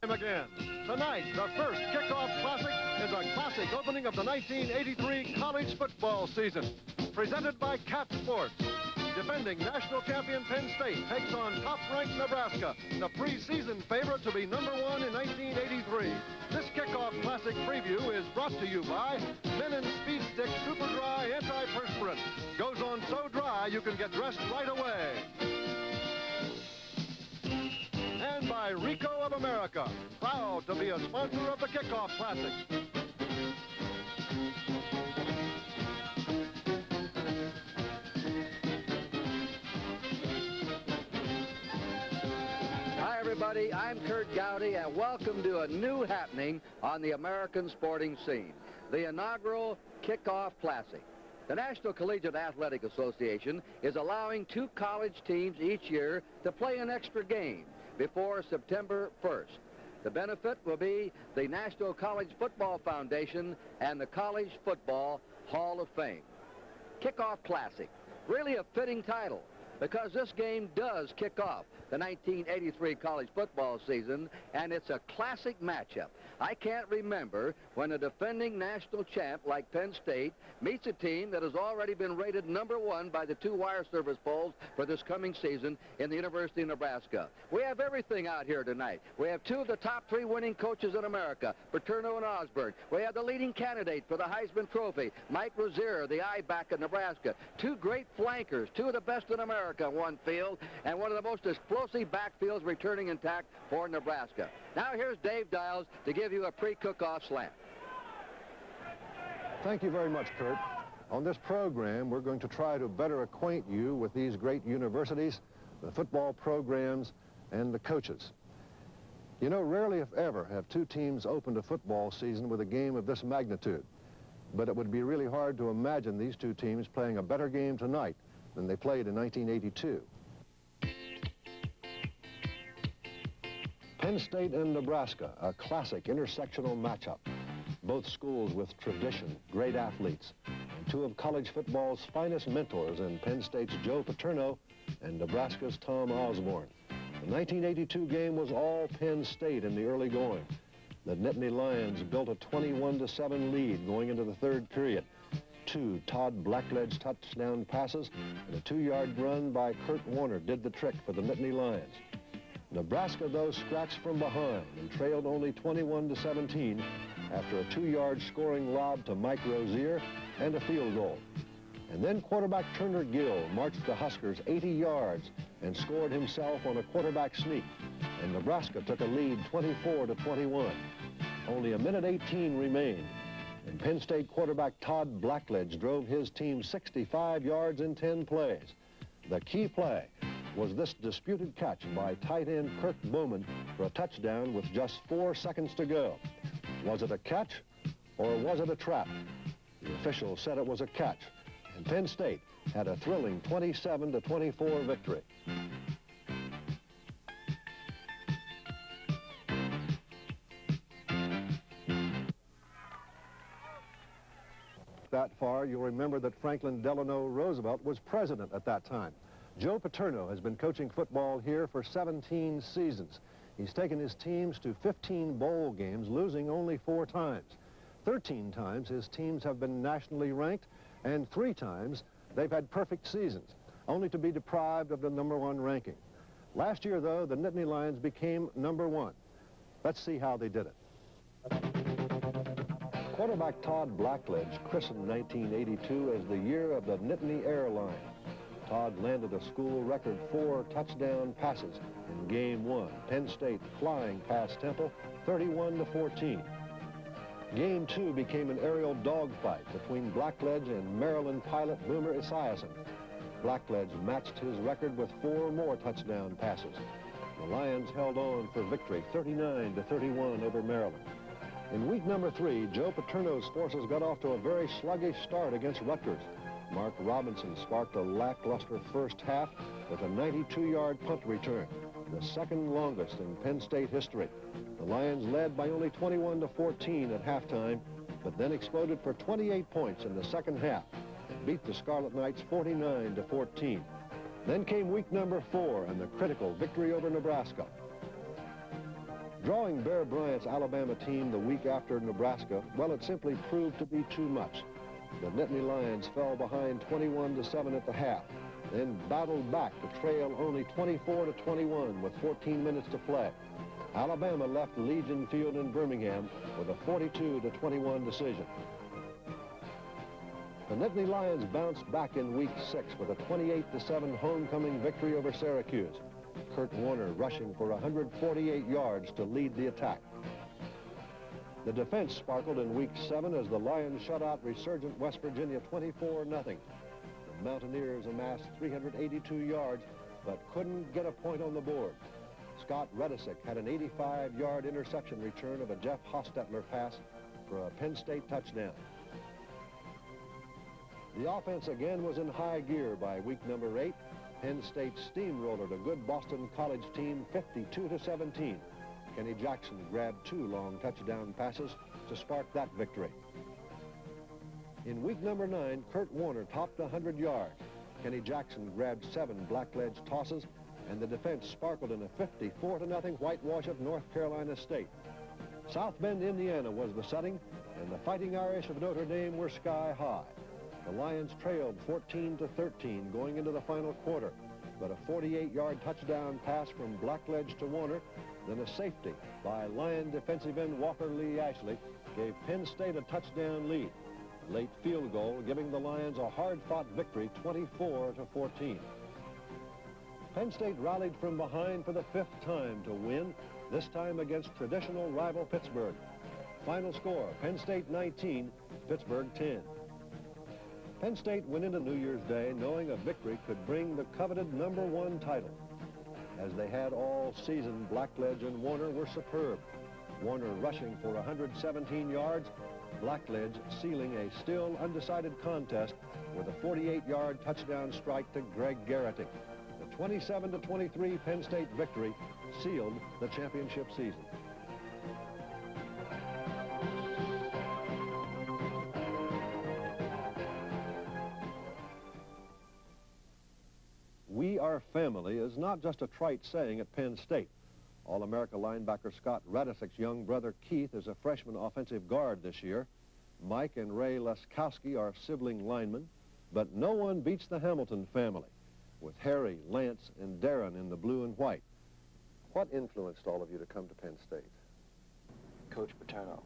welcome again. Tonight, the first kickoff classic is a classic opening of the 1983 college football season. Presented by Cat Sports. Defending national champion Penn State takes on top-ranked Nebraska, the preseason favorite to be #1 in 1983. This kickoff classic preview is brought to you by Penn Speed Stick Super Dry Antiperspirant. Goes on so dry you can get dressed right away. And by Rico of America, proud to be a sponsor of the kickoff classic. Hi, everybody. I'm Kurt Gowdy, and welcome to a new happening on the American sporting scene, the inaugural Kickoff Classic. The National Collegiate Athletic Association is allowing 2 college teams each year to play an extra game before September 1st. The benefit will be the National College Football Foundation and the College Football Hall of Fame. Kickoff Classic, really a fitting title, because this game does kick off the 1983 college football season, and it's a classic matchup. I can't remember when a defending national champ like Penn State meets a team that has already been rated #1 by the 2 wire service polls for this coming season in the University of Nebraska. We have everything out here tonight. We have 2 of the top 3 winning coaches in America, Paterno and Osborne. We have the leading candidate for the Heisman Trophy, Mike Rozier, the I-back of Nebraska. 2 great flankers, 2 of the best in America in one field, and one of the most explosive backfields returning intact for Nebraska. Now here's Dave Dials to give you a pre-cook-off slant. Thank you very much, Kurt. On this program, we're going to try to better acquaint you with these great universities, the football programs, and the coaches. You know, rarely if ever have 2 teams opened a football season with a game of this magnitude. But it would be really hard to imagine these 2 teams playing a better game tonight than they played in 1982. Penn State and Nebraska, a classic intersectional matchup. Both schools with tradition, great athletes, and 2 of college football's finest mentors in Penn State's Joe Paterno and Nebraska's Tom Osborne. The 1982 game was all Penn State in the early going. The Nittany Lions built a 21-7 lead going into the 3rd period. 2 Todd Blackledge touchdown passes and a 2-yard run by Kurt Warner did the trick for the Nittany Lions. Nebraska, though, scratched from behind and trailed only 21-17 after a 2-yard scoring lob to Mike Rozier and a field goal. And then quarterback Turner Gill marched the Huskers 80 yards and scored himself on a quarterback sneak, and Nebraska took a lead 24-21. Only a minute 18 remained, and Penn State quarterback Todd Blackledge drove his team 65 yards in 10 plays. The key play was this disputed catch by tight end Kirk Bowman for a touchdown with just 4 seconds to go. Was it a catch or was it a trap? The officials said it was a catch, and Penn State had a thrilling 27-24 victory. That far, you'll remember that Franklin Delano Roosevelt was president at that time. Joe Paterno has been coaching football here for 17 seasons. He's taken his teams to 15 bowl games, losing only 4 times. 13 times his teams have been nationally ranked, and 3 times they've had perfect seasons, only to be deprived of the #1 ranking. Last year, though, the Nittany Lions became #1. Let's see how they did it. Quarterback Todd Blackledge christened 1982 as the year of the Nittany Airline. Todd landed a school record 4 touchdown passes in Game 1. Penn State flying past Temple 31-14. Game 2 became an aerial dogfight between Blackledge and Maryland pilot Boomer Esiason. Blackledge matched his record with 4 more touchdown passes. The Lions held on for victory 39-31 over Maryland. In week number 3, Joe Paterno's forces got off to a very sluggish start against Rutgers. Mark Robinson sparked a lackluster first half with a 92-yard punt return, the 2nd longest in Penn State history. The Lions led by only 21-14 at halftime, but then exploded for 28 points in the 2nd half and beat the Scarlet Knights 49-14. Then came week number 4 and the critical victory over Nebraska. Drawing Bear Bryant's Alabama team the week after Nebraska, well, it simply proved to be too much. The Nittany Lions fell behind 21-7 at the half, then battled back to trail only 24-21 with 14 minutes to play. Alabama left Legion Field in Birmingham with a 42-21 decision. The Nittany Lions bounced back in week 6 with a 28-7 homecoming victory over Syracuse. Kurt Warner rushing for 148 yards to lead the attack. The defense sparkled in week 7 as the Lions shut out resurgent West Virginia 24-0. The Mountaineers amassed 382 yards but couldn't get a point on the board. Scott Redisick had an 85-yard interception return of a Jeff Hostetler pass for a Penn State touchdown. The offense again was in high gear by week number 8. Penn State steamrolled a good Boston College team 52-17. Kenny Jackson grabbed 2 long touchdown passes to spark that victory. In week number 9, Kurt Warner topped 100 yards. Kenny Jackson grabbed 7 blackledge tosses, and the defense sparkled in a 54-0 whitewash of North Carolina State. South Bend, Indiana was the setting, and the Fighting Irish of Notre Dame were sky high. The Lions trailed 14-13 going into the final quarter, but a 48-yard touchdown pass from blackledge to Warner, then a safety by Lion defensive end Walker Lee Ashley gave Penn State a touchdown lead. A late field goal giving the Lions a hard-fought victory 24-14. Penn State rallied from behind for the 5th time to win, this time against traditional rival Pittsburgh. Final score, Penn State 19, Pittsburgh 10. Penn State went into New Year's Day knowing a victory could bring the coveted #1 title. As they had all season, Blackledge and Warner were superb. Warner rushing for 117 yards, Blackledge sealing a still undecided contest with a 48-yard touchdown strike to Greg Garrity. The 27-23 Penn State victory sealed the championship season. "We are family" is not just a trite saying at Penn State. All-America linebacker Scott Radisick's young brother Keith is a freshman offensive guard this year. Mike and Ray Leskowski are sibling linemen, but no one beats the Hamilton family, with Harry, Lance, and Darren in the blue and white. What influenced all of you to come to Penn State? Coach Paterno.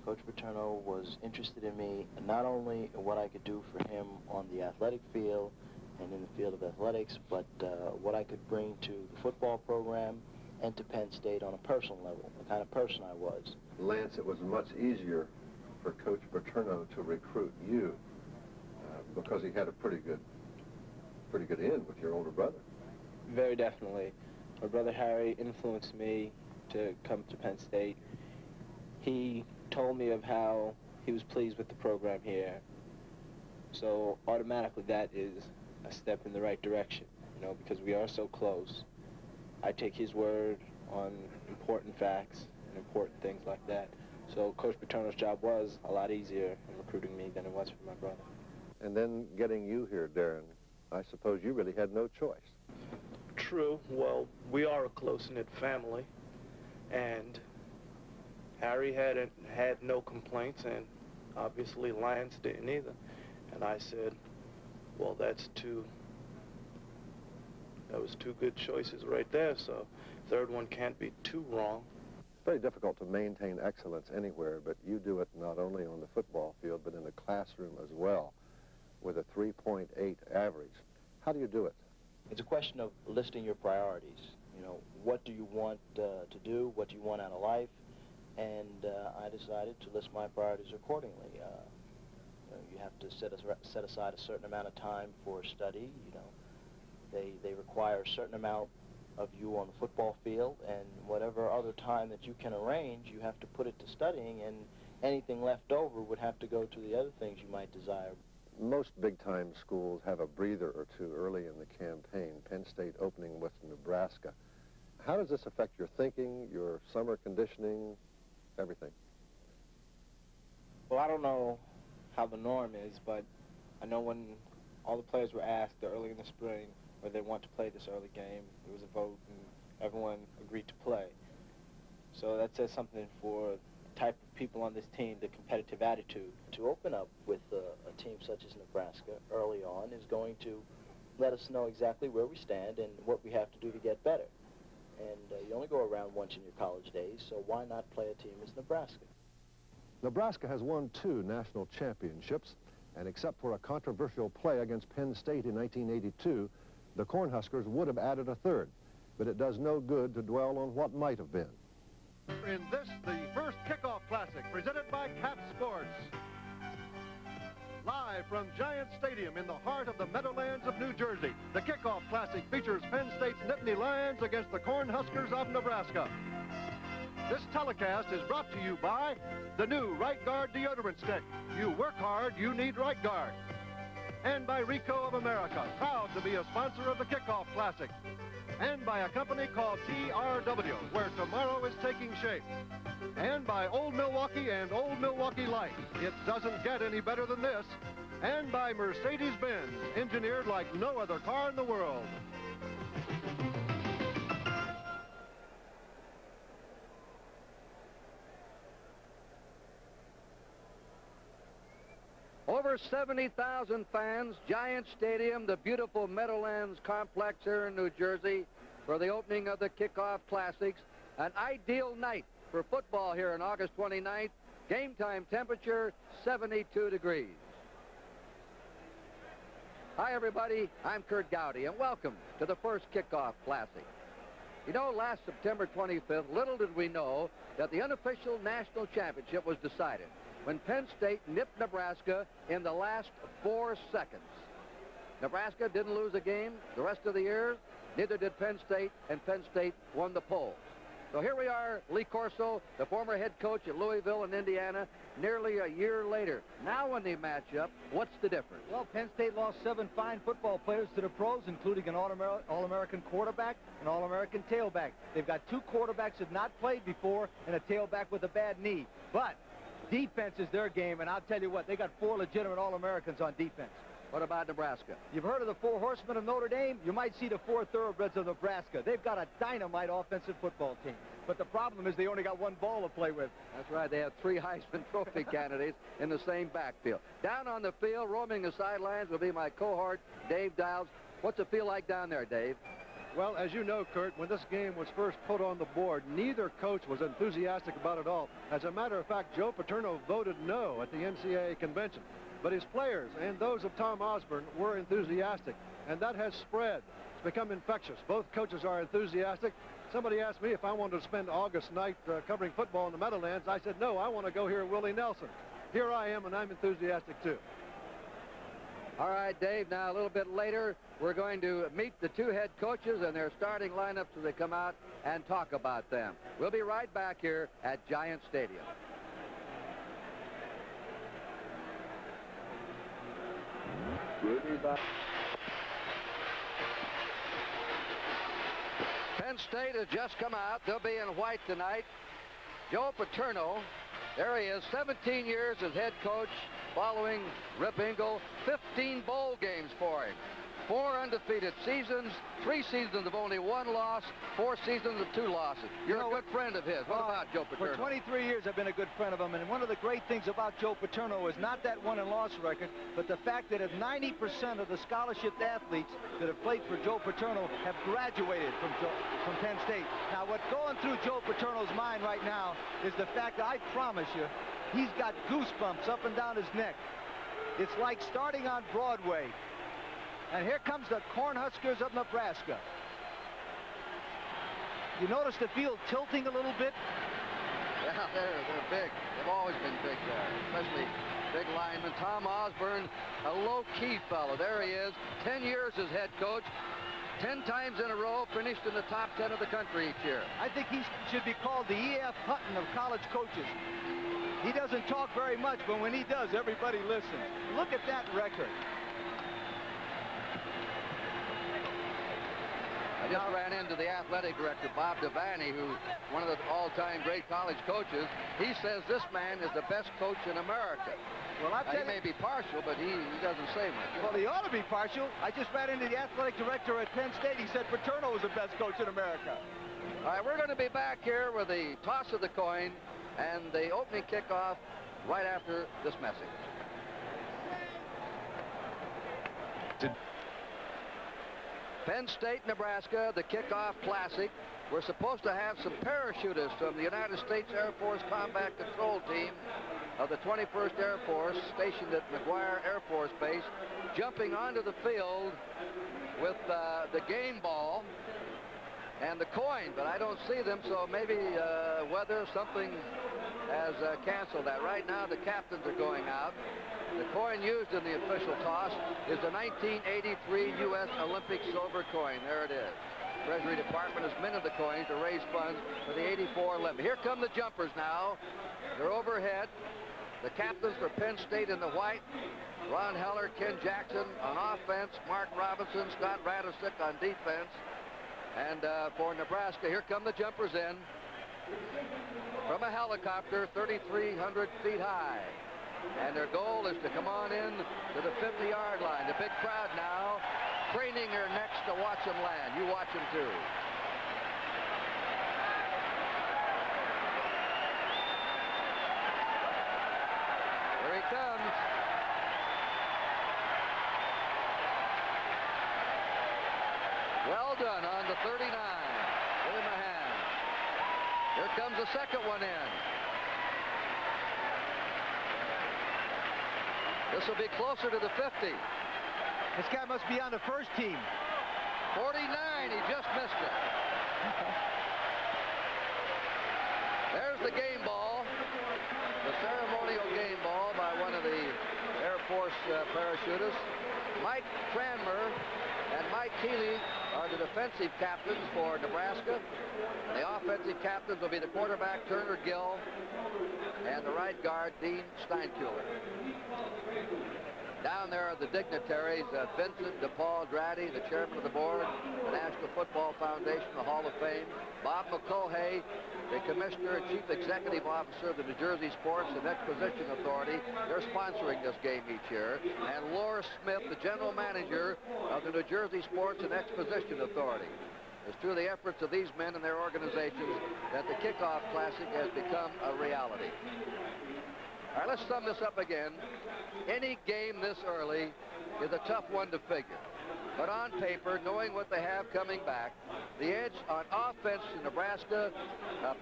Coach Paterno was interested in me, not only in what I could do for him on the athletic field and in the field of athletics, but what I could bring to the football program and to Penn State on a personal level, the kind of person I was. Lance, it was much easier for Coach Paterno to recruit you because he had a pretty good in with your older brother. Very definitely. My brother Harry influenced me to come to Penn State. He told me of how he was pleased with the program here. So automatically that is a step in the right direction, you know, because we are so close. I take his word on important facts and important things like that. So Coach Paterno's job was a lot easier in recruiting me than it was for my brother. And then getting you here, Darren, I suppose you really had no choice. True. Well, we are a close-knit family, and Harry had no complaints, and obviously Lance didn't either. And I said, well, that was 2 good choices right there, so third one can't be too wrong. It's very difficult to maintain excellence anywhere, but you do it not only on the football field, but in the classroom as well, with a 3.8 average. How do you do it? It's a question of listing your priorities. You know, what do you want to do? What do you want out of life? And I decided to list my priorities accordingly. You have to set aside a certain amount of time for study. You know, they require a certain amount of you on the football field, and whatever other time that you can arrange, you have to put it to studying, and anything left over would have to go to the other things you might desire. Most big-time schools have a breather or two early in the campaign, Penn State opening with Nebraska. How does this affect your thinking, your summer conditioning, everything? Well, I don't know how the norm is, but I know when all the players were asked early in the spring whether they want to play this early game, there was a vote and everyone agreed to play. So that says something for the type of people on this team, the competitive attitude. To open up with a team such as Nebraska early on is going to let us know exactly where we stand and what we have to do to get better. And you only go around once in your college days, so why not play a team as Nebraska? Nebraska has won 2 national championships, and except for a controversial play against Penn State in 1982, the Cornhuskers would have added a 3rd. But it does no good to dwell on what might have been. In this, the first kickoff classic, presented by Cat Sports. Live from Giant Stadium in the heart of the Meadowlands of New Jersey, the kickoff classic features Penn State's Nittany Lions against the Cornhuskers of Nebraska. This telecast is brought to you by the new Right Guard deodorant stick. You work hard, you need Right Guard. And by Ricoh of America, proud to be a sponsor of the kickoff classic. And by a company called TRW, where tomorrow is taking shape. And by Old Milwaukee and Old Milwaukee Light. It doesn't get any better than this. And by Mercedes-Benz, engineered like no other car in the world. Over 70,000 fans, Giant Stadium, the beautiful Meadowlands complex here in New Jersey for the opening of the kickoff classics. An ideal night for football here on August 29th. Game time temperature, 72 degrees. Hi, everybody. I'm Kurt Gowdy, and welcome to the first kickoff classic. You know, last September 25th, little did we know that the unofficial national championship was decided when Penn State nipped Nebraska in the last 4 seconds. Nebraska didn't lose a game the rest of the year, neither did Penn State, and Penn State won the poll. So here we are, Lee Corso, the former head coach at Louisville in Indiana, nearly a year later. Now when they match up, what's the difference? Well, Penn State lost 7 fine football players to the pros, including an All-American quarterback and All-American tailback. They've got 2 quarterbacks that have not played before and a tailback with a bad knee. But defense is their game, and I'll tell you what, they got 4 legitimate All-Americans on defense. What about Nebraska? You've heard of the 4 horsemen of Notre Dame? You might see the 4 thoroughbreds of Nebraska. They've got a dynamite offensive football team. But the problem is they only got 1 ball to play with. That's right. They have 3 Heisman Trophy candidates in the same backfield. Down on the field, roaming the sidelines, will be my cohort, Dave Dials. What's it feel like down there, Dave? Well, as you know, Kurt, when this game was first put on the board, neither coach was enthusiastic about it all. As a matter of fact, Joe Paterno voted no at the NCAA convention. But his players and those of Tom Osborne were enthusiastic, and that has spread. It's become infectious. Both coaches are enthusiastic. Somebody asked me if I wanted to spend August night covering football in the Meadowlands. I said, no, I want to go hear Willie Nelson. Here I am, and I'm enthusiastic, too. All right, Dave, now a little bit later, we're going to meet the 2 head coaches and their starting lineups as they come out and talk about them. We'll be right back here at Giant Stadium. Penn State has just come out. They'll be in white tonight. Joe Paterno, there he is, 17 years as head coach following Rip Engel, 15 bowl games for him. 4 undefeated seasons, 3 seasons of only 1 loss, 4 seasons of 2 losses. You're a good friend of his. What about Joe Paterno? For 23 years, I've been a good friend of him, and one of the great things about Joe Paterno is not that won and loss record, but the fact that 90% of the scholarship athletes that have played for Joe Paterno have graduated from Penn State. Now, what's going through Joe Paterno's mind right now is the fact that I promise you, he's got goosebumps up and down his neck. It's like starting on Broadway. And here comes the Cornhuskers of Nebraska. You notice the field tilting a little bit? Yeah, they're big. They've always been big there, especially big lineman. Tom Osborne, a low-key fellow. There he is, 10 years as head coach. 10 times in a row, finished in the top 10 of the country each year. I think he should be called the E.F. Hutton of college coaches. He doesn't talk very much, but when he does, everybody listens. Look at that record. And just ran into the athletic director, Bob Devaney, who one of the all-time great college coaches. He says this man is the best coach in America. Well, He may be partial, but he doesn't say much. Well, he ought to be partial. I just ran into the athletic director at Penn State. He said Paterno was the best coach in America. All right, we're going to be back here with the toss of the coin and the opening kickoff right after this message. Penn State, Nebraska, the kickoff classic. We're supposed to have some parachutists from the United States Air Force Combat Control Team of the 21st Air Force stationed at McGuire Air Force Base jumping onto the field with the game ball and the coin, but I don't see them, so maybe weather, something has canceled that. Right now the captains are going out. The coin used in the official toss is the 1983 U.S. Olympic silver coin. There it is. Treasury Department has minted the coins to raise funds for the 84 Olympics. Here come the jumpers now. They're overhead. The captains for Penn State in the white. Ron Heller, Ken Jackson on offense. Mark Robinson, Scott Radisick on defense. And for Nebraska, here come the jumpers in from a helicopter 3,300 feet high. And their goal is to come on in to the 50-yard line. The big crowd now craning their necks to watch them land. You watch them too. Here he comes. Well done on the 39. Give him a hand. Here comes the second one in. This will be closer to the 50. This guy must be on the first team. 49, he just missed it. There's the game ball. The ceremonial game ball by one of the Air Force parachutists. Mike Cranmer and Mike Keeley are the defensive captains for Nebraska. The offensive captains will be the quarterback, Turner Gill, and the right guard, Dean Steinkuhler. Down there are the dignitaries, Vincent DePaul Draddy, the chairman of the board, the National Football Foundation, the Hall of Fame, Bob McCohay, the commissioner and chief executive officer of the New Jersey Sports and Exposition Authority. They're sponsoring this game each year. And Laura Smith, the general manager of the New Jersey Sports and Exposition Authority. It's through the efforts of these men and their organizations that the Kickoff Classic has become a reality. All right, let's sum this up again. Any game this early is a tough one to figure. But on paper, knowing what they have coming back, the edge on offense to Nebraska,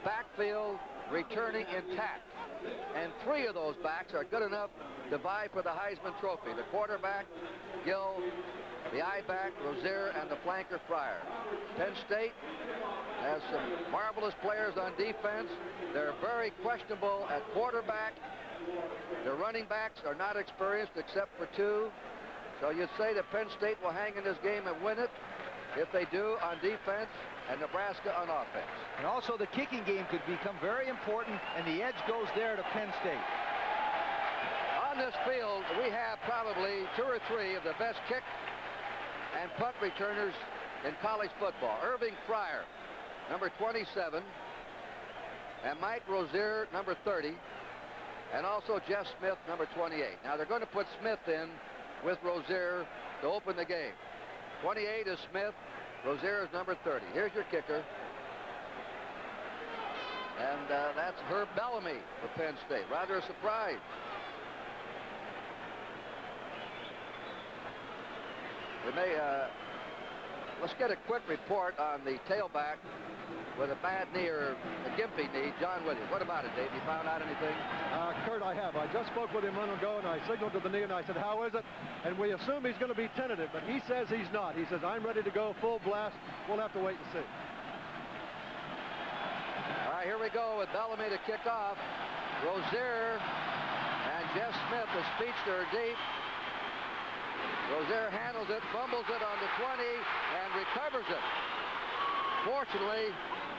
backfield returning intact. And three of those backs are good enough to vie for the Heisman Trophy. The quarterback, Gill, the I-back, Rozier, and the flanker, Fryer. Penn State has some marvelous players on defense. They're very questionable at quarterback. Their running backs are not experienced except for two. So you'd say that Penn State will hang in this game and win it. If they do, on defense, and Nebraska on offense. And also the kicking game could become very important, and the edge goes there to Penn State. On this field, we have probably two or three of the best kick and punt returners in college football. Irving Fryer, number 27, and Mike Rozier, number 30, and also Jeff Smith, number 28. Now they're going to put Smith in with Rozier to open the game. 28 is Smith, Rozier is number 30. Here's your kicker. And that's Herb Bellamy for Penn State. Rather a surprise. We may, let's get a quick report on the tailback with a bad knee or a gimpy knee, John Williams. What about it, Dave? You found out anything? Kurt, I have. I just spoke with him a minute ago, and I signaled to the knee, and I said, how is it? And we assume he's going to be tentative, but he says he's not. He says, I'm ready to go full blast. We'll have to wait and see. All right, here we go with Bellamy to kick off. Rozier and Jeff Smith, the speedster, deep. Rozier handles it, fumbles it on the 20, and recovers it. Fortunately,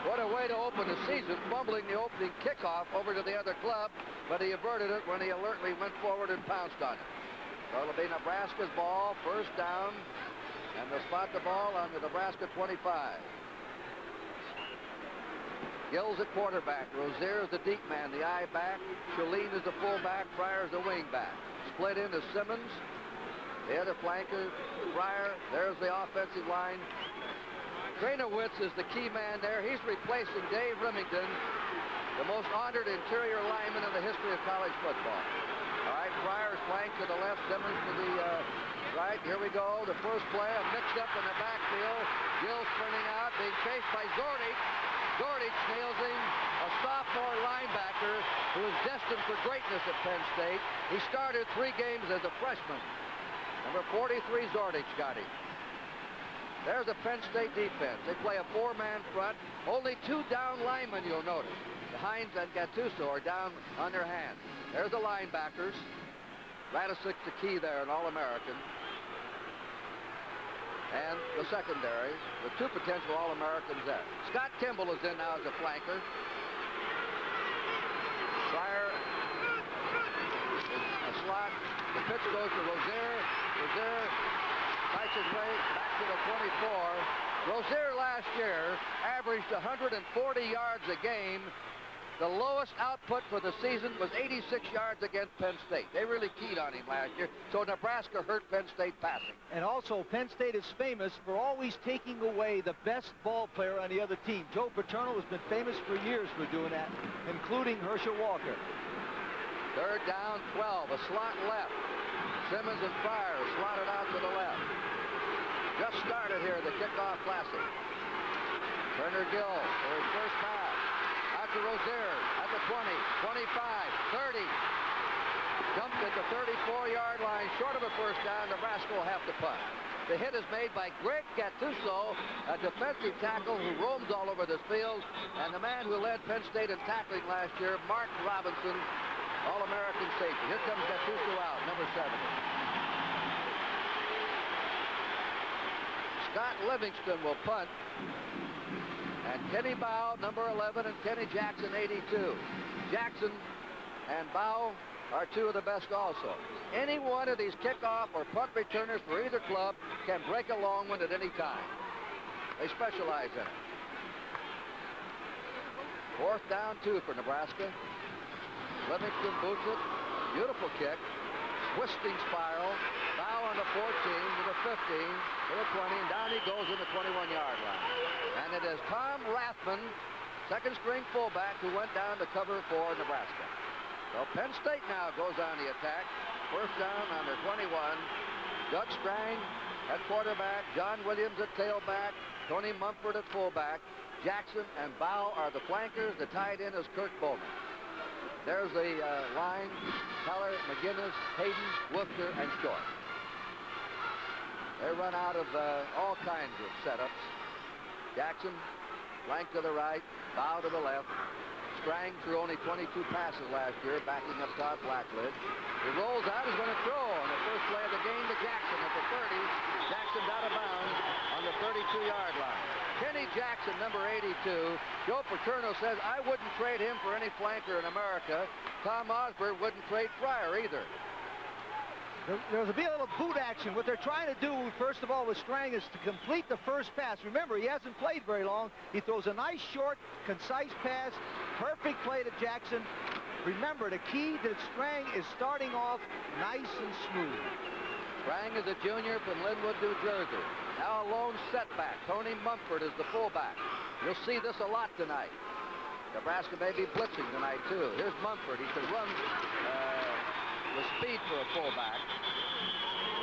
what a way to open the season, fumbling the opening kickoff over to the other club, but he averted it when he alertly went forward and pounced on it. So it'll be Nebraska's ball, first down, And they'll spot the ball on the Nebraska 25. Gill's at quarterback. Rozier is the deep man, the I back. Shalene is the fullback. Fryer is the wing back. Split into Simmons. The other flanker, Fryer. There's the offensive line. Granowitz is the key man there. He's replacing Dave Remington, the most honored interior lineman in the history of college football. All right, Fryer's flanked to the left, Simmons to the right. Here we go. The first play, a mix-up in the backfield. Gill sprinting out, being chased by Zordic. Zordic nails him, a sophomore linebacker who is destined for greatness at Penn State. He started 3 games as a freshman. Number 43, Zordic got him. There's the Penn State defense. They play a 4-man front. Only 2 down linemen, you'll notice. Hines and Gattuso are down on their hands. There's the linebackers. Radicic's the key there, an All-American. And the secondary, with 2 potential All-Americans there. Scott Kimball is in now as a flanker. Fryer is a slot. The pitch goes to Rozier. Rozier fights his way back to the 24. Rozier last year averaged 140 yards a game. The lowest output for the season was 86 yards against Penn State. They really keyed on him last year, so Nebraska hurt Penn State passing. And also, Penn State is famous for always taking away the best ball player on the other team. Joe Paterno has been famous for years for doing that, including Herschel Walker. 3rd down, 12, a slot left. Simmons and Fryer slotted out to the left. Just started here, the kickoff classic. Turner Gill for his first pass. Out to Rozier at the 20, 25, 30. Jumped at the 34-yard line, short of a first down. Nebraska will have to punt. The hit is made by Greg Gattuso, a defensive tackle who roams all over this field, and the man who led Penn State in tackling last year, Mark Robinson, All-American safety. Here comes Gattuso out, number 70. Scott Livingston will punt. And Kenny Bow, number 11, and Kenny Jackson, 82. Jackson and Bow are 2 of the best also. Any one of these kickoff or punt returners for either club can break a long one at any time. They specialize in it. 4th down, 2 for Nebraska. Livingston boots it. Beautiful kick. Twisting spiral. Bow on the 14, to the 15, to the 20, and down he goes in the 21-yard line. And it is Tom Rathman, second-string fullback, who went down to cover for Nebraska. So Penn State now goes on the attack. First down on their 21. Doug Strang at quarterback, John Williams at tailback, Tony Mumford at fullback. Jackson and Bow are the flankers. The tight end is Kurt Bowman. There's the line: Keller, McGinnis, Hayden, Woofter, and Short. They run out of all kinds of setups. Jackson, flank to the right, Bow to the left. Strang threw only 22 passes last year, backing up Todd Blackledge. He rolls out, he's going to throw on the first play of the game to Jackson at the 30. Jackson's out of bounds on the 32-yard line. Kenny Jackson, number 82. Joe Paterno says, I wouldn't trade him for any flanker in America. Tom Osborne wouldn't trade Fryer either. There'll be a little boot action. What they're trying to do, first of all, with Strang is to complete the first pass. Remember, he hasn't played very long. He throws a nice, short, concise pass. Perfect play to Jackson. Remember, the key to Strang is starting off nice and smooth. Strang is a junior from Linwood, New Jersey. Now a lone setback. Tony Mumford is the fullback. You'll see this a lot tonight. Nebraska may be blitzing tonight, too. Here's Mumford. He can run with speed for a fullback.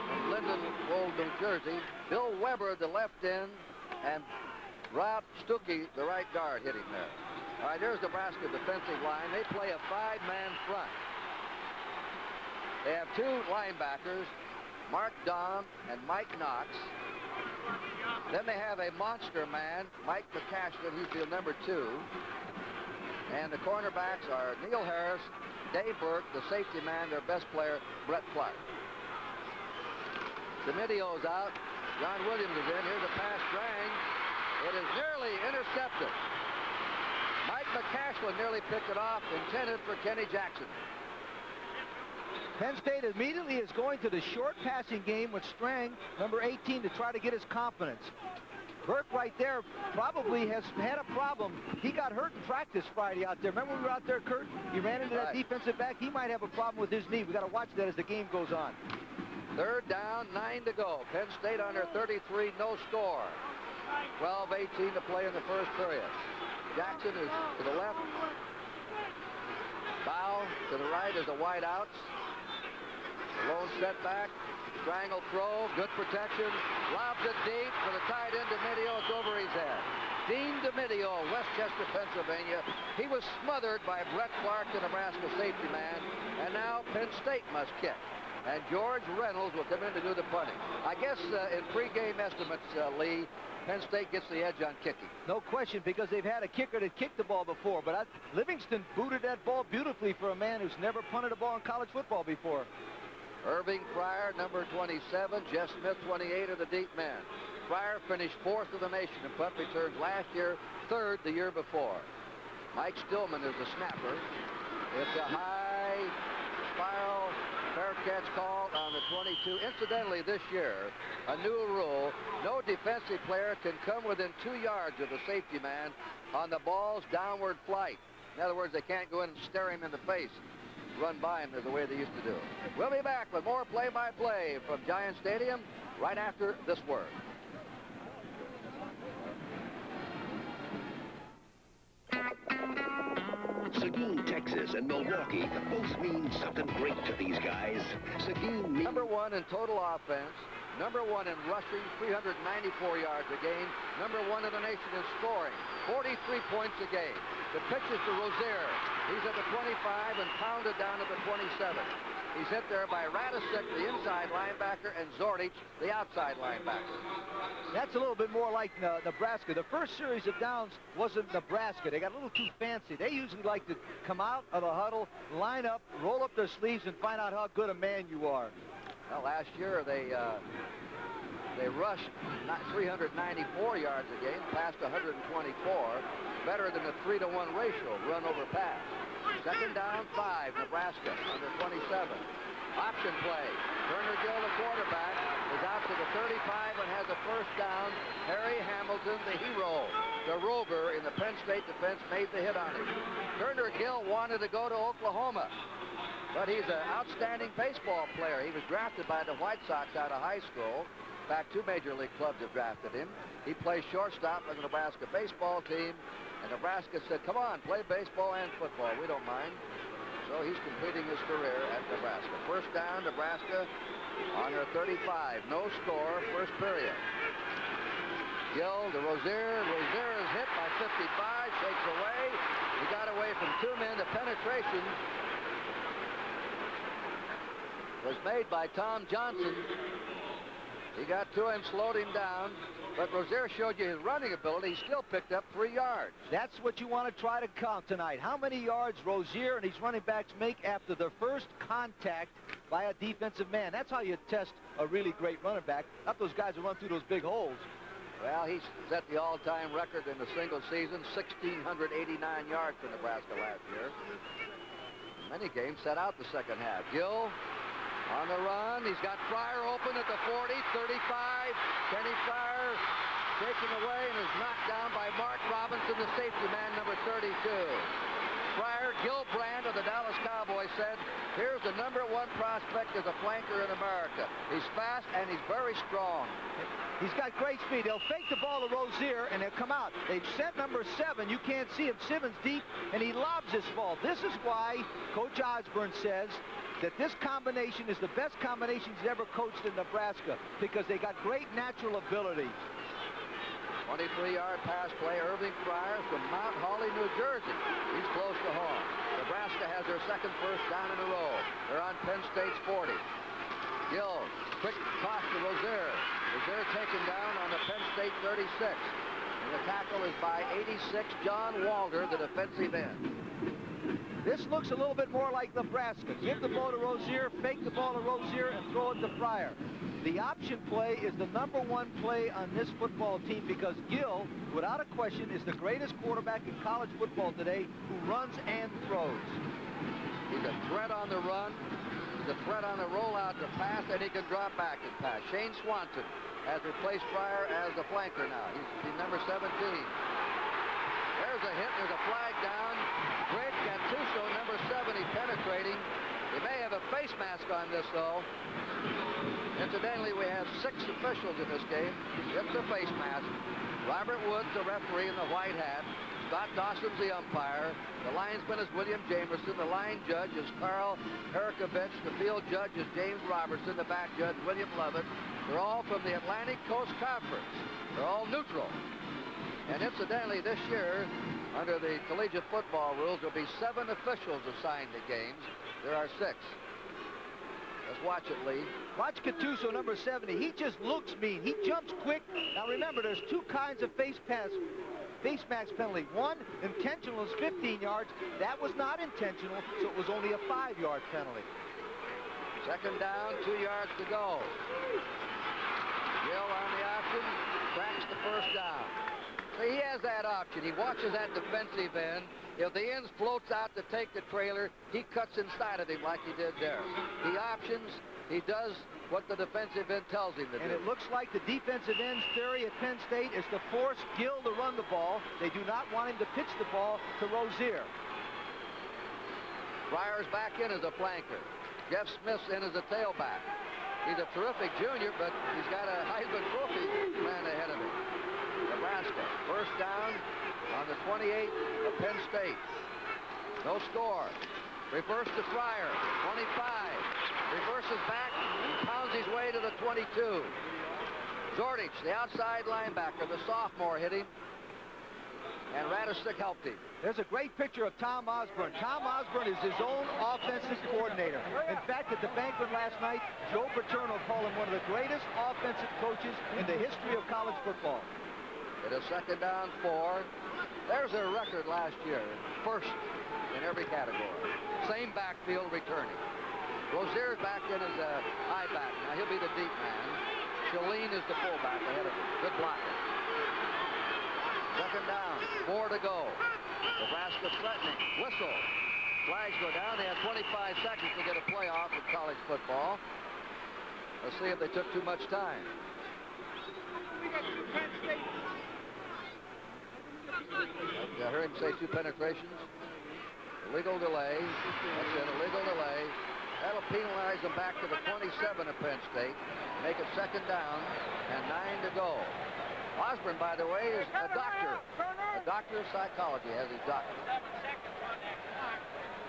From Lindenwold, New Jersey. Bill Weber, the left end, and Rob Stuckey, the right guard, hitting there. All right, there's Nebraska defensive line. They play a 5-man front. They have 2 linebackers, Mark Dahm and Mike Knox. Then they have a monster man, Mike McCashton, who's the number 2. And the cornerbacks are Neil Harris, Dave Burke, the safety man, their best player, Brett Clark. DeMidio's out. John Williams is in. Here's a pass, Strang. It is nearly intercepted. Mike McCashton nearly picked it off, intended for Kenny Jackson. Penn State immediately is going to the short passing game with Strang, number 18, to try to get his confidence. Burke right there probably has had a problem. He got hurt in practice Friday out there. Remember we were out there, Kurt? He ran into that defensive back. He might have a problem with his knee. We got to watch that as the game goes on. Third down, 9 to go. Penn State under 33, no score. 12-18 to play in the first period. Jackson is to the left. Bow to the right is a wide outs. Lone setback. Triangle throw, good protection. Lobs it deep for the tight end DeMedio. It's over his head. Dean DeMedio, Westchester, Pennsylvania. He was smothered by Brett Clark, the Nebraska safety man. And now Penn State must kick. And George Reynolds will come in to do the punting. I guess in pregame estimates, Lee, Penn State gets the edge on kicking. No question, because they've had a kicker that kicked the ball before. But Livingston booted that ball beautifully for a man who's never punted a ball in college football before. Irving Pryor, number 27. Jeff Smith, 28, are the deep men. Pryor finished 4th of the nation in punt returns last year, 3rd the year before. Mike Stillman is the snapper. It's a high spiral fair catch call on the 22. Incidentally, this year, a new rule, no defensive player can come within 2 yards of the safety man on the ball's downward flight. In other words, they can't go in and stare him in the face, run by him the way they used to do. We'll be back with more play-by-play from Giant Stadium right after this word. Seguin, Texas, and Milwaukee both mean something great to these guys. Seguin means... Number 1 in total offense. Number 1 in rushing, 394 yards a game. Number 1 in the nation in scoring, 43 points a game. The pitch is to Rozier. He's at the 25 and pounded down at the 27. He's hit there by Radisek, the inside linebacker, and Zordich, the outside linebacker. That's a little bit more like Nebraska. The first series of downs wasn't Nebraska. They got a little too fancy. They usually like to come out of the huddle, line up, roll up their sleeves, and find out how good a man you are. Well, last year they rushed 394 yards a game, passed 124, better than the 3-to-1 ratio, run over pass. Second down, 5, Nebraska, under 27. Option play. Turner Gill, the quarterback, is out to the 35 and has a first down. Harry Hamilton, the hero, the rover in the Penn State defense, made the hit on him. Turner Gill wanted to go to Oklahoma, but he's an outstanding baseball player. He was drafted by the White Sox out of high school. In fact, 2 major league clubs have drafted him. He plays shortstop for the Nebraska baseball team. And Nebraska said, come on, play baseball and football. We don't mind. So he's completing his career at Nebraska. First down, Nebraska on their 35. No score, first period. Gill to Rozier. Rozier is hit by 55, shakes away. He got away from 2 men. The penetration was made by Tom Johnson. He got to him, slowed him down. But Rozier showed you his running ability. He still picked up 3 yards. That's what you want to try to count tonight. How many yards Rozier and his running backs make after their first contact by a defensive man. That's how you test a really great running back. Not those guys who run through those big holes. Well, he set the all-time record in the single season, 1,689 yards for Nebraska last year. Many games set out the second half. Gill on the run. He's got Pryor open at the 40, 35. Kenny Pryor taken away and is knocked down by Mark Robinson, the safety man, number 32. Pryor, Gilbrand of the Dallas Cowboys said, here's the #1 prospect as a flanker in America. He's fast and he's very strong. He's got great speed. They'll fake the ball to Rozier and they'll come out. They've sent number 7. You can't see him. Simmons deep, and he lobs this ball. This is why Coach Osborne says that this combination is the best combination he's ever coached in Nebraska, because they got great natural ability. 23-yard pass play, Irving Pryor from Mount Holly, New Jersey. He's close to home. Nebraska has their second first down in a row. They're on Penn State's 40. Gill, quick toss to Rozier. Rozier taken down on the Penn State 36. And the tackle is by 86, John Walter, the defensive end. This looks a little bit more like Nebraska. Give the ball to Rozier, fake the ball to Rozier, and throw it to Pryor. The option play is the #1 play on this football team, because Gill, without a question, is the greatest quarterback in college football today who runs and throws. He's a threat on the run. a threat on the rollout to pass, and he can drop back and pass. Shane Swanson has replaced Fryer as the flanker now. He's number 17. There's a hit. There's a flag down. Great Gattuso, number 70, penetrating. He may have a face mask on this, though. Incidentally, we have 6 officials in this game. It's a face mask. Robert Woods, the referee in the white hat. Scott Dawson's the umpire. The linesman is William Jamerson. The line judge is Carl Herikovich. The field judge is James Robertson. The back judge, William Lovett. They're all from the Atlantic Coast Conference. They're all neutral. And incidentally, this year, under the collegiate football rules, there'll be 7 officials assigned to games. There are 6. Let's watch it, Lee. Watch Gattuso, number 70. He just looks mean. He jumps quick. Now remember, there's 2 kinds of face mask penalty. One, intentional, is 15 yards. That was not intentional, so it was only a 5-yard penalty. Second down, 2 yards to go. Gill on the option, cracks the first down. So he has that option. He watches that defensive end. If the end floats out to take the trailer, he cuts inside of him like he did there. He options. He does what the defensive end tells him to do. And it looks like the defensive end's theory at Penn State is to force Gill to run the ball. They do not want him to pitch the ball to Rozier. Fryer's back in as a flanker. Jeff Smith's in as a tailback. He's a terrific junior, but he's got a Heisman Trophy man ahead of him. Nebraska, first down on the 28 of Penn State. No score. Reverse to Fryer, 25. Reverses back, pounds his way to the 22. Zordich, the outside linebacker, the sophomore, hit him. And Radistik helped him. There's a great picture of Tom Osborne. Tom Osborne is his own offensive coordinator. In fact, at the banquet last night, Joe Paterno called him one of the greatest offensive coaches in the history of college football. It is second down 4. There's their record last year. First in every category. Same backfield returning. Rozier's back in as a high back. Now he'll be the deep man. Shalene is the fullback ahead of him. Good blocking. Second down, 4 to go. Nebraska threatening. Whistle. Flags go down. They have 25 seconds to get a playoff in college football. Let's see if they took too much time. I heard him say 2 penetrations. Illegal delay. That's an illegal delay. That'll penalize them back to the 27 of Penn State. Make it second down and 9 to go. Osborne, by the way, is a doctor. A doctor of psychology, has his doctor.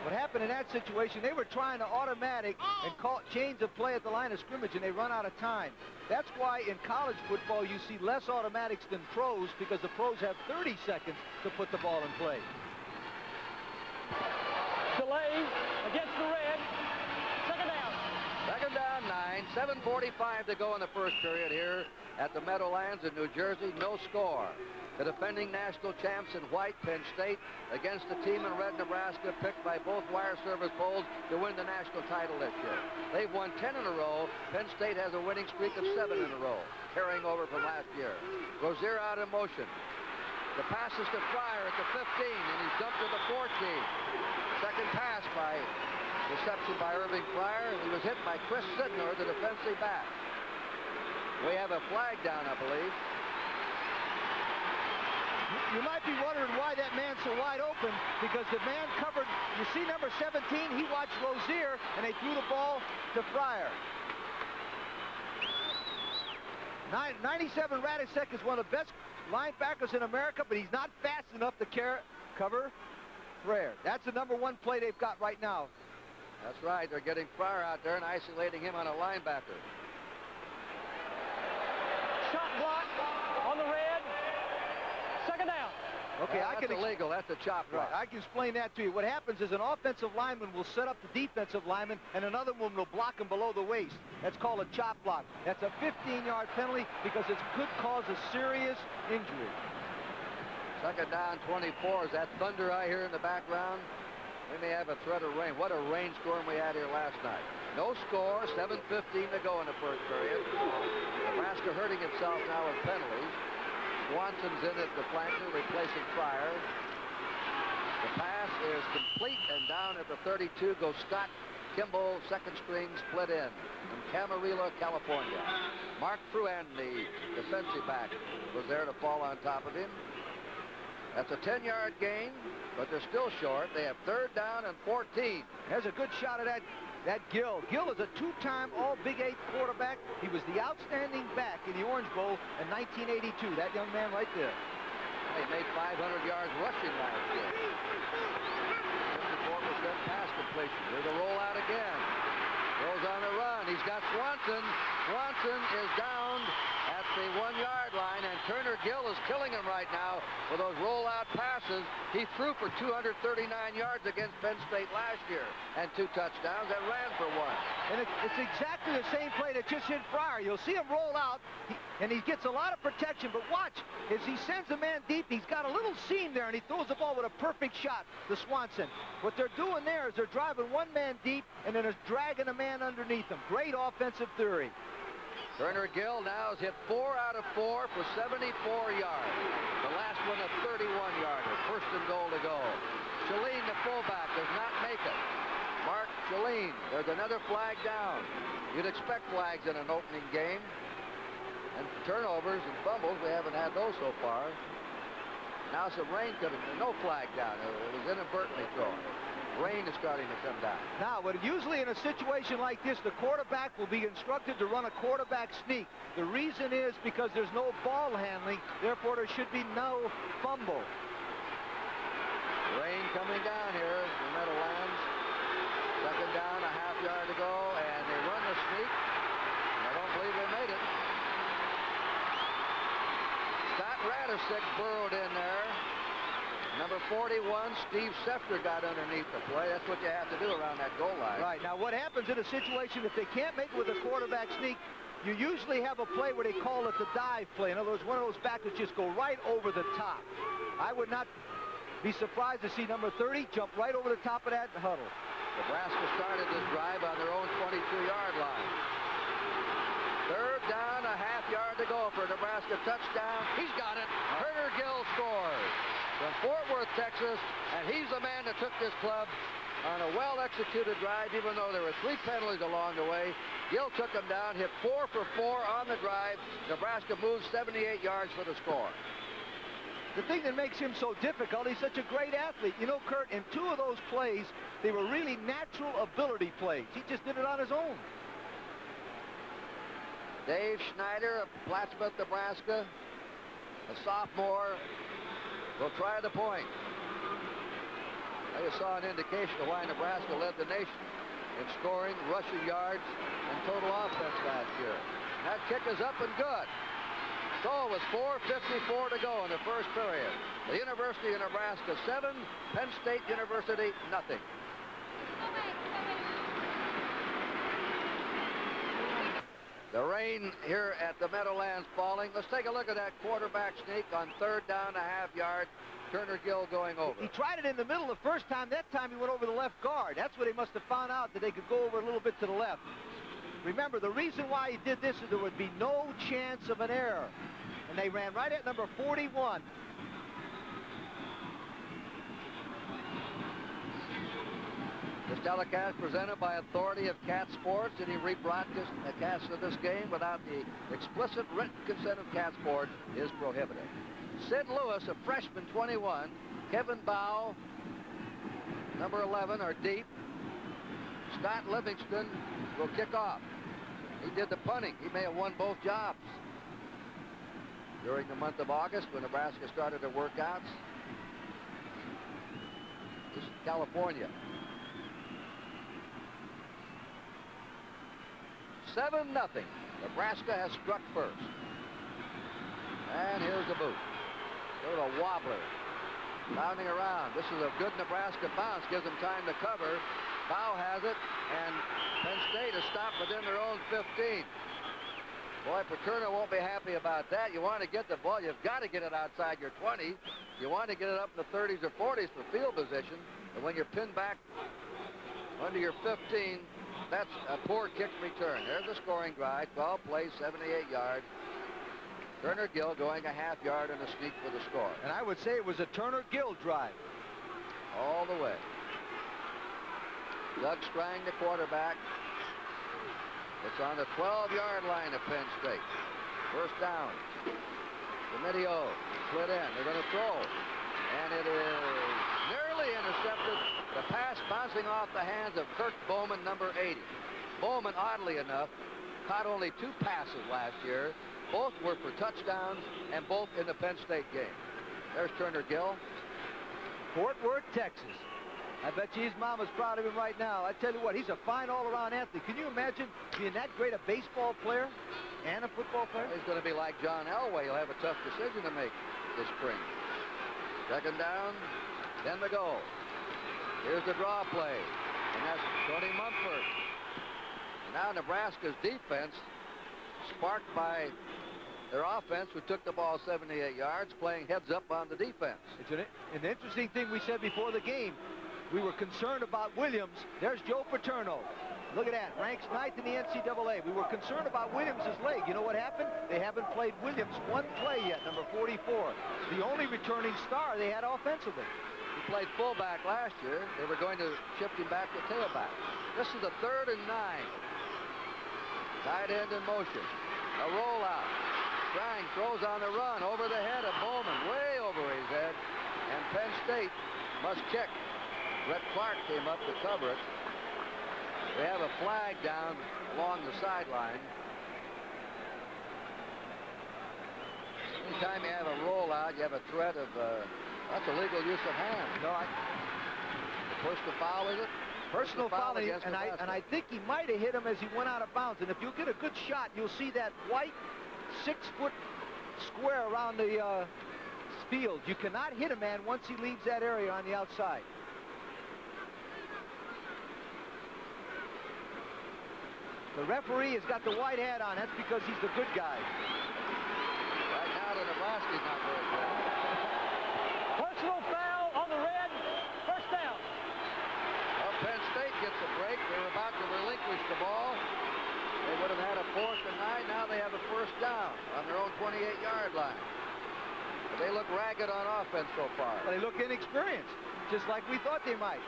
What happened in that situation, they were trying to automatic and call change of play at the line of scrimmage, and they run out of time. That's why in college football you see less automatics than pros, because the pros have 30 seconds to put the ball in play. Delay against the red. Second down. Second down, 9. 7:45 to go in the first period here at the Meadowlands in New Jersey. No score. The defending national champs in white, Penn State, against the team in red, Nebraska, picked by both wire service polls to win the national title this year. They've won 10 in a row. Penn State has a winning streak of 7 in a row, carrying over from last year. Rozier out in motion. The pass is to Fryer at the 15, and he's dumped to the 14. Second pass by reception by Irving Fryer. He was hit by Chris Sidnor, the defensive back. We have a flag down, I believe. You might be wondering why that man's so wide open, because the man covered, you see number 17, he watched Rozier, and they threw the ball to Fryer. 97 Radisek is one of the best linebackers in America, but he's not fast enough to cover Frere. That's the number 1 play they've got right now. That's right. They're getting Fryer out there and isolating him on a linebacker. Shot block on the red. Second down. Okay, that's illegal. That's a chop block. Right, I can explain that to you. What happens is an offensive lineman will set up the defensive lineman, and another one will block him below the waist. That's called a chop block. That's a 15-yard penalty because it could cause a serious injury. Second down, 24. Is that thunder I hear in the background? We may have a threat of rain. What a rainstorm we had here last night. No score, 7:15 to go in the first period. Nebraska hurting itself now with penalties. Swanson's in at the flanker, replacing Fryer. The pass is complete, and down at the 32 goes Scott Kimball, second string, split in from Camarillo, California. Mark Fruin, the defensive back, was there to fall on top of him. That's a 10-yard gain, but they're still short. They have third down and 14. There's a good shot at that Gill. Gill is a two-time All-Big 8 quarterback. He was the outstanding back in the Orange Bowl in 1982. That young man right there. He made 500 yards rushing last year. 54% pass completion. Here's a rollout again. Goes on the run. He's got Swanson. Swanson is down at the 1-yard line, and Turner Gill is killing him right now with those rollout passes. He threw for 239 yards against Penn State last year and 2 touchdowns and ran for 1. And it's exactly the same play that just hit Fryer. You'll see him roll out, and he gets a lot of protection, but watch, as he sends a man deep, he's got a little seam there, and he throws the ball with a perfect shot to Swanson. What they're doing there is they're driving one man deep, and then they're dragging a man underneath him. Great offensive theory. Turner Gill now has hit 4 out of 4 for 74 yards. The last one a 31-yarder. First and goal to go. Shalene, the fullback, does not make it. Mark Shalene, there's another flag down. You'd expect flags in an opening game. And turnovers and fumbles, we haven't had those so far. Now some rain coming. No flag down. It was inadvertently thrown. Rain is starting to come down. Now, but usually in a situation like this, the quarterback will be instructed to run a quarterback sneak. The reason is because there's no ball handling, therefore there should be no fumble. Rain coming down here in the Meadowlands. Second down, a half yard to go, and they run the sneak. I don't believe they made it. Scott Radisick burrowed in there. Number 41, Steve Sefter, got underneath the play. That's what you have to do around that goal line. Right. Now, what happens in a situation if they can't make it with a quarterback sneak, you usually have a play where they call it the dive play. In other words, one of those backs that just go right over the top. I would not be surprised to see number 30 jump right over the top of that huddle. Nebraska started this drive on their own 22-yard line. Third down, a half yard to go for a Nebraska touchdown. He's got it. Turner Gill scores from Fort Worth, Texas, and he's the man that took this club on a well-executed drive, even though there were 3 penalties along the way. Gill took him down, hit 4 for 4 on the drive. Nebraska moves 78 yards for the score. The thing that makes him so difficult, he's such a great athlete. You know, Kurt, in 2 of those plays, they were really natural ability plays. He just did it on his own. Dave Schneider of Plattsmouth, Nebraska, a sophomore, will try the point. I just saw an indication of why Nebraska led the nation in scoring, rushing yards, and total offense last year. And that kick is up and good. So it was 4:54 to go in the first period. The University of Nebraska 7, Penn State University nothing. The rain here at the Meadowlands falling. Let's take a look at that quarterback sneak on third down, a half yard. Turner Gill going over. He tried it in the middle the first time. That time he went over the left guard. That's what they must have found out, that they could go over a little bit to the left. Remember, the reason why he did this is there would be no chance of an error. And they ran right at number 41. This telecast presented by authority of Cat Sports. Any rebroadcast of this game without the explicit written consent of Cat Sports is prohibited. Sid Lewis, a freshman, 21. Kevin Bow, number 11, are deep. Scott Livingston will kick off. He did the punting. He may have won both jobs during the month of August when Nebraska started their workouts. This is California. 7-0. Nebraska has struck first. And here's the boot. There's a wobbler. Bounding around. This is a good Nebraska bounce. Gives them time to cover. Bow has it. And Penn State is stopped within their own 15. Boy, Paterno won't be happy about that. You want to get the ball. You've got to get it outside your 20. You want to get it up in the 30s or 40s for field position. And when you're pinned back under your 15, that's a poor kick return. There's a scoring drive. 12 plays, 78 yards. Turner Gill going a half yard and a sneak for the score. And I would say it was a Turner Gill drive. All the way. Doug Strang, the quarterback. It's on the 12-yard line of Penn State. First down. Domitio split in. They're going to throw. And it is nearly intercepted. The pass bouncing off the hands of Kurt Bowman, number 80. Bowman, oddly enough, caught only 2 passes last year. Both were for touchdowns and both in the Penn State game. There's Turner Gill. Fort Worth, Texas. I bet you his mama's proud of him right now. I tell you what, he's a fine all-around athlete. Can you imagine being that great a baseball player and a football player? He's going to be like John Elway. He'll have a tough decision to make this spring. Second down, 10 to go. Here's the draw play, and that's Tony Mumford. And now Nebraska's defense, sparked by their offense, who took the ball 78 yards, playing heads up on the defense. It's an interesting thing we said before the game. We were concerned about Williams. There's Joe Paterno. Look at that, ranks 9th in the NCAA. We were concerned about Williams' leg. You know what happened? They haven't played Williams one play yet, number 44. The only returning star they had offensively. He played fullback last year. They were going to shift him back to tailback. This is a 3rd and 9. Tight end in motion. A rollout. Strang throws on the run over the head of Bowman, way over his head. And Penn State must kick. Brett Clark came up to cover it. They have a flag down along the sideline. Anytime you have a rollout, you have a threat of, that's illegal use of hands. No, Personal foul, is it? Personal foul, and I think he might have hit him as he went out of bounds. And if you get a good shot, you'll see that white 6-foot square around the field. You cannot hit a man once he leaves that area on the outside. The referee has got the white hat on. That's because he's the good guy. Right now, the Nebraska's not very good. Personal foul on the red. First down. Well, Penn State gets a break. They're about to relinquish the ball. They would have had a 4th and 9. Now they have a first down on their own 28-yard line. But they look ragged on offense so far. But they look inexperienced, just like we thought they might.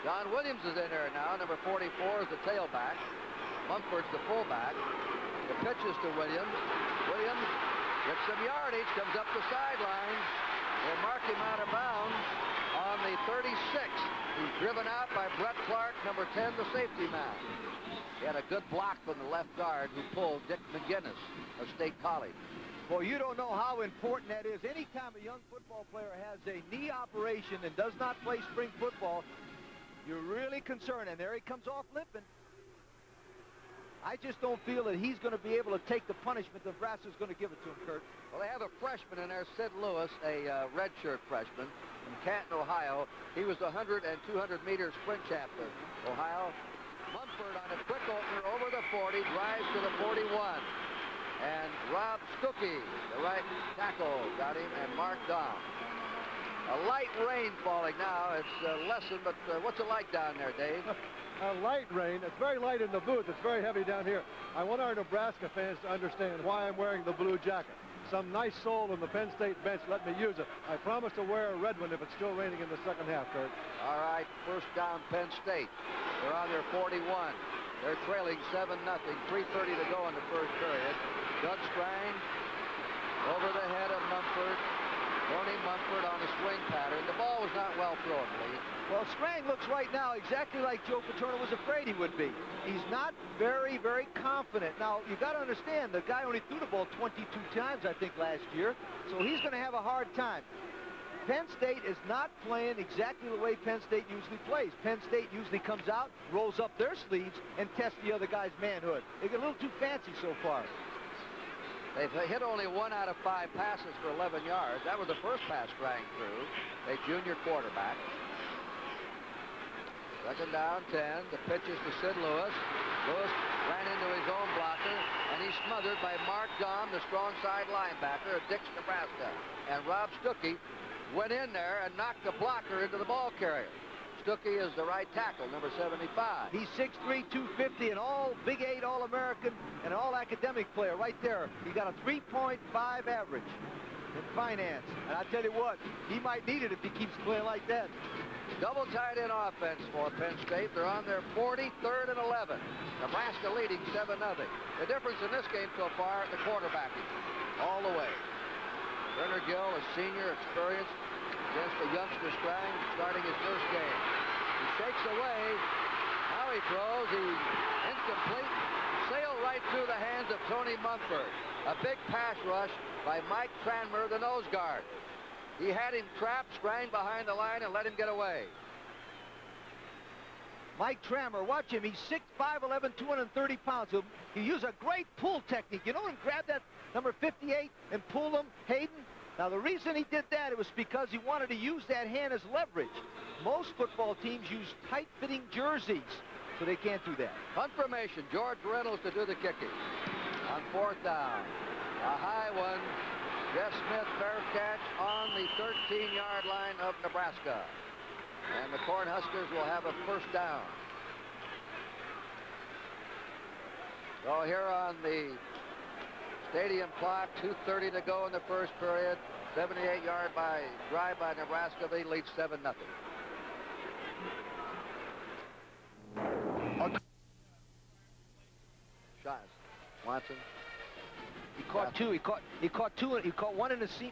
John Williams is in there now. Number 44 is the tailback. Mumford's the fullback. The pitch is to Williams. Williams gets some yardage, comes up the sideline. They mark him out of bounds on the 36. He's driven out by Brett Clark, number 10, the safety man. He had a good block from the left guard who pulled Dick McGinnis of State College. Well, you don't know how important that is. Anytime a young football player has a knee operation and does not play spring football, you're really concerned. And there he comes off limping. I just don't feel that he's going to be able to take the punishment that Nebraska's going to give it to him, Kurt. Well, they have a freshman in there, Sid Lewis, a redshirt freshman from Canton, Ohio. He was the 100 and 200-meter sprint champ of Ohio. Mumford on a quick opener over the 40, drives to the 41. And Rob Stuckey, the right tackle, got him, and Mark Dahm. A light rain falling now. It's lessened, but what's it like down there, Dave? A light rain. It's very light in the booth. It's very heavy down here. I want our Nebraska fans to understand why I'm wearing the blue jacket. Some nice soul in the Penn State bench let me use it. I promise to wear a red one if it's still raining in the second half, Kurt. All right, first down Penn State. They're on their 41. They're trailing 7-0. 3:30 to go in the first period. Doug Strang over the head of Mumford. Tony Mumford on a swing pattern. The ball was not well thrown, Lee. Well, Strang looks right now exactly like Joe Paterno was afraid he would be. He's not very, very confident. Now, you got to understand, the guy only threw the ball 22 times, I think, last year, so he's going to have a hard time. Penn State is not playing exactly the way Penn State usually plays. Penn State usually comes out, rolls up their sleeves, and tests the other guy's manhood. They get a little too fancy so far. They've hit only 1 out of 5 passes for 11 yards. That was the first pass Strang threw, a junior quarterback. Second down, 10. The pitch is to Sid Lewis. Lewis ran into his own blocker, and he's smothered by Mark Dahm, the strong side linebacker of Dix, Nebraska. And Rob Stuckey went in there and knocked the blocker into the ball carrier. Stuckey is the right tackle, number 75. He's 6'3", 250, an all Big 8 All-American and an all-academic player right there. He got a 3.5 average in finance. And I tell you what, he might need it if he keeps playing like that. Double tight end offense for Penn State. They're on their 43rd and 11. Nebraska leading 7-0. The difference in this game so far, the quarterbacking all the way. Turner Gill, a senior, experienced against a youngster starting his first game. He shakes away. Now he throws. He's incomplete. Sailed right through the hands of Tony Mumford. A big pass rush by Mike Tranmer, the nose guard. He had him trapped, sprang behind the line, and let him get away. Mike Tranmer, watch him. He's 6'5", 11, 230 pounds. He used a great pull technique. You know him grab that number 58 and pull him, Hayden? Now, the reason he did that, it was because he wanted to use that hand as leverage. Most football teams use tight-fitting jerseys, so they can't do that. Punt formation, George Reynolds to do the kicking. On 4th down, a high one. Jeff Smith, fair catch on the 13-yard line of Nebraska. And the Cornhuskers will have a first down. So here on the stadium clock, 2:30 to go in the first period. 78-yard drive by Nebraska. They lead 7-0. Shots. Watson. He caught two. He caught two. He caught one in the seam.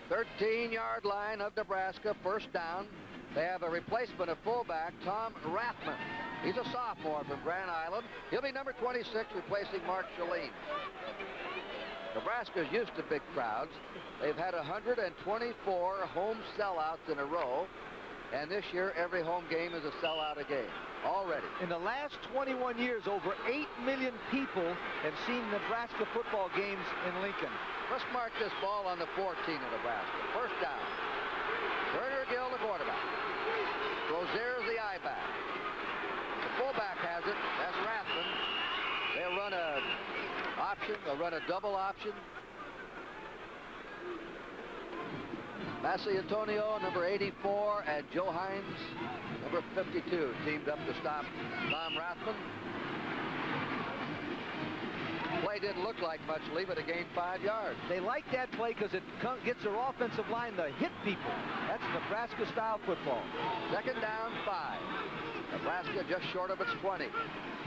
13-yard line of Nebraska, first down. They have a replacement of fullback, Tom Rathman. He's a sophomore from Grand Island. He'll be number 26, replacing Mark Shalene. Nebraska's used to big crowds. They've had 124 home sellouts in a row. And this year, every home game is a sellout a game already. In the last 21 years, over 8 million people have seen Nebraska football games in Lincoln. Let's mark this ball on the 14 of Nebraska. First down. Turner Gill, the quarterback. Rozier's the I-back. The fullback has it. That's Rathman. They'll run a option. They'll run a double option. Massey Antonio, number 84, and Joe Hines, number 52, teamed up to stop Tom Rathman. Play didn't look like much, leave it to gain 5 yards. They like that play because it gets their offensive line to hit people. That's Nebraska-style football. Second down, 5. Nebraska just short of its 20.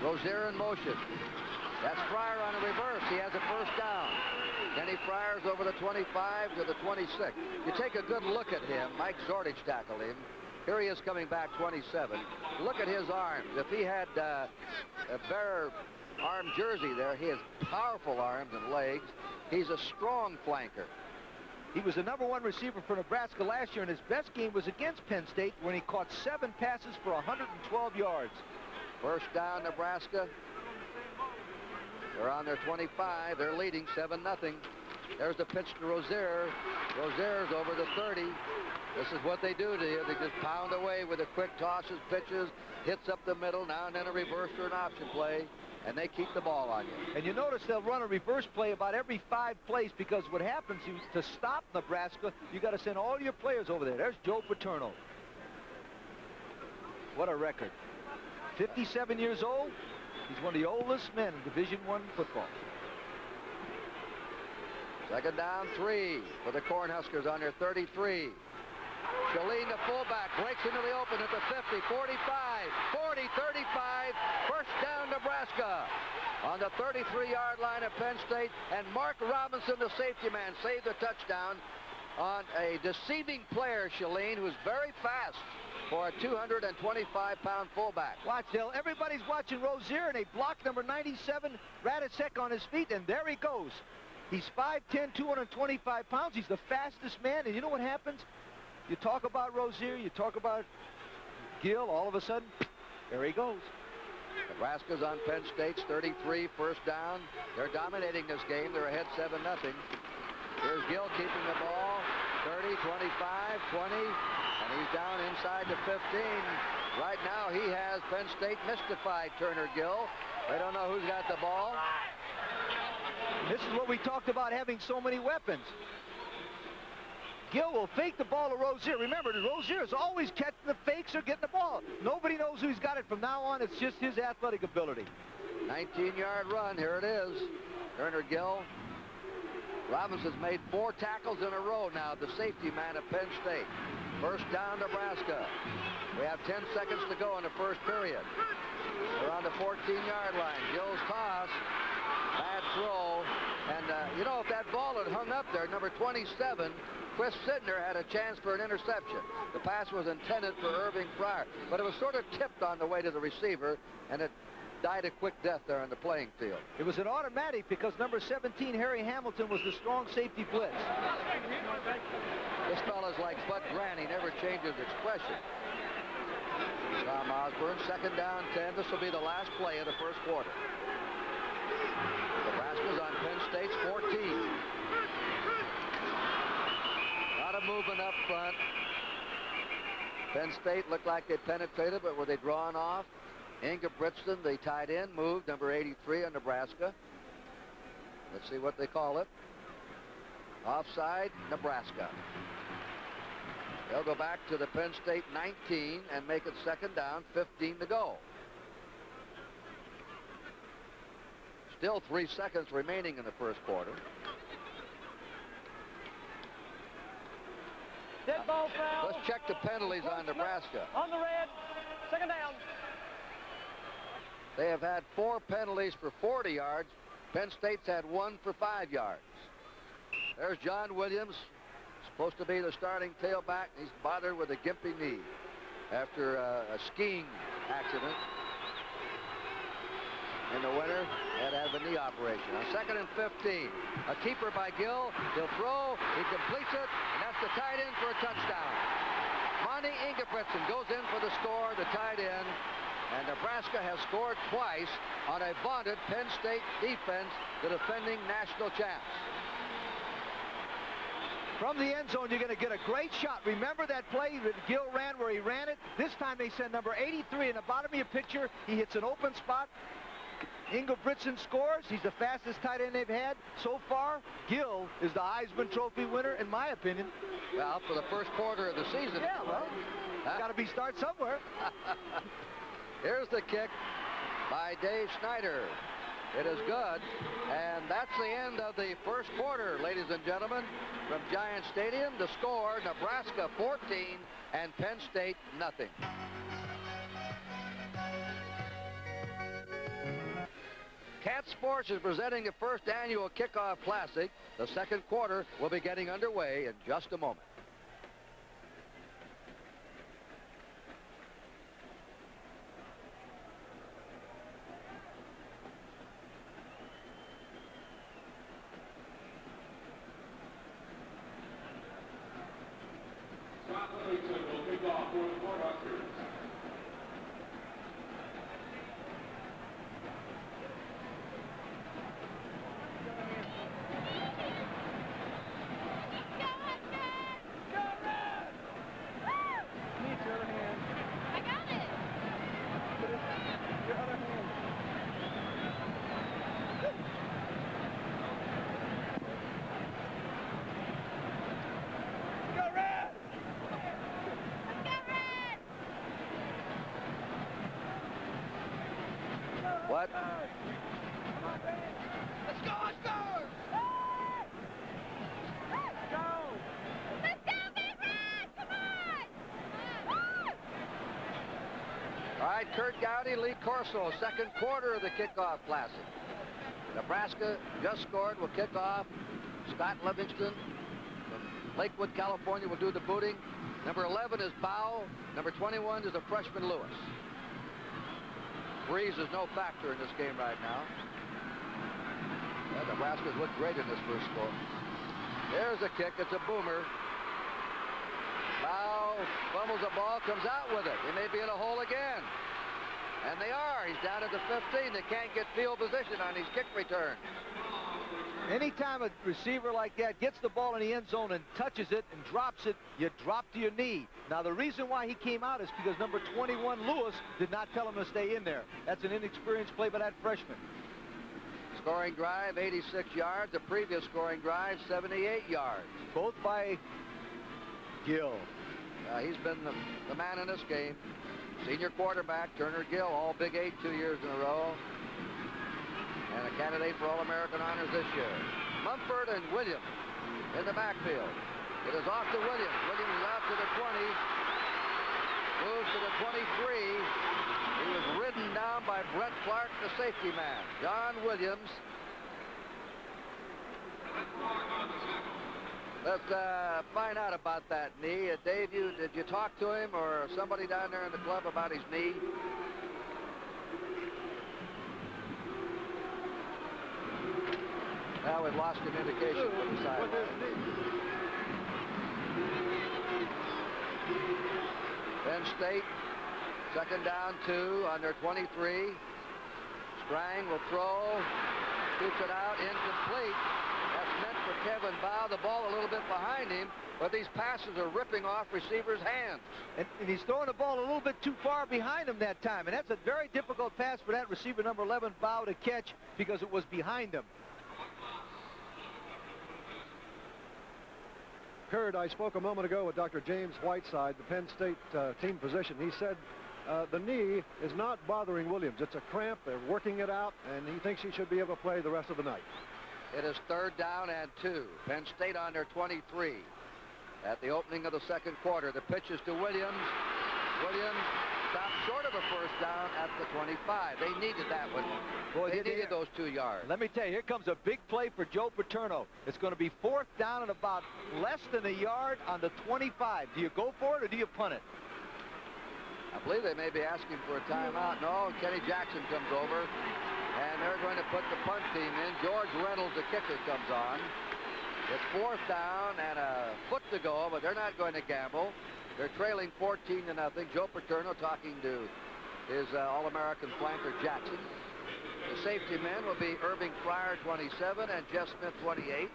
Rozier in motion. That's Fryer on a reverse. He has a first down. Kenny Fryer's over the 25 to the 26. You take a good look at him. Mike Zordich tackled him. Here he is coming back 27. Look at his arms. If he had a bare arm jersey there, he has powerful arms and legs. He's a strong flanker. He was the #1 receiver for Nebraska last year, and his best game was against Penn State when he caught 7 passes for 112 yards. First down, Nebraska. They're on their 25. They're leading 7-0. There's the pitch to Rozier. Rozier's over the 30. This is what they do to you. They just pound away with the quick tosses, pitches, hits up the middle, now and then a reverse or an option play, and they keep the ball on you. And you notice they'll run a reverse play about every 5 plays because what happens is to stop Nebraska, you got to send all your players over there. There's Joe Paterno. What a record. 57 years old. He's one of the oldest men in Division I football. Second down, 3 for the Cornhuskers on their 33. Shalene, the fullback, breaks into the open at the 50, 45, 40, 35. First down, Nebraska. On the 33-yard line of Penn State. And Mark Robinson, the safety man, saved the touchdown on a deceiving player, Shalene, who's very fast for a 225-pound fullback. Watch, Dale. Everybody's watching Rozier, and they block number 97, Radicek, on his feet, and there he goes. He's 5'10", 225 pounds. He's the fastest man, and you know what happens? You talk about Rozier, you talk about Gill, all of a sudden, there he goes. Nebraska's on Penn State's 33, first down. They're dominating this game. They're ahead 7-0. Here's Gill keeping the ball. 30, 25, 20. And he's down inside the 15. Right now, he has Penn State mystified, Turner Gill. They don't know who's got the ball. This is what we talked about, having so many weapons. Gill will fake the ball to Rozier. Remember, Rozier is always catching the fakes or getting the ball. Nobody knows who's got it from now on. It's just his athletic ability. 19-yard run. Here it is. Turner Gill. Robinson's made 4 tackles in a row now, the safety man of Penn State. First down, Nebraska. We have 10 seconds to go in the first period. They're on the 14-yard line. Gill's toss. Bad throw. And, you know, if that ball had hung up there, number 27, Chris Sidner, had a chance for an interception. The pass was intended for Irving Fryer, but it was sort of tipped on the way to the receiver, and it died a quick death there on the playing field. It was an automatic because number 17, Harry Hamilton, was the strong safety blitz. This fella's like Bud Grant. He never changes expression. Tom Osborne, second down, 10. This will be the last play of the first quarter. Nebraska's on Penn State's 14. A lot of movement up front. Penn State looked like they penetrated, but were they drawn off? Ingebrigtsen, the tight end, moved, number 83 on Nebraska. Let's see what they call it. Offside, Nebraska. They'll go back to the Penn State 19 and make it second down, 15 to go. Still 3 seconds remaining in the first quarter. Dead ball foul. Let's check the penalties on Nebraska. On the red. Second down. They have had 4 penalties for 40 yards. Penn State's had 1 for 5 yards. There's John Williams, supposed to be the starting tailback. He's bothered with a gimpy knee after a skiing accident in the winter. Had to have a knee operation. On second and 15, a keeper by Gill. He'll throw. He completes it, and that's the tight end for a touchdown. Monty Ingebrigtsen goes in for the score, the tight end. And Nebraska has scored twice on a vaunted Penn State defense, the defending national champs. From the end zone, you're going to get a great shot. Remember that play that Gill ran where he ran it? This time they send number 83 in the bottom of your picture. He hits an open spot. Ingebrigtsen scores. He's the fastest tight end they've had so far. Gill is the Heisman Trophy winner, in my opinion. Well, for the first quarter of the season. Yeah, well, got to be start somewhere. Here's the kick by Dave Snyder. It is good, and that's the end of the first quarter, ladies and gentlemen. From Giant Stadium, the score, Nebraska 14 and Penn State nothing. Cat Sports is presenting the first annual Kickoff Classic. The second quarter will be getting underway in just a moment. What? Let's go, let's go! Let's go! Let's go, Big Red! Come on! All right, Kurt Gowdy, Lee Corso, second quarter of the Kickoff Classic. Nebraska just scored, will kick off. Scott Livingston from Lakewood, California, will do the booting. Number 11 is Bow. Number 21 is the freshman Lewis. Breeze is no factor in this game right now. Yeah, Nebraska's looked great in this first score. There's a kick. It's a boomer. Bow fumbles the ball, comes out with it. He may be in a hole again. And they are. He's down at the 15. They can't get field position on these kick returns. Anytime a receiver like that gets the ball in the end zone and touches it and drops it, you drop to your knee. Now, the reason why he came out is because number 21, Lewis, did not tell him to stay in there. That's an inexperienced play by that freshman. Scoring drive, 86 yards. The previous scoring drive, 78 yards. Both by Gill. He's been the man in this game. Senior quarterback, Turner Gill, all Big 8 2 years in a row. And a candidate for All-American honors this year. Mumford and Williams in the backfield. It is off to Williams. Williams is out to the 20, moves to the 23. He was ridden down by Brett Clark, the safety man. John Williams. Let's find out about that knee. Dave, did you talk to him or somebody down there in the club about his knee? Now we've lost communication from the sideline. Penn State, second down 2 on their 23. Strang will throw, shoots it out, incomplete. That's meant for Kevin Bow. The ball a little bit behind him, but these passes are ripping off receivers' hands. And he's throwing the ball a little bit too far behind him that time, and that's a very difficult pass for that receiver, number 11, Bow, to catch because it was behind him. Kurt, I spoke a moment ago with Dr. James Whiteside, the Penn State team physician. He said the knee is not bothering Williams. It's a cramp. They're working it out, and he thinks he should be able to play the rest of the night. It is third down and 2. Penn State on their 23. At the opening of the second quarter, the pitch is to Williams. Williams stopped short of a first down at the 25. They needed that one. Boy, they needed those 2 yards. Let me tell you, here comes a big play for Joe Paterno. It's going to be fourth down and about less than a yard on the 25. Do you go for it or do you punt it? I believe they may be asking for a timeout. No, Kenny Jackson comes over, and they're going to put the punt team in. George Reynolds, the kicker, comes on. It's fourth down and a foot to go, but they're not going to gamble. They're trailing 14-0. Joe Paterno talking to his All-American flanker Jackson. The safety men will be Irving Fryer, 27, and Jeff Smith, 28.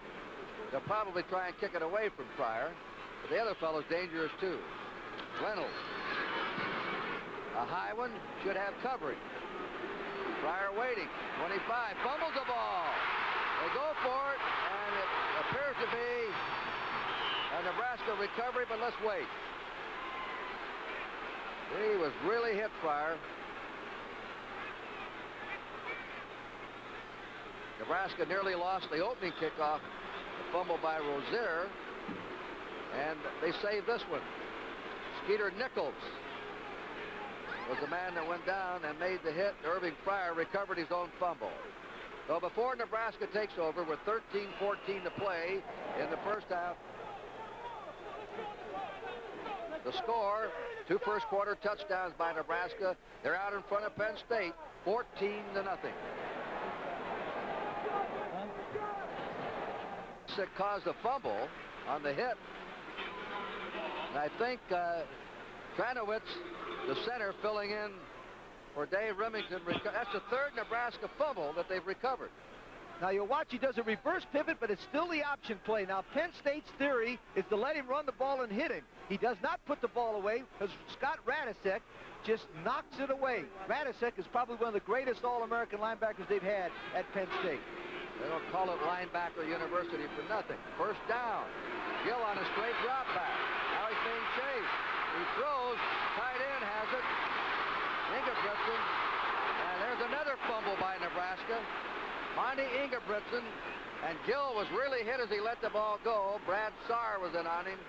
They'll probably try and kick it away from Fryer, but the other fellow's dangerous too. Reynolds. A high one, should have coverage. Fryer waiting. 25, fumbles the ball. They go for it, and it appears to be a Nebraska recovery, but let's wait. He was really hit, Fryer. Nebraska nearly lost the opening kickoff. A fumble by Rozier, and they saved this one. Skeeter Nichols was the man that went down and made the hit. Irving Fryer recovered his own fumble. So before Nebraska takes over with 13-14 to play in the first half, the score, 2 first quarter touchdowns by Nebraska. They're out in front of Penn State, 14-0. It caused a fumble on the hit. And I think Tranowitz, the center, filling in for Dave Remington. That's the third Nebraska fumble that they've recovered. Now you'll watch, he does a reverse pivot, but it's still the option play. Now Penn State's theory is to let him run the ball and hit him. He does not put the ball away because Scott Radisek just knocks it away. Radisek is probably one of the greatest All-American linebackers they've had at Penn State. They don't call it linebacker university for nothing. First down. Gill on a straight drop back. Now he's being chased. He throws. Tight end has it. Ingebrigtsen. And there's another fumble by Nebraska. Monty Ingebrigtsen. And Gill was really hit as he let the ball go. Brad Sarr was in on him.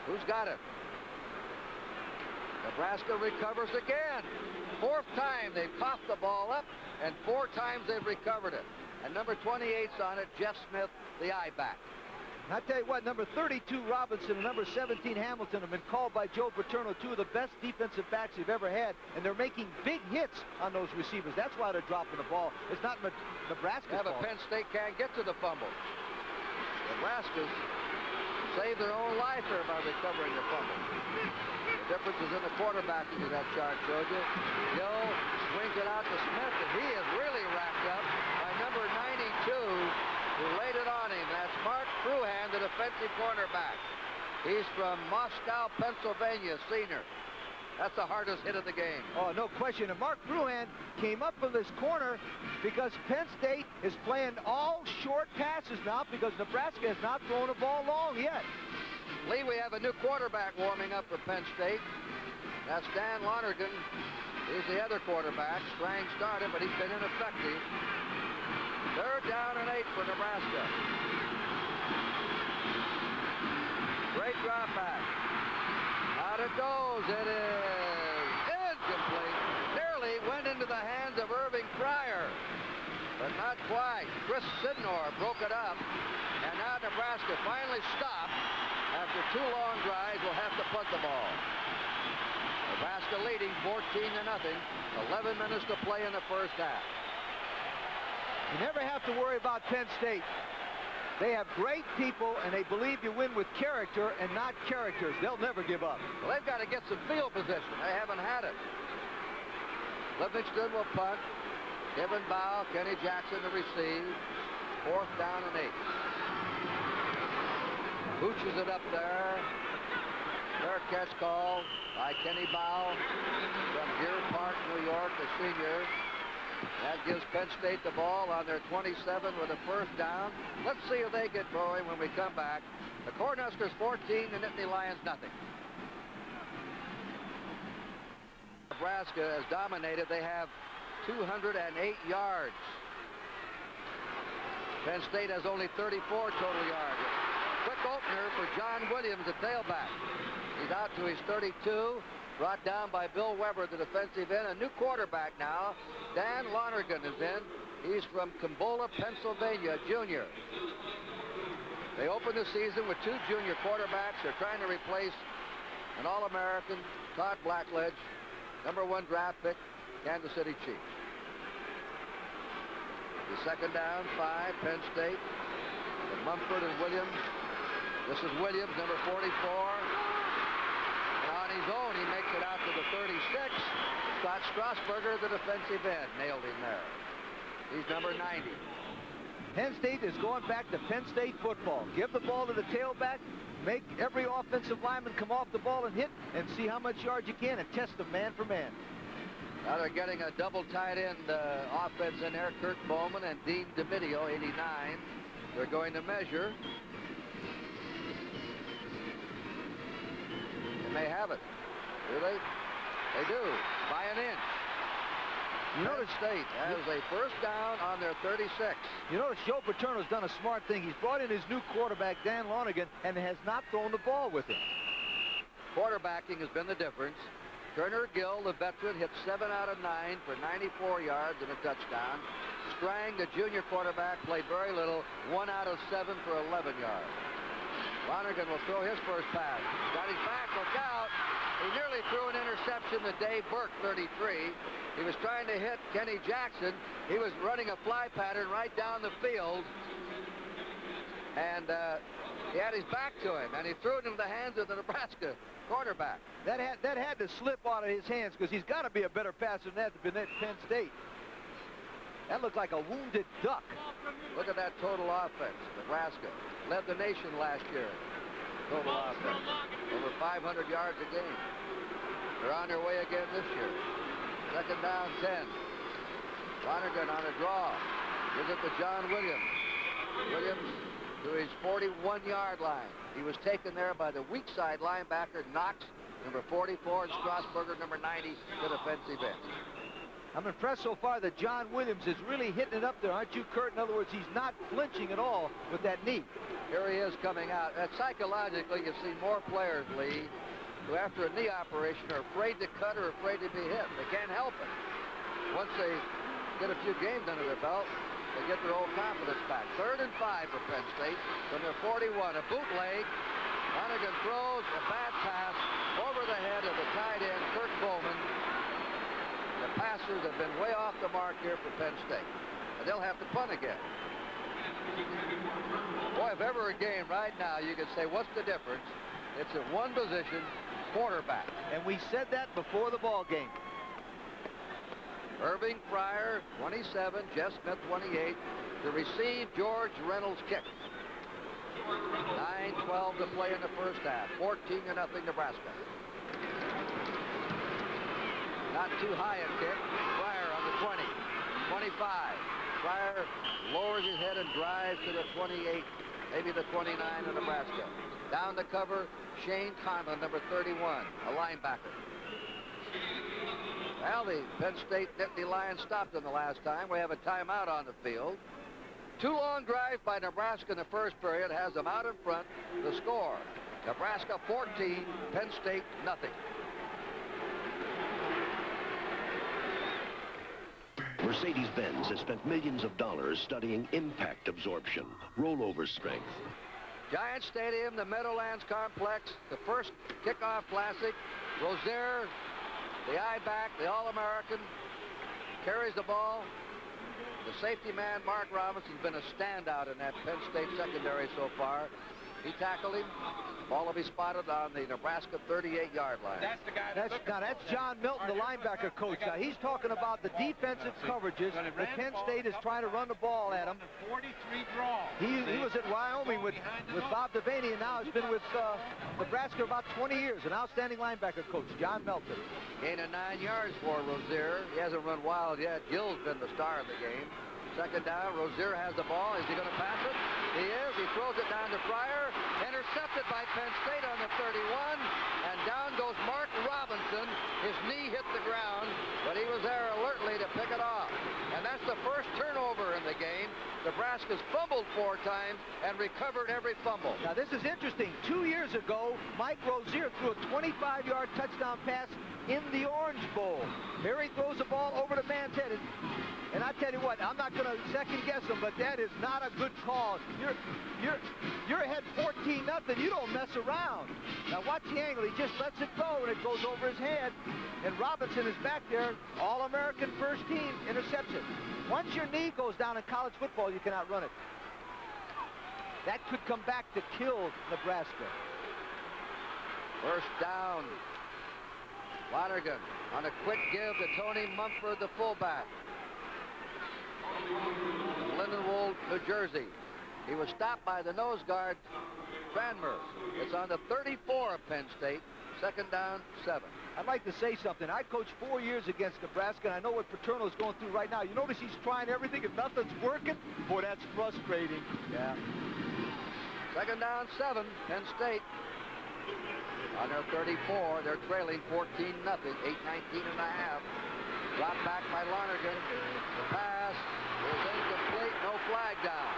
Who's got it? Nebraska recovers again. Fourth time they've coughed the ball up, and 4 times they've recovered it. And number 28's on it, Jeff Smith, the I-back. I tell you what, number 32 Robinson and number 17 Hamilton have been called by Joe Paterno 2 of the best defensive backs they've ever had, and they're making big hits on those receivers. That's why they're dropping the ball. It's not Nebraska's fault. Penn State can't get to the fumble. Nebraska's saved their own life here by recovering the fumble. The difference is in the quarterbacking of that chart, showed you. Gill swings it out to Smith, and he is really racked up by number 92, who laid it on him. That's Mark Fruhan, the defensive cornerback. He's from Moscow, Pennsylvania, senior. That's the hardest hit of the game. Oh, no question. And Mark Fruhan came up from this corner because Penn State is playing all short passes now because Nebraska has not thrown a ball long yet. Lee, we have a new quarterback warming up for Penn State. That's Dan Lonergan. He's the other quarterback. Strang started, but he's been ineffective. Third down and 8 for Nebraska. drop back. Out it goes. It is incomplete. Nearly went into the hands of Irving Pryor, but not quite. Chris Sidnor broke it up, and now Nebraska finally stopped. After 2 long drives, will have to punt the ball. Nebraska leading 14-0. 11 minutes to play in the first half. You never have to worry about Penn State. They have great people, and they believe you win with character and not characters. They'll never give up. Well, they've got to get some field position. They haven't had it. Livingston will punt. Kevin Bow, Kenny Jackson to receive. 4th down and 8. Hooches it up there. Fair catch call by Kenny Bow from Deer Park, New York, the senior. That gives Penn State the ball on their 27 with a 1st down. Let's see if they get going when we come back. The Cornhuskers 14, the Nittany Lions nothing. Nebraska has dominated. They have 208 yards. Penn State has only 34 total yards. Quick opener for John Williams, the tailback. He's out to his 32, brought down by Bill Weber, the defensive end. A new quarterback now. Dan Lonergan is in. He's from Cambola, Pennsylvania, junior. They opened the season with 2 junior quarterbacks. They're trying to replace an All-American, Todd Blackledge, #1 draft pick, Kansas City Chiefs. The 2nd down, 5, Penn State. With Mumford and Williams. This is Williams, number 44. And on his own, he makes it out to the 36. Scott Strasburger, the defensive end, nailed him there. He's number 90. Penn State is going back to Penn State football. Give the ball to the tailback, make every offensive lineman come off the ball and hit, and see how much yards you can, and test them man for man. Now they're getting a double tight end offense in there. Kurt Bowman and Dean DeVidio, 89. They're going to measure. They may have it. Do they? They do. By an inch. You notice State has a 1st down on their 36. You notice Joe Paterno's done a smart thing. He's brought in his new quarterback, Dan Lonergan, and has not thrown the ball with him. Quarterbacking has been the difference. Turner Gill, the veteran, hit 7 out of 9 for 94 yards and a touchdown. Strang, the junior quarterback, played very little, 1 out of 7 for 11 yards. Lonergan will throw his first pass. Got his back, look out. He nearly threw an interception to Dave Burke, 33. He was trying to hit Kenny Jackson. He was running a fly pattern right down the field. And he had his back to him, and he threw it into the hands of the Nebraska quarterback. That had to slip out of his hands, because he's got to be a better passer than that to be at Penn State. That looked like a wounded duck. Look at that total offense. Nebraska led the nation last year. Total offense. Over 500 yards a game. They're on their way again this year. 2nd down, 10. Lonergan on a draw. Gives it to John Williams. Williams to his 41-yard line. He was taken there by the weak side linebacker, Knox, number 44, and Strasburger, number 90, the defensive end. I'm impressed so far that John Williams is really hitting it up there, aren't you, Kurt? In other words, he's not flinching at all with that knee. Here he is coming out. Psychologically, you see more players, Lee, who after a knee operation are afraid to cut or afraid to be hit. They can't help it. Once they get a few games under their belt, they get their old confidence back. 3rd and 5 for Penn State from their 41. A bootleg. Lonergan throws a bad pass over the head of the tight end, Kurt Bowman. The passers have been way off the mark here for Penn State. And they'll have to punt again. Boy, if ever a game right now you could say, what's the difference? It's at one position, quarterback. And we said that before the ball game. Irving Pryor, 27, Jeff Smith, 28, to receive George Reynolds' kick. 9:12 to play in the first half. 14-0 Nebraska. Not too high a kick. Pryor on the 20. 25. Pryor lowers his head and drives to the 28, maybe the 29 of Nebraska. Down the cover, Shane Conlon, number 31, a linebacker. Well, the Penn State Nittany Lions stopped them the last time. We have a timeout on the field. 2 long drives by Nebraska in the first period has them out in front. The score, Nebraska 14, Penn State nothing. Mercedes-Benz has spent millions of dollars studying impact absorption, rollover strength. Giant Stadium, the Meadowlands Complex, the first kickoff classic. Rozier, the I-back, the All-American, carries the ball. The safety man, Mark Robinson's been a standout in that Penn State secondary so far. He tackled him. Ball will be spotted on the Nebraska 38-yard line. That's John Milton, the linebacker coach. Now, he's talking about the defensive coverages. The Penn State is trying to run the ball at him. 43 draw. He was at Wyoming with Bob Devaney, and now he's been with Nebraska about 20 years. An outstanding linebacker coach, John Milton. Gain of 9 yards for Rozier. He hasn't run wild yet. Gill's been the star of the game. Second down, Rozier has the ball. Is he going to pass it? He is. He throws it down to Fryer. Intercepted by Penn State on the 31. And down goes Mark Robinson. His knee hit the ground, but he was there alertly to pick it off. And that's the first turnover in the game. Nebraska's fumbled 4 times and recovered every fumble. Now, this is interesting. 2 years ago, Mike Rozier threw a 25-yard touchdown pass in the Orange Bowl. Here he throws the ball over to man's head. And I tell you what, I'm not going to second guess him, but that is not a good call. You're ahead 14-0. You don't mess around. Now watch the angle. He just lets it go, and it goes over his head. And Robinson is back there, All-American first team, intercepts it. Once your knee goes down in college football, you cannot run it. That could come back to kill Nebraska. First down. Lonergan on a quick give to Tony Mumford, the fullback. Lindenwold, New Jersey. He was stopped by the nose guard, Cranmer. It's on the 34 of Penn State. Second down, 7. I'd like to say something. I coached 4 years against Nebraska, and I know what Paterno's going through right now. You notice he's trying everything and nothing's working? Boy, that's frustrating. Yeah. Second down, 7, Penn State. On their 34, they're trailing 14-0, 8:19 and a half. Dropped back by Lonergan. The pass is incomplete, no flag down.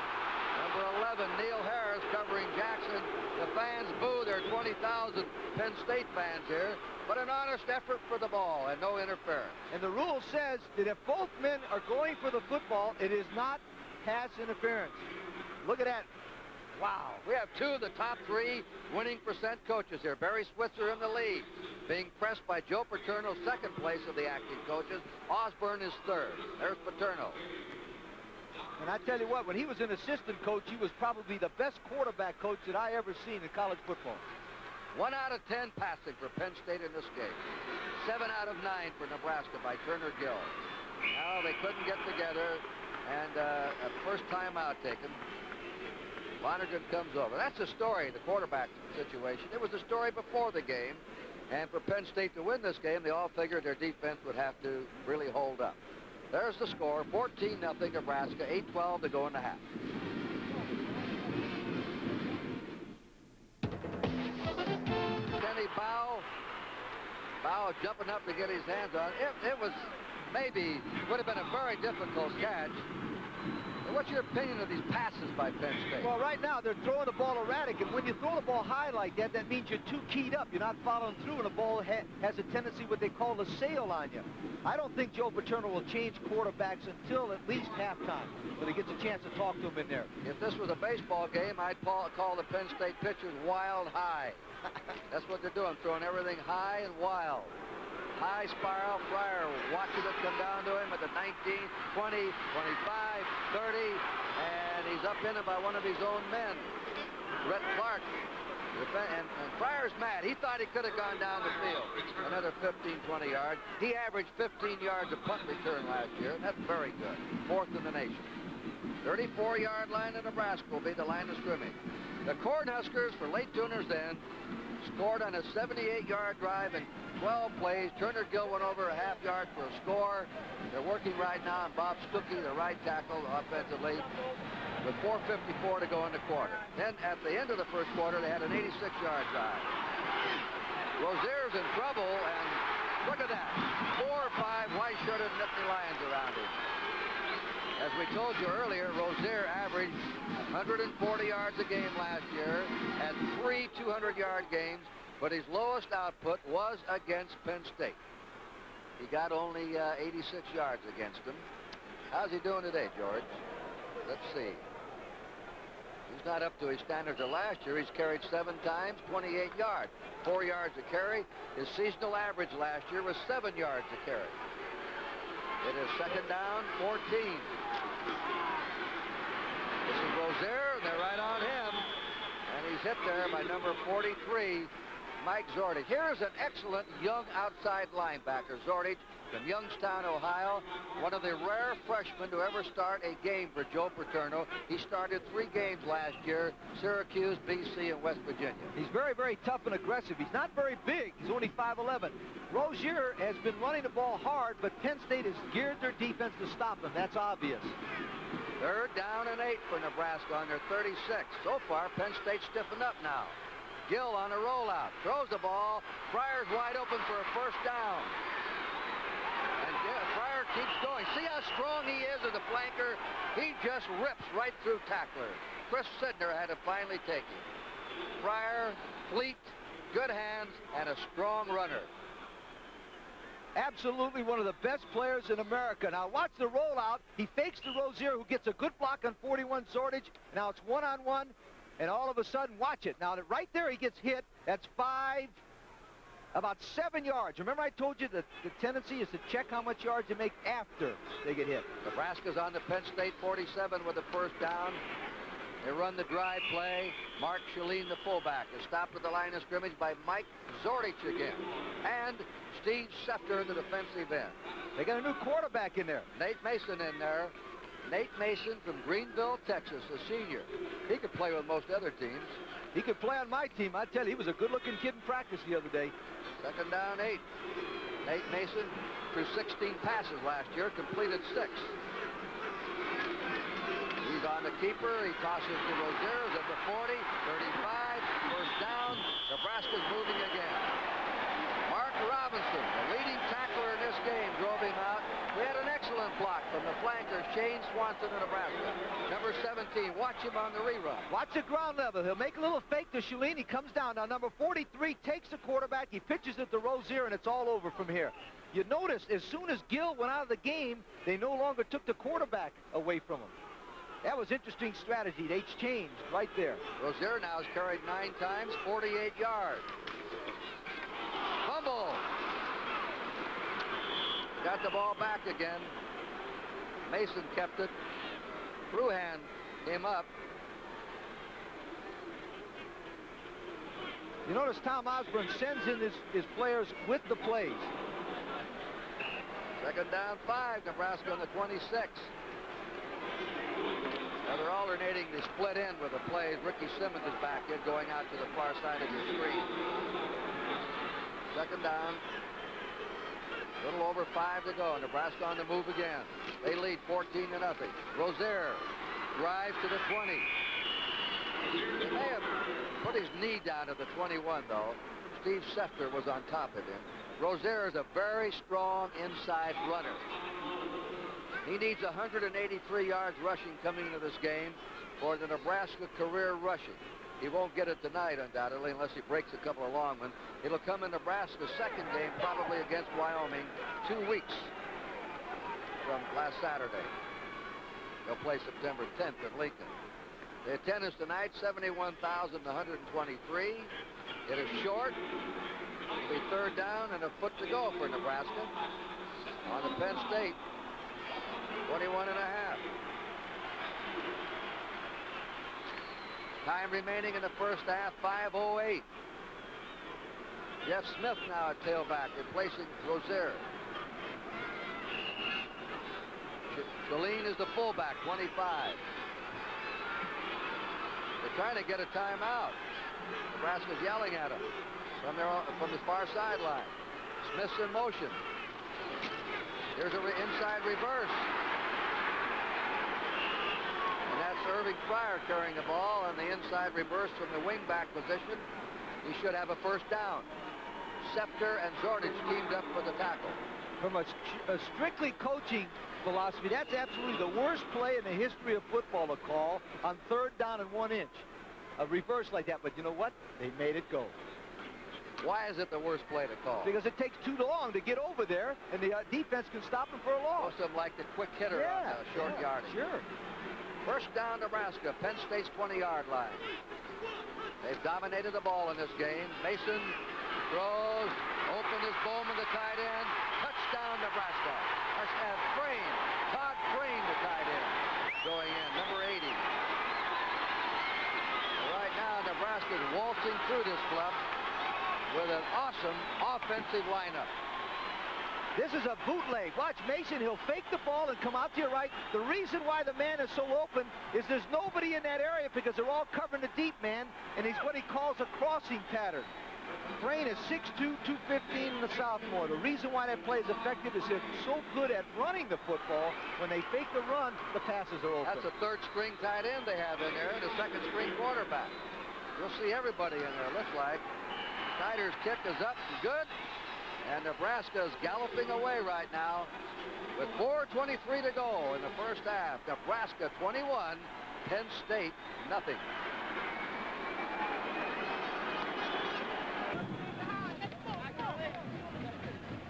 Number 11, Neil Harris covering Jackson. The fans boo. There are 20,000 Penn State fans here, but an honest effort for the ball and no interference. And the rule says that if both men are going for the football, it is not pass interference. Look at that. Wow. We have 2 of the top 3 winning percent coaches here. Barry Switzer in the lead, being pressed by Joe Paterno, second place of the active coaches. Osborne is third. There's Paterno. And I tell you what, when he was an assistant coach, he was probably the best quarterback coach that I ever seen in college football. 1 out of 10 passing for Penn State in this game. 7 out of 9 for Nebraska by Turner Gill. Now they couldn't get together, and a first timeout taken. Lonergan comes over. That's the story, the quarterback situation. It was the story before the game. And for Penn State to win this game, they all figured their defense would have to really hold up. There's the score, 14-0 Nebraska, 8:12 to go in the half. Kenny Bow jumping up to get his hands on it. It was maybe, would have been a very difficult catch. What's your opinion of these passes by Penn State? Well, right now, they're throwing the ball erratic, and when you throw the ball high like that, that means you're too keyed up. You're not following through, and the ball has a tendency, what they call, to sail on you. I don't think Joe Paterno will change quarterbacks until at least halftime, when he gets a chance to talk to him in there. If this was a baseball game, I'd call the Penn State pitchers wild high. That's what they're doing, throwing everything high and wild. High spiral. Fryer watching it come down to him at the 19, 20, 25, 30, and he's up in it by one of his own men, Rhett Clark. And Fryer's mad. He thought he could have gone down the field another 15, 20 yards. He averaged 15 yards a punt return last year. That's very good. 4th in the nation. 34-yard line of Nebraska will be the line of scrimmage. The Cornhuskers, for late tuners then, scored on a 78-yard drive in 12 plays. Turner Gill went over a half yard for a score. They're working right now on Bob Stuckey, the right tackle offensively, with 4:54 to go in the quarter. Then at the end of the first quarter, they had an 86-yard drive. Rozier's in trouble, and look at that. 4 or 5 white-shirted Nittany Lions around him. As we told you earlier, Rozier averaged 140 yards a game last year, had 3 200-yard games, but his lowest output was against Penn State. He got only 86 yards against him. How's he doing today, George? Let's see. He's not up to his standards of last year. He's carried 7 times, 28 yards, 4 yards a carry. His seasonal average last year was 7 yards a carry. It is second down, 14. This is Rozier, and they're right on him. And he's hit there by number 43, Mike Zordich. Here's an excellent young outside linebacker, Zordich, from Youngstown, Ohio. One of the rare freshmen to ever start a game for Joe Paterno. He started 3 games last year, Syracuse, BC, and West Virginia. He's very, very tough and aggressive. He's not very big. He's only 5'11". Rozier has been running the ball hard, but Penn State has geared their defense to stop him. That's obvious. Third down and 8 for Nebraska on their 36. So far, Penn State stiffened up now. Gill on a rollout, throws the ball. Fryer's wide open for a first down. And Fryer keeps going. See how strong he is as a flanker? He just rips right through tacklers. Chris Sidner had to finally take him. Fryer, fleet, good hands, and a strong runner. Absolutely one of the best players in America. Now watch the rollout. He fakes to Rozier, who gets a good block on 41 Zordich. Now it's one-on-one, and all of a sudden, watch it. Now right there he gets hit. That's about 7 yards. Remember I told you that the tendency is to check how much yards they make after they get hit. Nebraska's on the Penn State 47 with the first down. They run the drive play. Mark Shalene, the fullback, is stopped at the line of scrimmage by Mike Zordich again. And Steve Schefter in the defensive end. They got a new quarterback in there. Nate Mason in there. Nate Mason from Greenville, Texas, a senior. He could play with most other teams. He could play on my team. I tell you, he was a good-looking kid in practice the other day. Second down, 8. Nate Mason threw 16 passes last year, completed 6. He's on the keeper. He tosses to Rozier at the 40, 35, first down. Nebraska's moving again. Mark Robinson, the leading tackler in this game, drove him out. We had an excellent block from the flanker, Shane Swanson of Nebraska. Number 17, watch him on the rerun. Watch the ground level. He'll make a little fake to Shalene. He comes down. Now, number 43 takes the quarterback. He pitches it to Rozier, and it's all over from here. You notice, as soon as Gill went out of the game, they no longer took the quarterback away from him. That was interesting strategy. They changed right there. Rozier now has carried 9 times, 48 yards. Fumble. Got the ball back again. Mason kept it. Fruhan came up. You notice Tom Osborne sends in his players with the plays. Second down, 5. Nebraska on the 26. Now they're alternating the split end with the plays. Ricky Simmons is back in, going out to the far side of your screen. Second down. A little over 5 to go. Nebraska on the move again. They lead 14-0. Rozier drives to the 20. He may have put his knee down at the 21, though. Steve Schefter was on top of him. Rozier is a very strong inside runner. He needs 183 yards rushing coming into this game for the Nebraska career rushing. He won't get it tonight, undoubtedly, unless he breaks a couple of long ones. It'll come in Nebraska's second game, probably against Wyoming, 2 weeks from last Saturday. They'll play September 10th at Lincoln. The attendance tonight, 71,123. It is short. It'll be third down and a foot to go for Nebraska on the Penn State 21 and a half. Time remaining in the first half, 5:08. Jeff Smith now at tailback, replacing Rozier. Shalene is the fullback, 25. They're trying to get a timeout. Nebraska's yelling at him from the far sideline. Smith's in motion. Here's an inside reverse. And that's Irving Fryer carrying the ball on the inside reverse from the wingback position. He should have a first down. Schefter and Zordich teamed up for the tackle. from a strictly coaching philosophy, that's absolutely the worst play in the history of football to call on 3rd down and 1 inch. A reverse like that, but you know what? They made it go. Why is it the worst play to call? Because it takes too long to get over there, and the defense can stop him for a loss. Most of them like the quick hitter on the short yardage. Sure. First down, Nebraska, Penn State's 20-yard line. They've dominated the ball in this game. Mason throws, open is Bowman, the tight end. Touchdown, Nebraska. Crane, Todd Crane, the tight end, going in, number 80. Right now, Nebraska's waltzing through this club with an awesome offensive lineup. This is a bootleg. Watch Mason. He'll fake the ball and come out to your right. The reason why the man is so open is there's nobody in that area because they're all covering the deep man, and he's what he calls a crossing pattern. Crane is 6'2", 215 in the sophomore. The reason why that play is effective is they're so good at running the football. When they fake the run, the passes are open. That's a 3rd-string tight end they have in there, and a 2nd-string quarterback. You'll see everybody in there, looks like. Snyder's kick is up and good. And Nebraska is galloping away right now with 4:23 to go in the first half. Nebraska 21, Penn State nothing.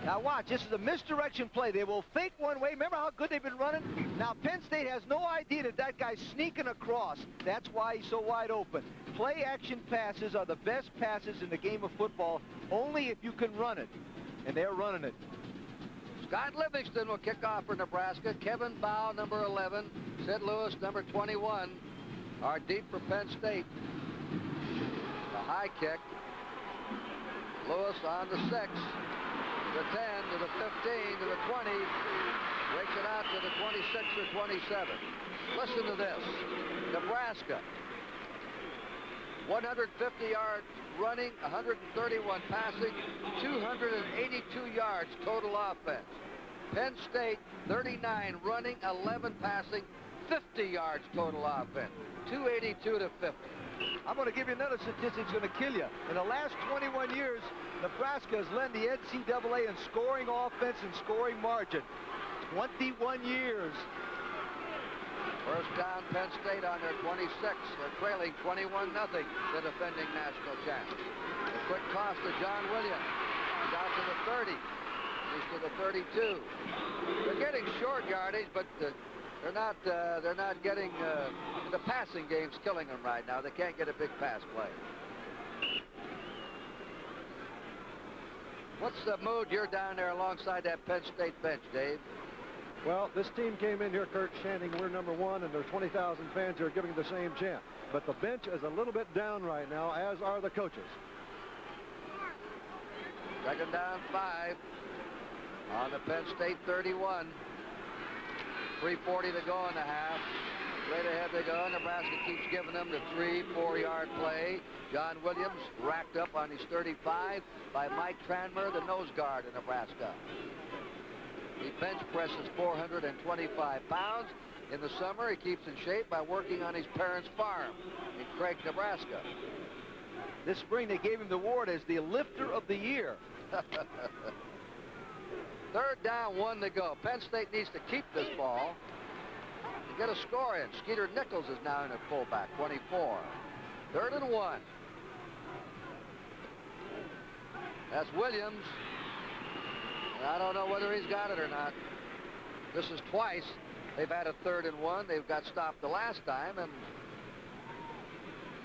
Now watch, this is a misdirection play. They will fake one way. Remember how good they've been running? Now Penn State has no idea that guy's sneaking across. That's why he's so wide open. Play action passes are the best passes in the game of football, only if you can run it. And they're running it. Scott Livingston will kick off for Nebraska. Kevin Bow, number 11. Sid Lewis, number 21, are deep for Penn State. The high kick. Lewis on the 6, the 10, to the 15, to the 20. Breaks it out to the 26 or 27. Listen to this. Nebraska. 150 yards running, 131 passing, 282 yards total offense. Penn State, 39 running, 11 passing, 50 yards total offense. 282 to 50. I'm going to give you another statistic that's going to kill you. In the last 21 years, Nebraska has led the NCAA in scoring offense and scoring margin. 21 years. First down, Penn State on their 26. They're trailing 21-0, the defending national champs. A quick toss to John Williams. He's out to the 30. He's to the 32. They're getting short yardage, but they're not getting the passing game's killing them right now. They can't get a big pass play. What's the mood you're down there alongside that Penn State bench, Dave? Well, this team came in here, Kurt, chanting, we're number one, and there's 20,000 fans who are giving the same chant. But the bench is a little bit down right now, as are the coaches. Second down, 5 on the Penn State 31. 3:40 to go in the half. Straight ahead they go. Nebraska keeps giving them the 3-4-yard play. John Williams racked up on his 35 by Mike Tranmer, the nose guard in Nebraska. He bench presses 425 pounds. In the summer, he keeps in shape by working on his parents' farm in Craig, Nebraska. This spring, they gave him the award as the lifter of the year. Third down, 1 to go. Penn State needs to keep this ball to get a score in. Skeeter Nichols is now in at fullback, 24. 3rd and 1. That's Williams. I don't know whether he's got it or not. This is twice. They've had a 3rd and 1. They've got stopped the last time, and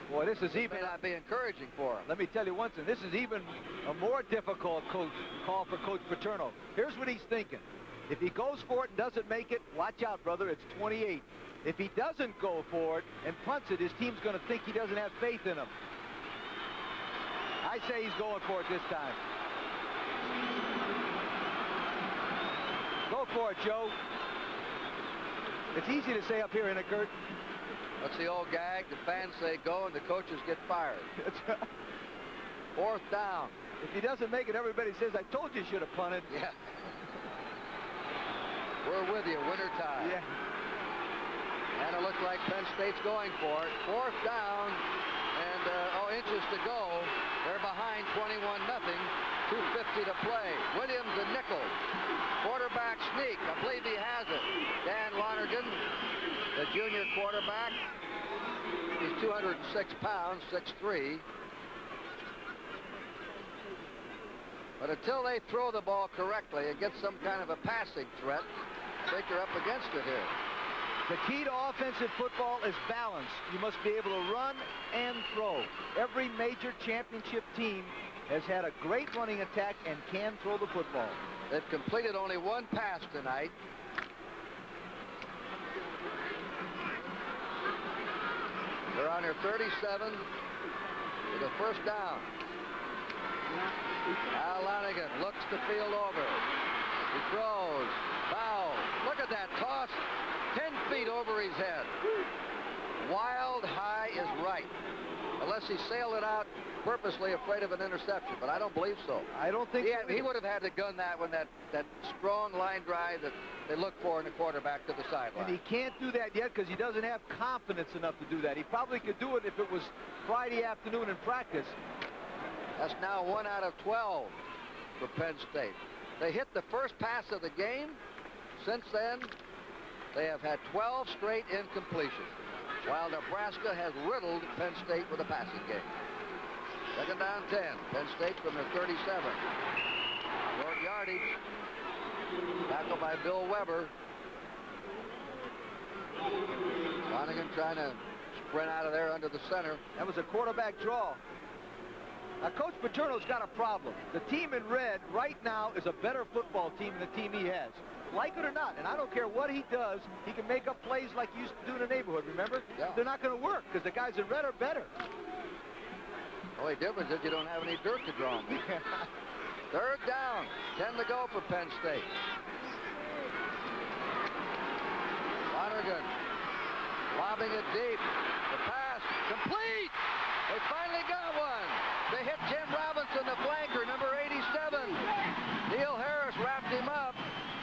boy, this is even may not be encouraging for him. Let me tell you one thing. This is even a more difficult call for Coach Paterno. Here's what he's thinking. If he goes for it and doesn't make it, watch out, brother. It's 28. If he doesn't go for it and punts it, his team's going to think he doesn't have faith in him. I say he's going for it this time. Go for it, Joe. It's easy to say up here, isn't it, Kurt? That's the old gag. The fans say go and the coaches get fired. 4th down. If he doesn't make it, everybody says, I told you should have punted. Yeah. We're with you, winter time. Yeah. And it looks like Penn State's going for it. 4th down, and inches to go. They're behind 21-0. 2:50 to play. Williams and Nichols. Quarterback sneak. I believe he has it. Dan Lonergan, the junior quarterback. He's 206 pounds, 6'3". But until they throw the ball correctly and get some kind of a passing threat, I think they're up against it here. The key to offensive football is balance. You must be able to run and throw. Every major championship team has had a great running attack and can throw the football. They've completed only one pass tonight. They're on their 37 with a first down. Al Lanigan looks the field over. He throws. Foul. Look at that toss. 10 feet over his head. Wild high is right. Unless he sailed it out purposely afraid of an interception, but I don't believe so. I don't think he would have had to gun that when that strong line drive that they look for in the quarterback to the sideline. And he can't do that yet because he doesn't have confidence enough to do that. He probably could do it if it was Friday afternoon in practice. That's now 1 out of 12 for Penn State. They hit the first pass of the game. Since then, they have had 12 straight incompletions, while Nebraska has riddled Penn State with a passing game. Second down 10. Penn State from their 37. Short yardage. Tackled by Bill Weber. Lonergan trying to sprint out of there under the center. That was a quarterback draw. Now, Coach Paterno's got a problem. The team in red right now is a better football team than the team he has. Like it or not, and I don't care what he does, he can make up plays like he used to do in the neighborhood, remember? Yeah. They're not going to work because the guys in red are better. The only difference is you don't have any dirt to draw them. Third down, 10 to go for Penn State. Lonergan lobbing it deep. The pass complete. They finally got one. They hit Jim Robinson, the flanker, number 87. Neil Harris wrapped him up.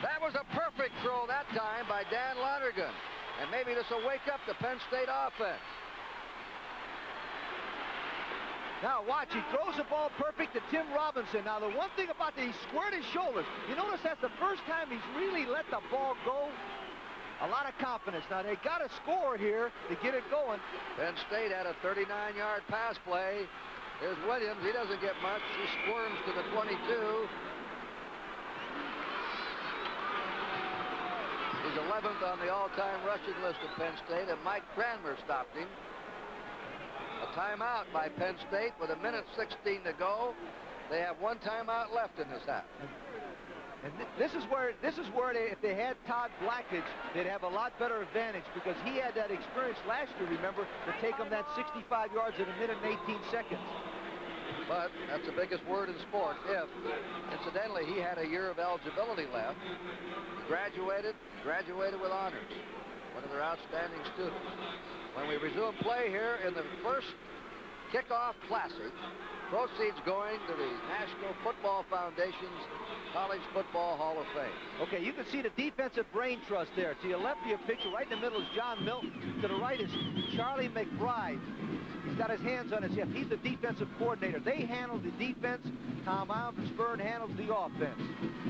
That was a perfect throw that time by Dan Lonergan. And maybe this will wake up the Penn State offense. Now watch, he throws the ball perfect to Tim Robinson. Now the one thing about that, he squared his shoulders. You notice that's the first time he's really let the ball go. A lot of confidence. Now they got to score here to get it going. Penn State had a 39-yard pass play. Here's Williams. He doesn't get much. He squirms to the 22. He's 11th on the all-time rushing list of Penn State, and Mike Cranmer stopped him. A timeout by Penn State with 1:16 to go. They have one timeout left in this half. And this is where if they had Todd Blackledge, they'd have a lot better advantage because he had that experience last year, remember, to take them that 65 yards in 1:18. But that's the biggest word in sport, if. Incidentally, he had a year of eligibility left. Graduated with honors. One of their outstanding students. When we resume play here in the first kickoff classic, proceeds going to the National Football Foundation's College Football Hall of Fame. Okay, you can see the defensive brain trust there. To your left of your picture, right in the middle is John Milton. To the right is Charlie McBride. He's got his hands on his hip. He's the defensive coordinator. They handle the defense. Tom Almsburn handles the offense.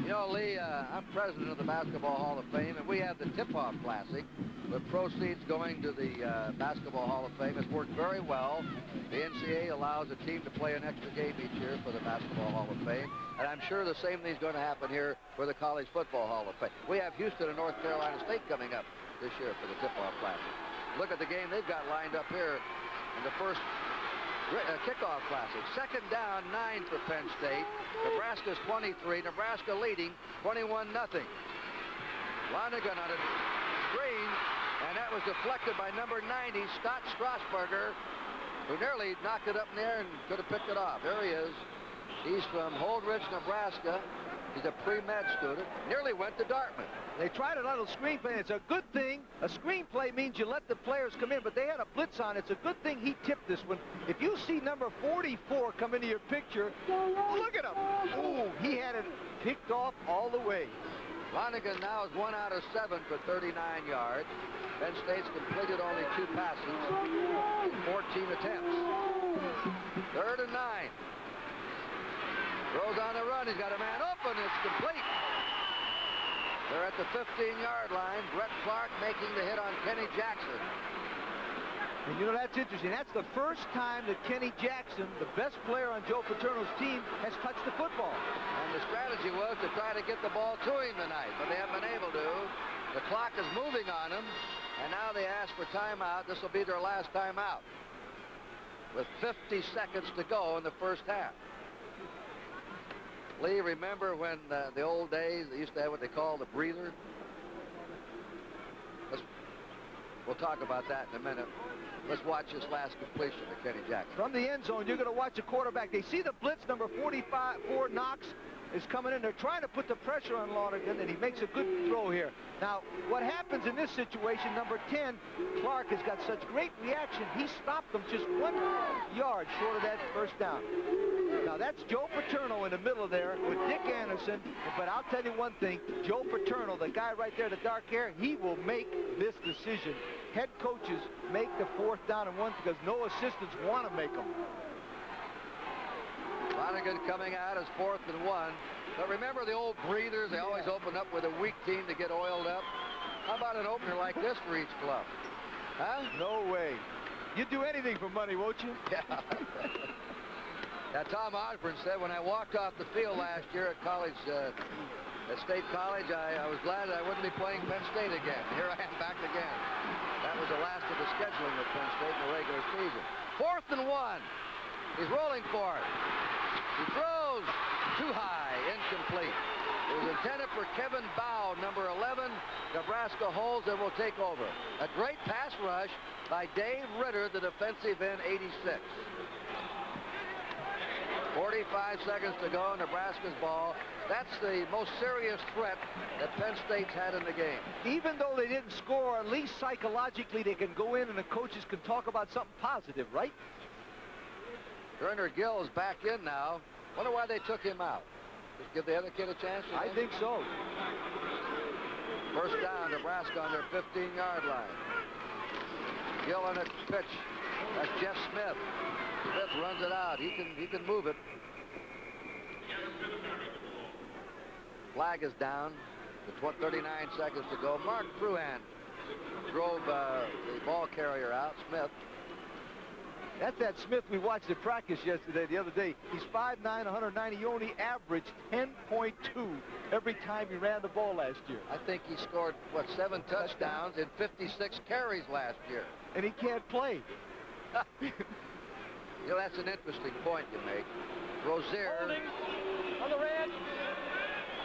You know, Lee, I'm president of the Basketball Hall of Fame, and we have the tip-off classic with proceeds going to the Basketball Hall of Fame. It's worked very well. The NCAA allows a team to play an extra game each year for the Basketball Hall of Fame, and I'm sure the same thing's going to happen here for the College Football Hall of Fame. We have Houston and North Carolina State coming up this year for the tip-off classic. Look at the game they've got lined up here in the first kickoff classic. Second down, 9 for Penn State. Nebraska's 23. Nebraska leading 21-0. Lonergan on a screen, and that was deflected by number 90, Scott Strasburger, who nearly knocked it up in the air and could have picked it off. There he is. He's from Holdridge, Nebraska. He's a pre-med student. Nearly went to Dartmouth. They tried a little screenplay. It's a good thing. A screenplay means you let the players come in, but they had a blitz on. It's a good thing he tipped this one. If you see number 44 come into your picture, look at him. Oh, he had it picked off all the way. Lonergan now is 1 out of 7 for 39 yards. Penn State's completed only 2 passes, 14 attempts. 3rd and 9. Goes on the run. He's got a man open. It's complete. They're at the 15-yard line. Brett Clark making the hit on Kenny Jackson. And you know, that's interesting. That's the first time that Kenny Jackson, the best player on Joe Paterno's team, has touched the football. And the strategy was to try to get the ball to him tonight, but they haven't been able to. The clock is moving on him, and now they ask for timeout. This will be their last timeout, with 50 seconds to go in the first half. Lee, remember when the old days, they used to have what they call the breather? We'll talk about that in a minute. Let's watch this last completion of Kenny Jackson. From the end zone, you're going to watch a quarterback. They see the blitz, number 45, Fort Knox is coming in. They're trying to put the pressure on Lonergan, and he makes a good throw here. Now, what happens in this situation, number 10, Clark has got such great reaction. He stopped them just 1 yard short of that first down. Now, that's Joe Paterno in the middle there with Dick Anderson. But I'll tell you one thing, Joe Paterno, the guy right there, the dark hair, he will make this decision. Head coaches make the 4th down and 1 because no assistants want to make them. Lonergan coming out as 4th and 1. But remember the old breathers? They always open up with a weak team to get oiled up. How about an opener like this for each club? Huh? No way. You'd do anything for money, won't you? Yeah. Now, Tom Osborne said, when I walked off the field last year at college, at State College, I was glad that I wouldn't be playing Penn State again. Here I am back again. That was the last of the scheduling with Penn State in the regular season. 4th and 1. He's rolling for it. He throws too high, incomplete. It was intended for Kevin Bow, number 11. Nebraska holds and will take over. A great pass rush by Dave Ritter, the defensive end, 86. 45 seconds to go, Nebraska's ball. That's the most serious threat that Penn State's had in the game. Even though they didn't score, at least psychologically they can go in and the coaches can talk about something positive, right? Turner Gill is back in now. Wonder why they took him out. Just give the other kid a chance? I think so. First down, Nebraska on their 15-yard line. Gill on a pitch. That's Jeff Smith. Smith runs it out. He can move it. Flag is down. With 39 seconds to go. Mark Fruhan drove the ball carrier out. Smith. That's that Smith we watched at practice yesterday, the other day. He's 5'9", 190. He only averaged 10.2 every time he ran the ball last year. I think he scored, what, 7 touchdowns and 56 carries last year. And he can't play. You know, that's an interesting point you make. Rozier Holding on the red.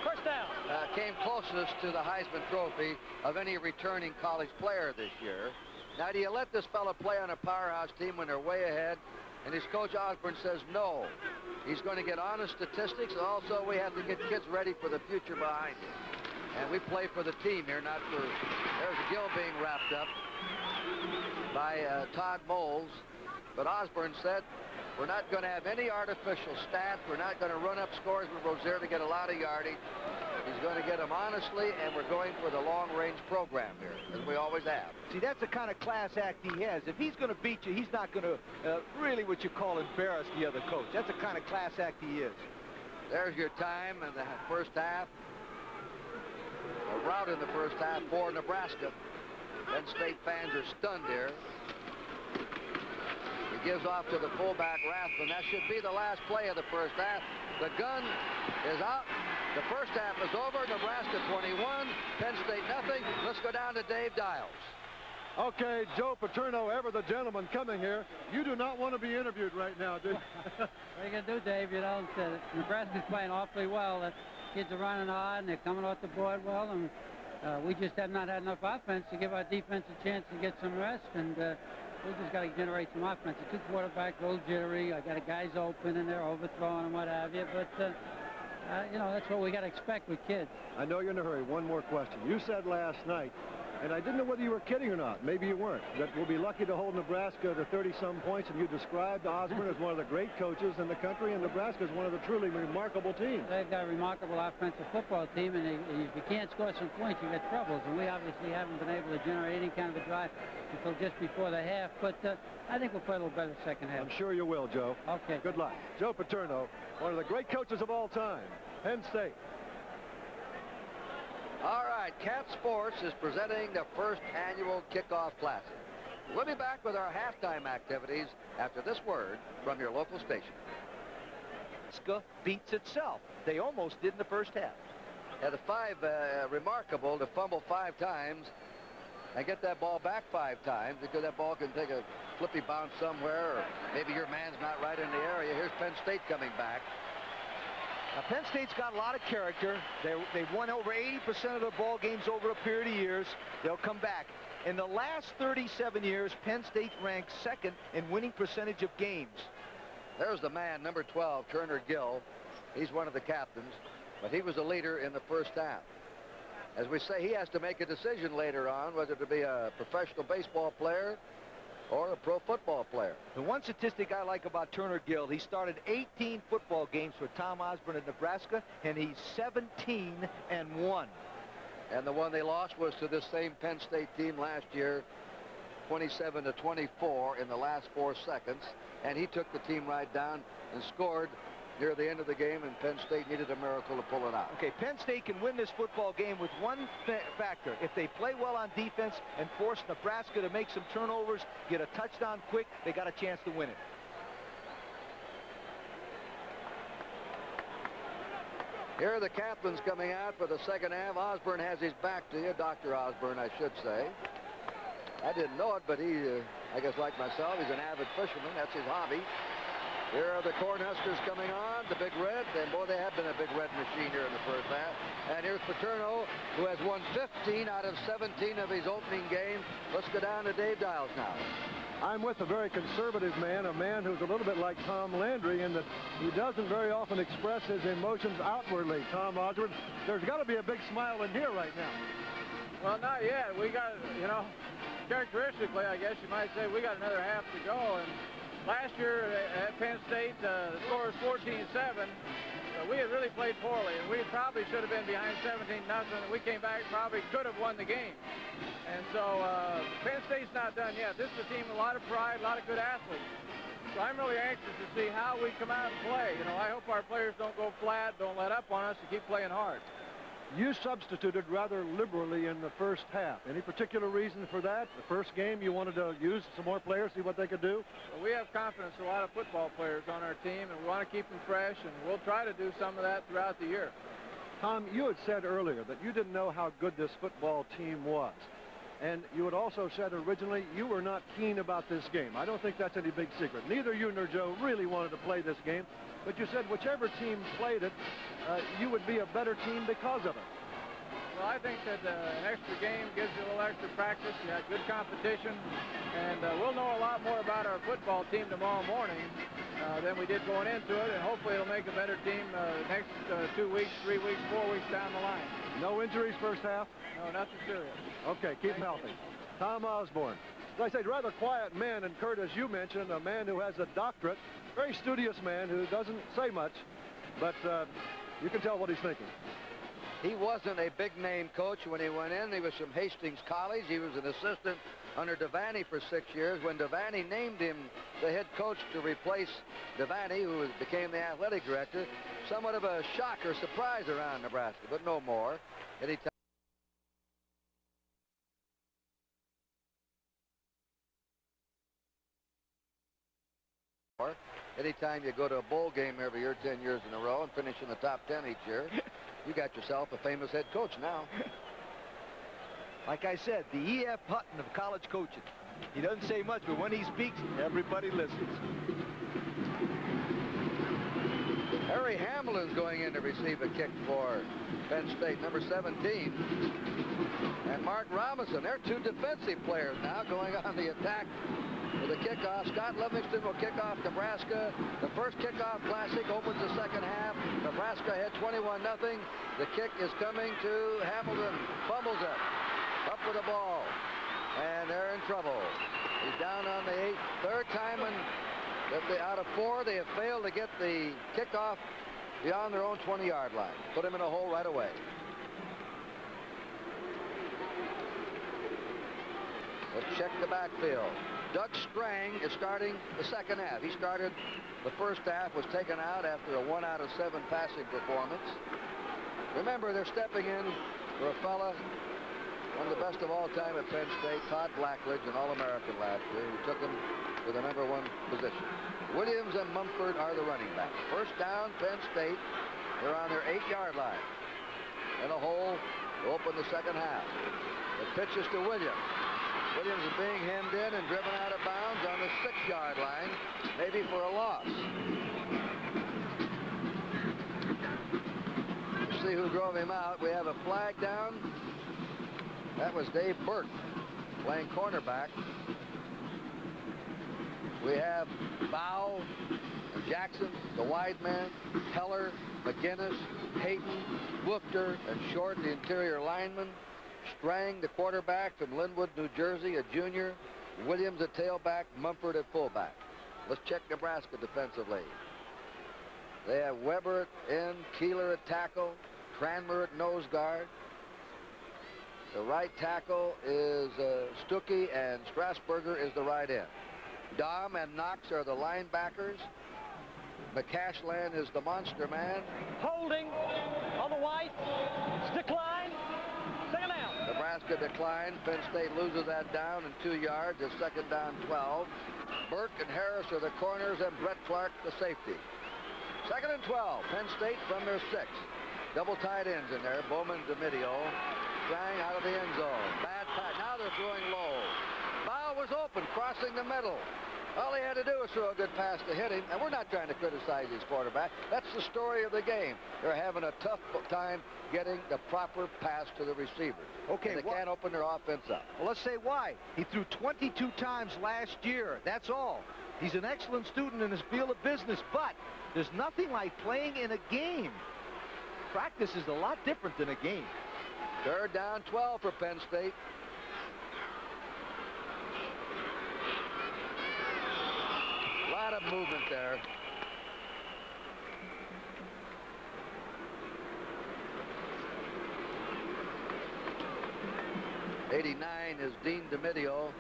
First down. Came closest to the Heisman Trophy of any returning college player this year. Now, do you let this fella play on a powerhouse team when they're way ahead? And his coach Osborne says no. He's going to get honest statistics, and also we have to get kids ready for the future behind him. And we play for the team here, not for... There's Gill being wrapped up by Todd Moles. But Osborne said, we're not going to have any artificial stats. We're not going to run up scores with Rozier to get a lot of yardage. He's going to get them honestly, and we're going for the long-range program here, as we always have. See, that's the kind of class act he has. If he's going to beat you, he's not going to really what you call embarrass the other coach. That's the kind of class act he is. There's your time in the first half. A rout in the first half for Nebraska. Penn State fans are stunned here. He gives off to the fullback, Rathman. That should be the last play of the first half. The gun is out. The first half is over. Nebraska 21, Penn State nothing. Let's go down to Dave Dials. Okay, Joe Paterno, ever the gentleman coming here. You do not want to be interviewed right now, do you? What are you going to do, Dave? You know, Nebraska's playing awfully well. The kids are running hard, and they're coming off the board well, and we just have not had enough offense to give our defense a chance to get some rest, and we just got to generate some offense. The two quarterback, a little jittery. I got a guys open, and they're overthrowing and what have you, but you know, that's what we got to expect with kids. I know you're in a hurry. One more question. You said last night And I didn't know whether you were kidding or not. Maybe you weren't. That we'll be lucky to hold Nebraska to 30-some points, and you described Osborne as one of the great coaches in the country, and Nebraska is one of the truly remarkable teams. They've got a remarkable offensive football team, and if you can't score some points, you get troubles. And we obviously haven't been able to generate any kind of a drive until just before the half. But I think we'll play a little better second half. I'm sure you will, Joe. Okay. Good luck. Joe Paterno, one of the great coaches of all time, Penn State. All right, Cat Sports is presenting the first annual Kickoff Classic. We'll be back with our halftime activities after this word from your local station. Nebraska beats itself. They almost did in the first half. Yeah, the five, remarkable to fumble 5 times and get that ball back 5 times, because that ball can take a flippy bounce somewhere, or maybe your man's not right in the area. Here's Penn State coming back. Now, Penn State's got a lot of character. They've won over 80% of their ball games over a period of years. They'll come back. In the last 37 years, Penn State ranked 2nd in winning percentage of games. There's the man, number 12, Turner Gill. He's one of the captains, but he was a leader in the first half. As we say, he has to make a decision later on whether to be a professional baseball player or a pro football player. The one statistic I like about Turner Gill, he started 18 football games for Tom Osborne in Nebraska, and he's 17-1. And the one they lost was to this same Penn State team last year, 27-24 in the last 4 seconds. And he took the team right down and scored near the end of the game, and Penn State needed a miracle to pull it out. Okay, Penn State can win this football game with one factor. If they play well on defense and force Nebraska to make some turnovers, get a touchdown quick, they got a chance to win it. Here are the captains coming out for the second half. Osborne has his back to you, Dr. Osborne, I should say. I didn't know it, but he, I guess like myself, he's an avid fisherman. That's his hobby. Here are the Cornhuskers coming on, the Big Red, and boy, they have been a Big Red machine here in the first half. And here's Paterno, who has won 15 out of 17 of his opening games. Let's go down to Dave Dials now. I'm with a very conservative man, a man who's a little bit like Tom Landry in that he doesn't very often express his emotions outwardly. Tom Osborne, there's got to be a big smile in here right now. Well, not yet. We got, you know, characteristically, I guess you might say, we got another half to go. And last year at Penn State, the score was 14-7. We had really played poorly, and we probably should have been behind 17-0. We came back, probably could have won the game. And so Penn State's not done yet. This is a team with a lot of pride, a lot of good athletes. So I'm really anxious to see how we come out and play. You know, I hope our players don't go flat, don't let up on us, and keep playing hard. You substituted rather liberally in the first half. Any particular reason for that? The first game you wanted to use some more players, see what they could do? Well, we have confidence in a lot of football players on our team, and we want to keep them fresh, and we'll try to do some of that throughout the year. Tom, you had said earlier that you didn't know how good this football team was. And you had also said originally you were not keen about this game. I don't think that's any big secret. Neither you nor Joe really wanted to play this game, but you said whichever team played it, you would be a better team because of it. Well, I think that an extra game gives you a little extra practice. You have good competition, and we'll know a lot more about our football team tomorrow morning than we did going into it, and hopefully it'll make a better team next 2 weeks, 3 weeks, 4 weeks down the line. No injuries first half? No, nothing serious. Okay, keep him healthy. Tom Osborne. As I said, rather quiet man, and Kurt, as you mentioned, a man who has a doctorate, very studious man who doesn't say much, but you can tell what he's thinking. He wasn't a big-name coach when he went in. He was from Hastings College. He was an assistant under Devaney for 6 years. When Devaney named him the head coach to replace Devaney, who became the athletic director, somewhat of a shock or surprise around Nebraska, but no more. Anytime you go to a bowl game every year, 10 years in a row, and finish in the top 10 each year, you got yourself a famous head coach now. Like I said, the E.F. Hutton of college coaching. He doesn't say much, but when he speaks, everybody listens. Harry Hamlin's going in to receive a kick for Penn State, number 17. And Mark Robinson, they're two defensive players now going on the attack for the kickoff. Scott Livingston will kick off Nebraska. The first kickoff classic opens the second half. Nebraska ahead 21-0. The kick is coming to Hamilton. Fumbles it. Up with the ball. And they're in trouble. He's down on the 8th. Third time out of 4, they have failed to get the kickoff beyond their own 20-yard line. Put him in a hole right away. Let's check the backfield. Doug Strang is starting the second half. He started the first half, was taken out after a 1 out of 7 passing performance. Remember, they're stepping in for a fella, one of the best of all time at Penn State, Todd Blackledge, an All-American last year, who took him to the #1 position. Williams and Mumford are the running backs. First down, Penn State. They're on their 8-yard line. In a hole to open the second half. The pitch is to Williams. Williams is being hemmed in and driven out of bounds on the 6-yard line, maybe for a loss. Let's see who drove him out. We have a flag down. That was Dave Burke playing cornerback. We have Bow, Jackson, the wide man, Heller, McGinnis, Hayden, Woofter, and Short, the interior lineman. Strang, the quarterback from Linwood, New Jersey, a junior. Williams, a tailback. Mumford at fullback. Let's check Nebraska defensively. They have Weber at end, Keeler at tackle, Tranmer at nose guard. The right tackle is Stuckey, and Strasburger is the right end. Dahm and Knox are the linebackers. McCashland is the monster man. Holding on the white. Decline. Second down. Nebraska declined. Penn State loses that down in 2 yards. It's second down 12. Burke and Harris are the corners, and Brett Clark the safety. Second and 12. Penn State from their 6. Double tight ends in there. Bowman, DeMidio. Strang out of the end zone. Bad pass. Now they're throwing low. Bow was open, crossing the middle. All he had to do was throw a good pass to hit him, and we're not trying to criticize his quarterback. That's the story of the game. They're having a tough time getting the proper pass to the receivers. Okay, they can't open their offense up. Well, let's say why. He threw 22 times last year. That's all. He's an excellent student in his field of business, but there's nothing like playing in a game. Practice is a lot different than a game. Third down 12 for Penn State. A lot of movement there. '89 is Dean DeMidio,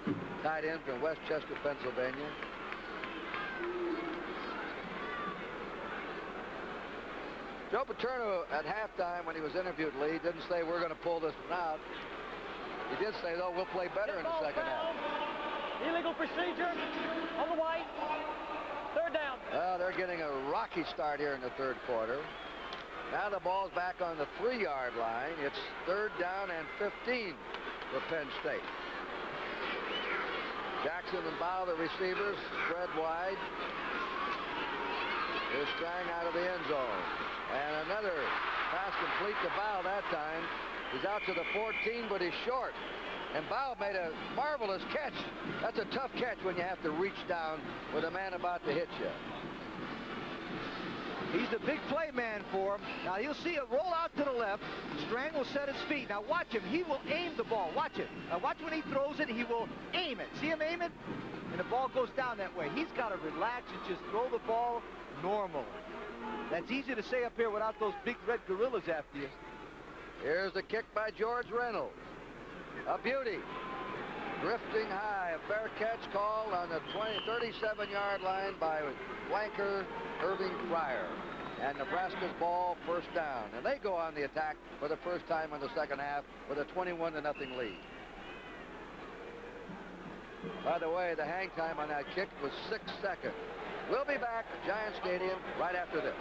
tight end from Westchester, Pennsylvania. Joe Paterno at halftime when he was interviewed, Lee, didn't say we're going to pull this one out. He did say, though, we'll play better in the second half. Illegal procedure on the white. Third down. Well, they're getting a rocky start here in the third quarter. Now the ball's back on the 3-yard line. It's third down and 15 for Penn State. Jackson and Bow, the receivers, spread wide. Here's Strang out of the end zone. And another pass complete to Bow that time. He's out to the 14, but he's short. And Bow made a marvelous catch. That's a tough catch when you have to reach down with a man about to hit you. He's the big play man for him. Now you'll see it roll out to the left. Strang will set his feet. Now watch him. He will aim the ball. Watch it. Now watch when he throws it. He will aim it. See him aim it? And the ball goes down that way. He's got to relax and just throw the ball normal. That's easy to say up here without those big red gorillas after you. Here's the kick by George Reynolds. A beauty. Drifting high. A fair catch called on the 37-yard line by flanker Irving Pryor. And Nebraska's ball first down. And they go on the attack for the first time in the second half with a 21-0 lead. By the way, the hang time on that kick was 6 seconds. We'll be back at Giant Stadium right after this.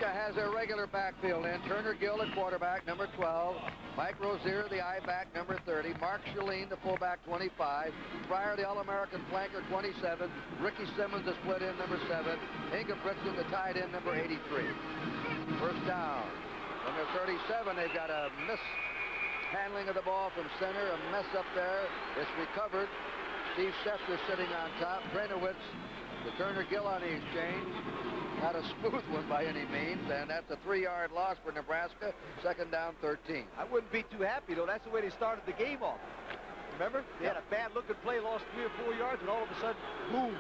Has their regular backfield in. Turner Gill at quarterback, number 12. Mike Rozier, the I-back, number 30. Mark Shalene, the fullback, 25. Pryor, the All-American flanker, 27. Ricky Simmons, the split end, number 7. Inga Britson, the tight end, number 83. First down. From their 37, they've got a mishandling of the ball from center. A mess up there. It's recovered. Steve Schefter sitting on top. Trainowitz, the Turner Gill on the exchange. not a smooth one by any means, and that's a 3-yard loss for Nebraska. Second down, 13. I wouldn't be too happy, though. That's the way they started the game off. Remember? They had a bad-looking play, lost 3 or 4 yards, and all of a sudden, boom.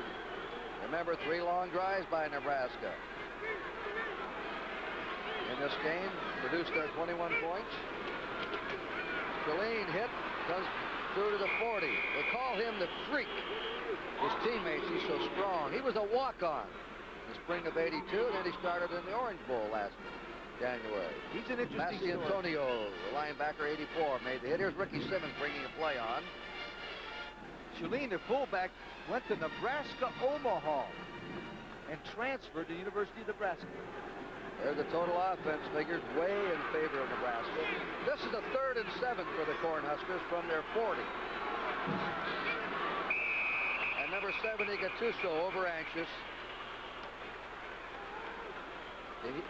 Remember, 3 long drives by Nebraska in this game produced their 21 points. Shalene hit, comes through to the 40. They call him the Freak. His teammates, he's so strong. He was a walk-on in the spring of '82, and then he started in the Orange Bowl last January. He's an interesting story. Antonio, the linebacker, 84, made the hit. Here's Ricky Simmons bringing a play on. Shalene, the fullback, went to Nebraska Omaha and transferred to the University of Nebraska. There's the total offense figures way in favor of Nebraska. This is a 3rd and 7 for the Cornhuskers from their 40. And number 70, Gattuso, over anxious.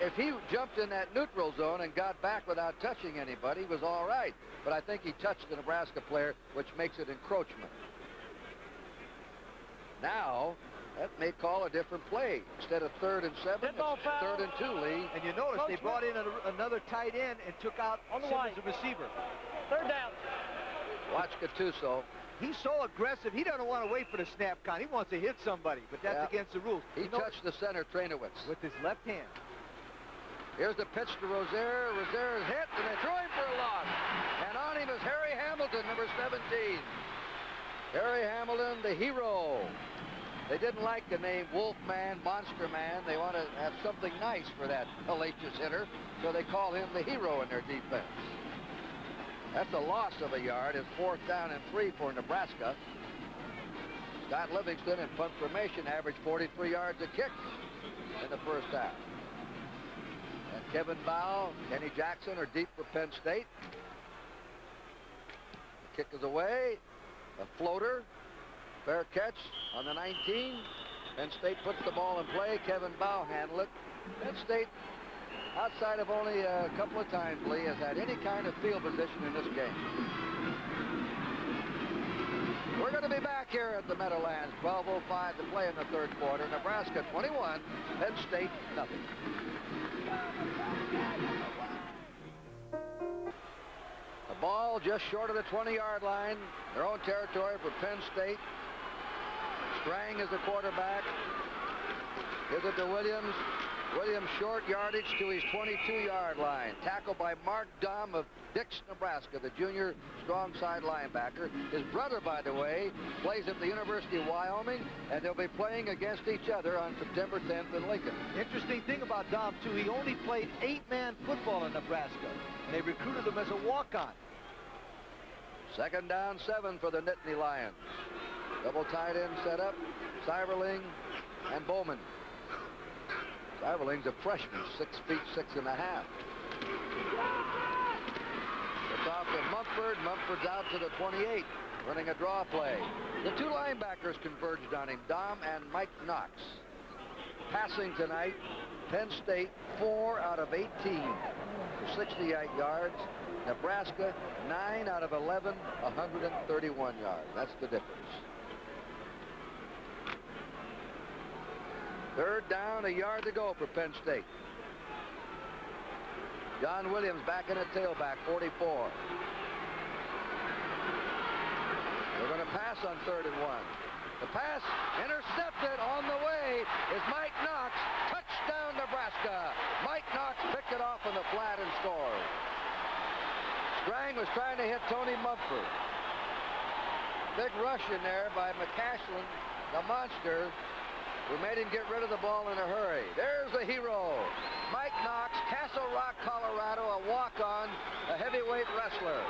If he jumped in that neutral zone and got back without touching anybody, he was all right. But I think he touched the Nebraska player, which makes it encroachment. Now, that may call a different play. Instead of 3rd and 7, it's 3rd and 2, Lee. And you notice they brought in another tight end and took out Simmons, the receiver. 3rd down. Watch Gattuso. He's so aggressive, he doesn't want to wait for the snap count. He wants to hit somebody, but that's against the rules. He touched the center, Trainowitz. With his left hand. Here's the pitch to Rozier. Rozier is hit, and they throw him for a loss. And on him is Harry Hamilton, number 17. Harry Hamilton, the hero. They didn't like the name Wolfman, Monster Man. They want to have something nice for that hellacious hitter, so they call him the hero in their defense. That's a loss of a yard. It's 4th down and 3 for Nebraska. Scott Livingston in punt formation averaged 43 yards a kick in the first half. And Kevin Bow, Kenny Jackson are deep for Penn State. The kick is away. A floater. Fair catch on the 19. Penn State puts the ball in play. Kevin Bow handled it. Penn State, outside of only a couple of times, Lee, has had any kind of field position in this game. We're going to be back here at the Meadowlands. 12:05 to play in the 3rd quarter. Nebraska 21, Penn State nothing. The ball just short of the 20-yard line. Their own territory for Penn State. Strang is the quarterback. Gives it to Williams. Williams short yardage to his 22-yard line. Tackled by Mark Dahm of Dix, Nebraska, the junior strong side linebacker. His brother, by the way, plays at the University of Wyoming, and they'll be playing against each other on September 10th in Lincoln. Interesting thing about Dahm, too, he only played 8-man football in Nebraska, and they recruited him as a walk-on. 2nd down, 7 for the Nittany Lions. Double tight end set up. Seiberling and Bowman. Seiberling's a freshman, 6 feet 6.5. It's off to Mumford. Mumford's out to the 28, running a draw play. The 2 linebackers converged on him, Dahm and Mike Knox. Passing tonight, Penn State 4 out of 18 for 68 yards. Nebraska 9 out of 11, 131 yards. That's the difference. 3rd down, a yard to go for Penn State. John Williams back in at tailback, 44. They're going to pass on 3rd and 1. The pass intercepted on the way is Mike Knox. Touchdown, Nebraska. Mike Knox picked it off on the flat and scored. Strang was trying to hit Tony Mumford. Big rush in there by McCashlin, the monster, who made him get rid of the ball in a hurry. There's the hero, Mike Knox, Castle Rock, Colorado, a walk-on, a heavyweight wrestler.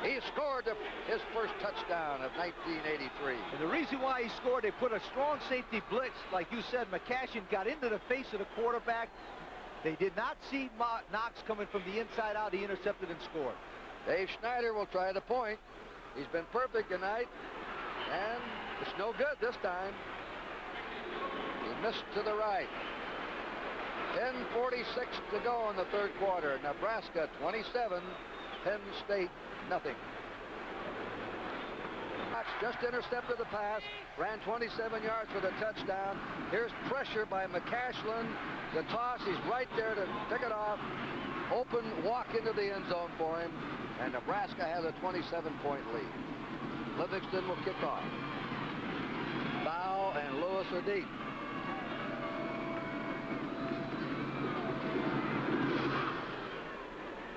He scored his first touchdown of 1983. And the reason why he scored, they put a strong safety blitz. Like you said, McCashin got into the face of the quarterback. They did not see Knox coming from the inside out. He intercepted and scored. Dave Schneider will try the point. He's been perfect tonight, and it's no good this time. He missed to the right. 10:46 to go in the 3rd quarter. Nebraska 27, Penn State nothing. Just intercepted the pass, ran 27 yards for the touchdown. Here's pressure by McCashlin. The toss, he's right there to pick it off. Open walk into the end zone for him, and Nebraska has a 27-point lead. Livingston will kick off. Bow and Lewis are deep.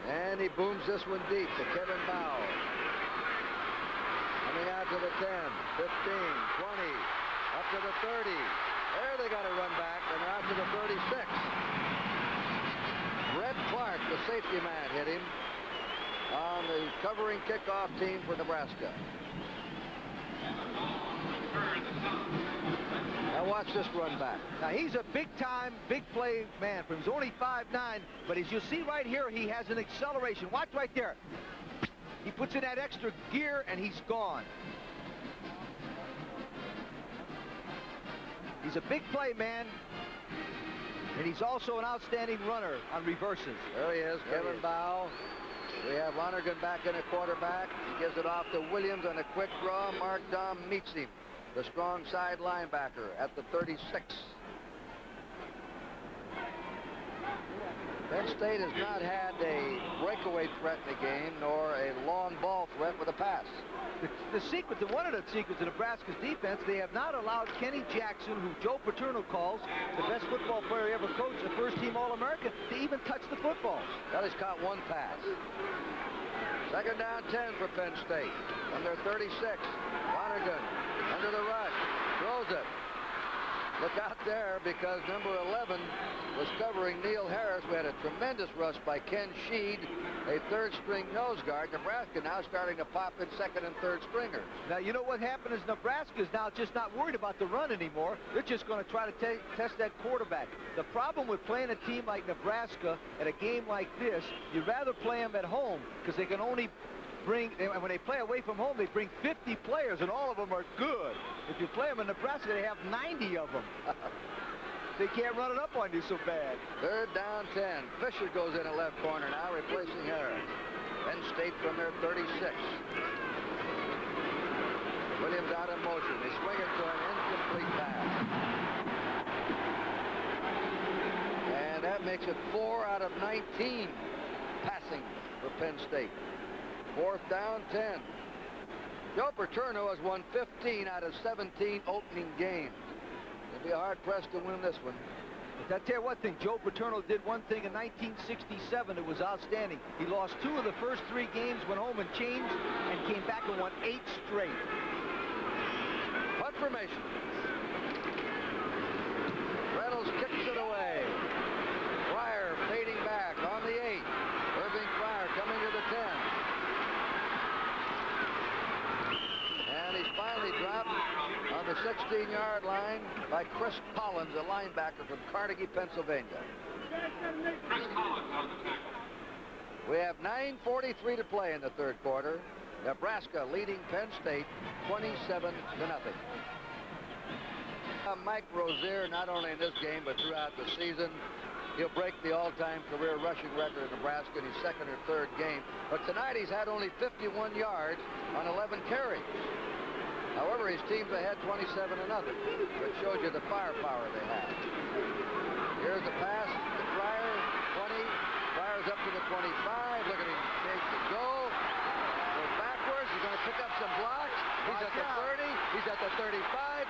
And he booms this one deep to Kevin Bow. Coming out to the 10, 15, 20, up to the 30. There they got to run back, and they're out to the 36. Red Clark, the safety man, hit him on the covering kickoff team for Nebraska. Now watch this run back. Now he's a big-time, big-play man. He's only 5'9", but as you see right here, he has an acceleration. Watch right there. He puts in that extra gear, and he's gone. He's a big play man, and he's also an outstanding runner on reverses. There he is, Kevin Bow. We have Lonergan back in at quarterback. He gives it off to Williams on a quick draw. Mark Dahm meets him, the strong side linebacker at the 36. Penn State has not had a breakaway threat in the game, nor a long ball threat with a pass. The secret, one of the secrets of Nebraska's defense, they have not allowed Kenny Jackson, who Joe Paterno calls the best football player he ever coached, a first-team All-American, to even touch the football. Well, he's caught one pass. Second down 10 for Penn State on their 36. Lonergan under the rush, throws it. Look out there, because number 11 was covering Neil Harris. We had a tremendous rush by Ken Sheed, a third-string nose guard. Nebraska now starting to pop in second and third stringers. Now, you know what happened is Nebraska is now just not worried about the run anymore. They're just going to try to test that quarterback. The problem with playing a team like Nebraska at a game like this, you'd rather play them at home, because they can only bring, when they play away from home, they bring 50 players, and all of them are good. If you play them in Nebraska, they have 90 of them. They can't run it up on you so bad. Third down 10. Fisher goes in at left corner now, replacing Harris. Penn State from their 36. Williams out in motion. They swing it to an incomplete pass. And that makes it 4 out of 19 passing for Penn State. Fourth down 10. Joe Paterno has won 15 out of 17 opening games. He'll be hard-pressed to win this one. But I tell you one thing, Joe Paterno did one thing in 1967 that was outstanding. He lost 2 of the first 3 games, went home and changed, and came back and won 8 straight. Punt formation. Reynolds kicks it away. Fryer fading back on the 8. Irving Fryer coming to the 10. And he's finally dropped on the 16-yard line by Chris Collins, a linebacker from Carnegie, Pennsylvania. We have 9:43 to play in the third quarter. Nebraska leading Penn State 27-0. Mike Rozier, not only in this game but throughout the season, he'll break the all-time career rushing record in Nebraska in his second or third game. But tonight he's had only 51 yards on 11 carries. However, his team's ahead 27-0, which shows you the firepower they have. Here's the pass to Fryer, 20. Fryer's up to the 25. Look at him take the goal. Goes backwards. He's going to pick up some blocks. He's at the 30. He's at the 35,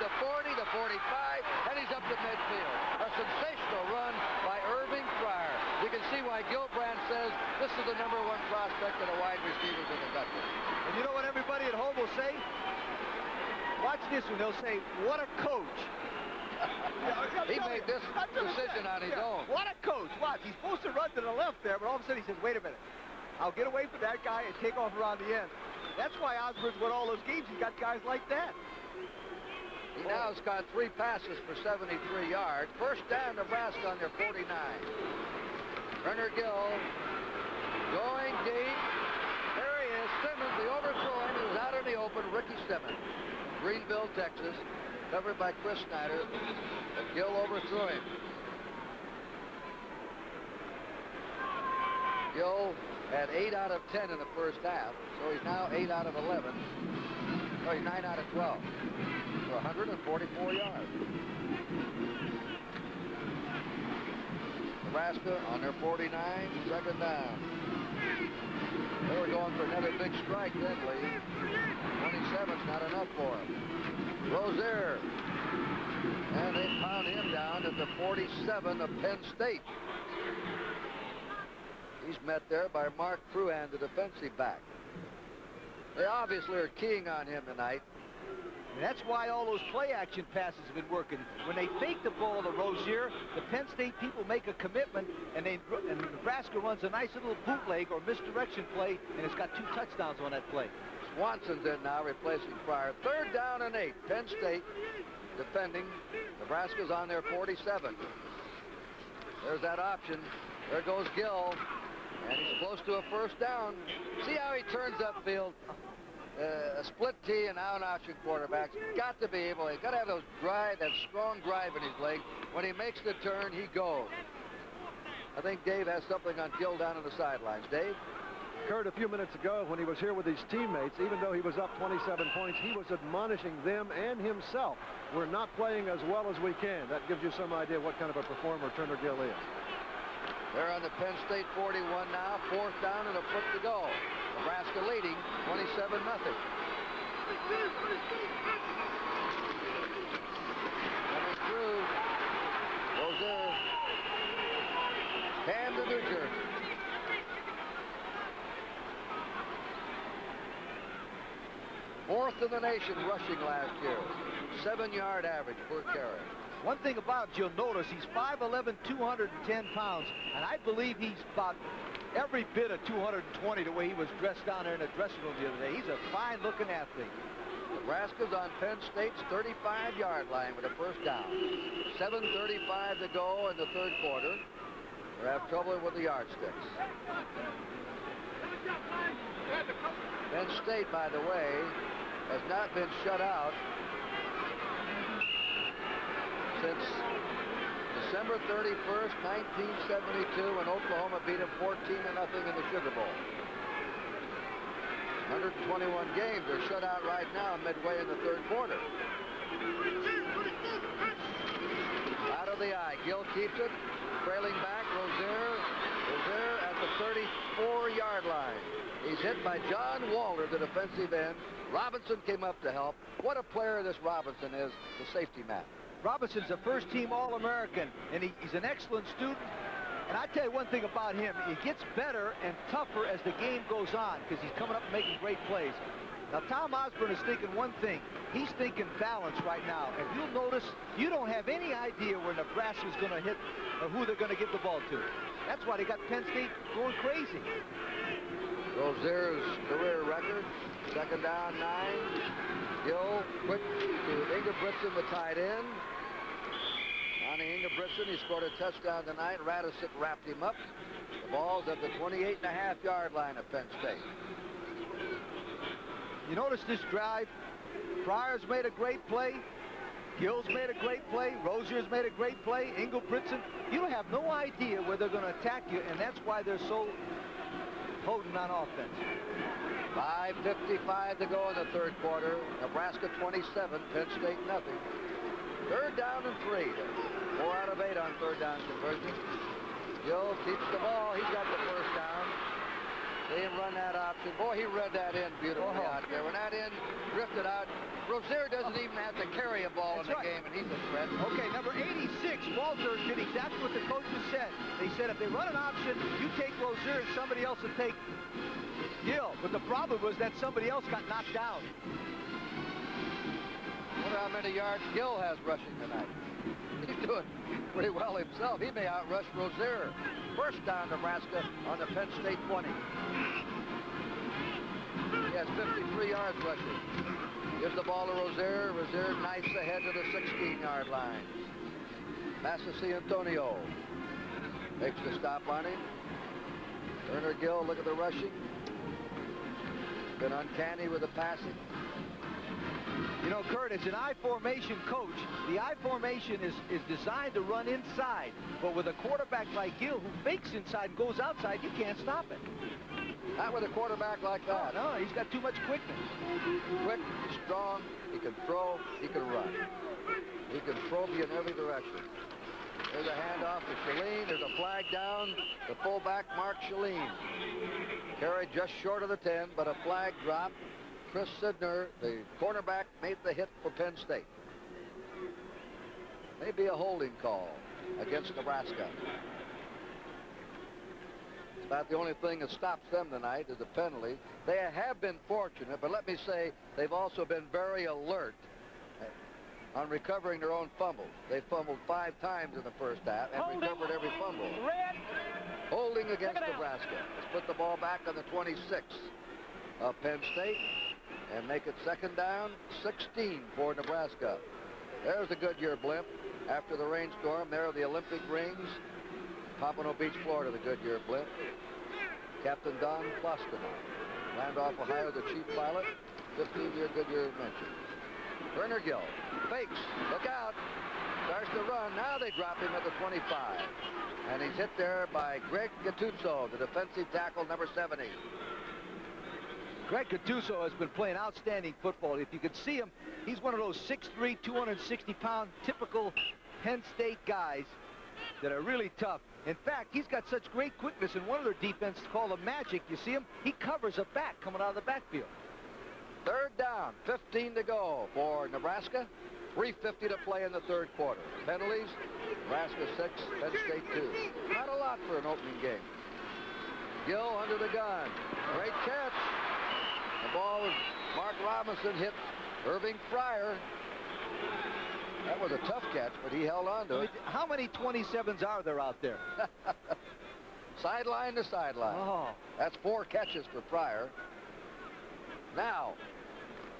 the 40, the 45, and he's up to midfield. A sensational run by Irving Fryer. You can see why Gilbrand says this is the #1 prospect of the wide receivers in the country. And you know what everybody at home will say? Watch this one. They'll say, what a coach. He made this decision on his own. What a coach. Watch. He's supposed to run to the left there, but all of a sudden he says, wait a minute. I'll get away from that guy and take off around the end. That's why Osborne's won all those games. He's got guys like that. He now has got 3 passes for 73 yards. First down, Nebraska on their 49. Turner Gill going deep. There he is. Simmons, the overthrow him. He was out in the open. Ricky Simmons. Greenville, Texas, covered by Chris Snyder. But Gill overthrew him. Gill had 8 out of 10 in the first half, so he's now 8 out of 11. Oh, he's 9 out of 12 for 144 yards. Nebraska on their 49, second down. They were going for another big strike then, Lee. 27's not enough for him. Rozier. And they pound him down at the 47 of Penn State. He's met there by Mark Fruhan, the defensive back. They obviously are keying on him tonight. And that's why all those play-action passes have been working. When they fake the ball to Rozier, the Penn State people make a commitment, and Nebraska runs a nice little bootleg or misdirection play, and it's got 2 touchdowns on that play. Swanson's in now, replacing Pryor. 3rd down and 8. Penn State defending. Nebraska's on their 47. There's that option. There goes Gill. And he's close to a first down. See how he turns upfield? A split tee and out option quarterback's got to be able, he's got to have those drive, that strong drive in his leg. When he makes the turn, he goes. I think Dave has something on Gill down on the sidelines. Dave? Kurt, a few minutes ago when he was here with his teammates, even though he was up 27 points, he was admonishing them and himself. We're not playing as well as we can. That gives you some idea what kind of a performer Turner Gill is. They're on the Penn State 41 now. 4th down and a foot to go. Nebraska leading 27-0. Coming through. Rozier. Camden, New Jersey. Fourth in the nation rushing last year. 7-yard average per carry. One thing about him, you'll notice he's 5'11", 210 pounds, and I believe he's about every bit of 220 the way he was dressed down there in the dressing room the other day. He's a fine-looking athlete. Nebraska's on Penn State's 35-yard line with a first down. 7:35 to go in the 3rd quarter. They have trouble with the yardsticks. Penn State, by the way, has not been shut out since December 31st, 1972, when Oklahoma beat them 14-0 in the Sugar Bowl. 121 games. They're shut out right now midway in the 3rd quarter. Out of the eye. Gill keeps it. Trailing back. Rozier at the 34-yard line. He's hit by John Walter, the defensive end. Robinson came up to help. What a player this Robinson is, the safety man. Robinson's a first-team All-American, and he's an excellent student. And I tell you one thing about him, he gets better and tougher as the game goes on because he's coming up and making great plays. Now, Tom Osborne is thinking one thing. He's thinking balance right now. And you'll notice you don't have any idea where Nebraska's going to hit or who they're going to give the ball to. That's why they got Penn State going crazy. Rozier's career record, 2nd down, 9. Gill quick to Ingebrigtsen, the tight end. On the Ingebrigtsen, he scored a touchdown tonight. Radisic wrapped him up. The ball's at the 28.5-yard line of Penn State. You notice this drive. Pryor's made a great play. Gill's made a great play. Rozier's made a great play. Ingebrigtsen. You have no idea where they're going to attack you, and that's why they're so potent on offense. 5:55 to go in the 3rd quarter. Nebraska 27, Penn State nothing. 3rd down and 3. 4 out of 8 on 3rd down conversion. Gill keeps the ball. He's got the first down. See him run that option. Boy, he read that in beautifully out there. When that in drifted out, Rozier doesn't even have to carry a ball in the game, and he's a threat. Okay, number 86, Walter, did exactly what the coaches said. They said if they run an option, you take Rozier and somebody else will take Gill. But the problem was that somebody else got knocked down. Wonder how many yards Gill has rushing tonight. He's doing pretty well himself. He may outrush Rozier. First down, Nebraska on the Penn State 20. He has 53 yards rushing. Gives the ball to Rozier. Rozier nice ahead to the 16-yard line. Passes to Antonio. Makes the stop on him. Turner Gill, look at the rushing. Been uncanny with the passing. You know, Kurt, as an I-formation coach, the I-formation is designed to run inside. But with a quarterback like Gill who fakes inside and goes outside, you can't stop it. Not with a quarterback like that. No, he's got too much quickness. Quick, strong, he can throw, he can run. He can throw you in every direction. There's a handoff to Shalene. There's a flag down. The fullback, Mark Shalene. Carried just short of the 10, but a flag drop. Chris Sidner, the cornerback, made the hit for Penn State. Maybe a holding call against Nebraska. It's about the only thing that stops them tonight is a penalty. They have been fortunate, but let me say they've also been very alert on recovering their own fumbles. They fumbled 5 times in the first half and recovered every fumble. Red. Holding against Nebraska. Let's put the ball back on the 26 of Penn State and make it second down, 16 for Nebraska. There's the Goodyear blimp. After the rainstorm, there are the Olympic rings. Pompano Beach, Florida, the Goodyear blimp. Captain Don Plostina. Randolph, Ohio, the chief pilot. 15-year Goodyear mention. Werner Gill fakes. Look out. Starts to run. Now they drop him at the 25. And he's hit there by Greg Gattuso, the defensive tackle, number 70. Greg Gattuso has been playing outstanding football. If you could see him, he's one of those 6'3", 260-pound typical Penn State guys that are really tough. In fact, he's got such great quickness in one of their defenses called the Magic. You see him? He covers a back coming out of the backfield. Third down, 15 to go for Nebraska. 3:50 to play in the third quarter. Penalties, Nebraska 6, Penn State 2. Not a lot for an opening game. Gill under the gun. Great catch. The ball was Mark Robinson hit Irving Fryer. That was a tough catch, but he held on to it. How many 27s are there out there? Sideline to sideline. Oh. That's 4 catches for Fryer. Now,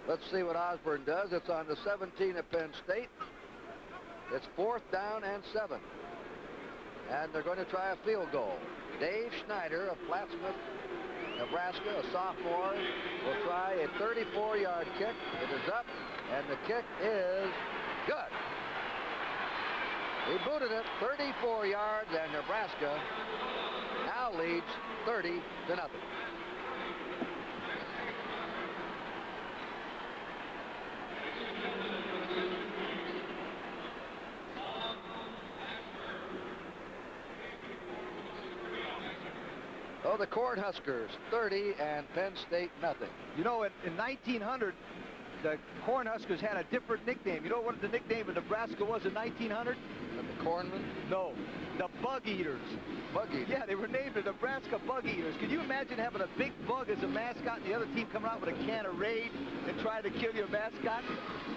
let's see what Osborne does. It's on the 17 of Penn State. It's 4th down and 7. And they're going to try a field goal. Dave Schneider of Plattsmouth, Nebraska, a sophomore, will try a 34-yard kick. It is up, and the kick is good. He booted it 34 yards, and Nebraska now leads 30-0. Oh, the Cornhuskers 30 and Penn State nothing. You know, in 1900, the Cornhuskers had a different nickname. You know what the nickname of Nebraska was in 1900? The Cornmen? No, the Bug Eaters. Bug Eaters? Yeah, they were named the Nebraska Bug Eaters. Could you imagine having a big bug as a mascot and the other team coming out with a can of Raid and trying to kill your mascot?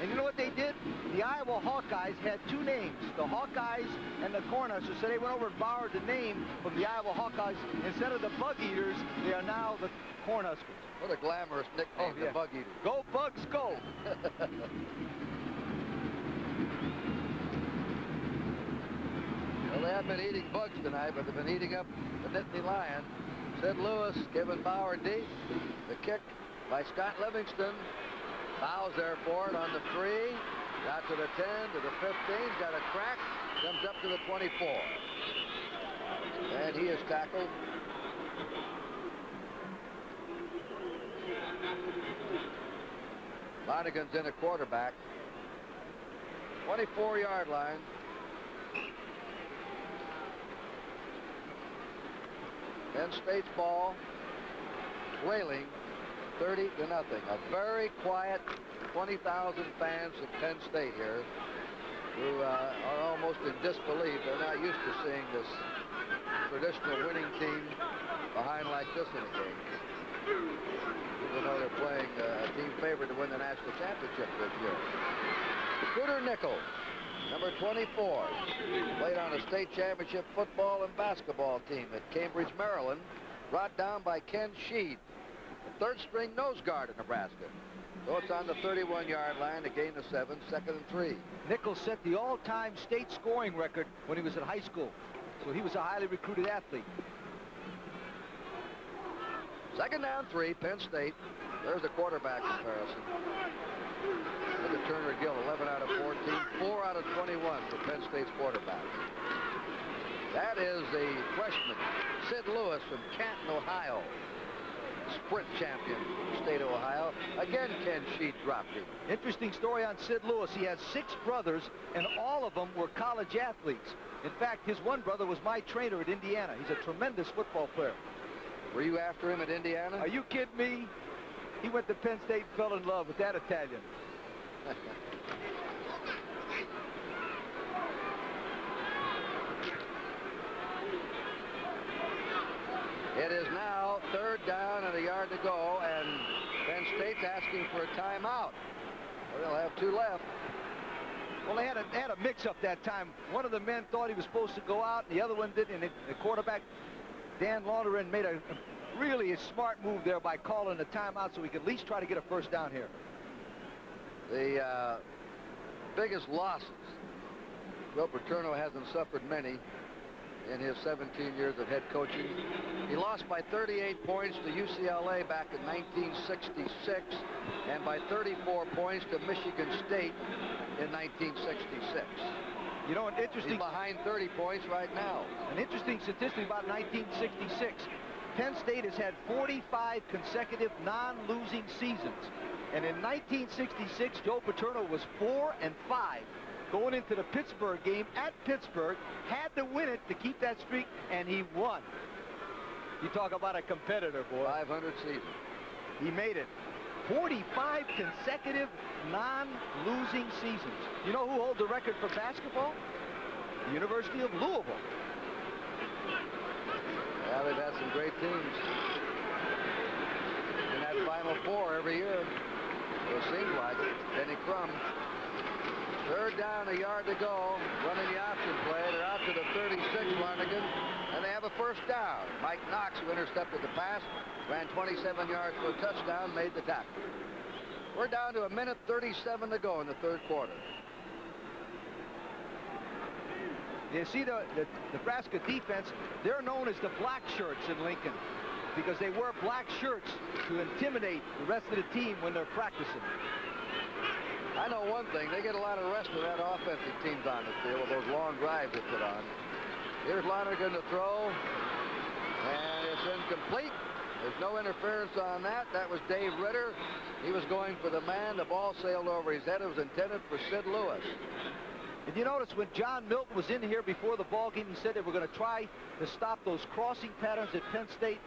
And you know what they did? The Iowa Hawkeyes had 2 names, the Hawkeyes and the Cornhuskers. So they went over and borrowed the name from the Iowa Hawkeyes. Instead of the Bug Eaters, they are now the Cornhuskers. What a glamorous nickname, the Bug Eaters. Go Bugs, go! Well, they haven't been eating bugs tonight, but they've been eating up the Nittany Lion. Sid Lewis giving Bauer deep. The kick by Scott Livingston. Fouls there for it on the 3. Got to the 10, to the 15. Got a crack. Comes up to the 24. And he is tackled. Lonigan's in a quarterback. 24-yard line. Penn State's ball, Whaling, 30-0. A very quiet 20,000 fans of Penn State here who are almost in disbelief. They're not used to seeing this traditional winning team behind like this in a game. Even though they're playing a team favored to win the national championship this year. Scooter Nickel, number 24, played on a state championship football and basketball team at Cambridge, Maryland, brought down by Ken Sheed, the 3rd-string nose guard at Nebraska. So it's on the 31-yard line, a gain of 7, 2nd and 3. Nichols set the all-time state scoring record when he was in high school, so he was a highly recruited athlete. 2nd down 3, Penn State. There's the quarterback comparison. Look at Turner Gill, 11 out of 14, 4 out of 21 for Penn State's quarterback. That is the freshman, Sid Lewis from Canton, Ohio. sprint champion, state of Ohio. Again, Ken Sheet dropped him. Interesting story on Sid Lewis. He has 6 brothers, and all of them were college athletes. In fact, his one brother was my trainer at Indiana. He's a tremendous football player. Were you after him at Indiana? Are you kidding me? He went to Penn State and fell in love with that Italian. It is now 3rd down and a yard to go, and Penn State's asking for a timeout. They'll have 2 left. Well, they had a mix-up that time. One of the men thought he was supposed to go out, and the other one didn't. And the quarterback, Dan Launderen, made a really smart move there by calling a timeout so we could at least try to get a first down here. The biggest losses. Joe Paterno hasn't suffered many in his 17 years of head coaching. He lost by 38 points to UCLA back in 1966 and by 34 points to Michigan State in 1966. You know, an interesting... He's behind 30 points right now. An interesting statistic about 1966. Penn State has had 45 consecutive non-losing seasons. And in 1966, Joe Paterno was 4-5 going into the Pittsburgh game at Pittsburgh, had to win it to keep that streak, and he won. You talk about a competitor, boy. 500 seasons. He made it. 45 consecutive non-losing seasons. You know who holds the record for basketball? The University of Louisville. Yeah, they've had some great teams in that Final Four every year. It seems like it. Denny Crum. 3rd down, a yard to go. Running the option play. They're out to the 36, Larnagin, and they have a first down. Mike Knox, who intercepted the pass, ran 27 yards for a touchdown, made the tackle. We're down to 1:37 to go in the 3rd quarter. You see the Nebraska defense, they're known as the black shirts in Lincoln because they wear black shirts to intimidate the rest of the team when they're practicing. I know one thing, they get a lot of rest of that offensive teams on the field with those long drives they put on. Here's Lonergan to throw, and it's incomplete. There's no interference on that. That was Dave Ritter. He was going for the man. The ball sailed over his head. It was intended for Sid Lewis. And you notice when John Milton was in here before the ball game, he said they were going to try to stop those crossing patterns that Penn State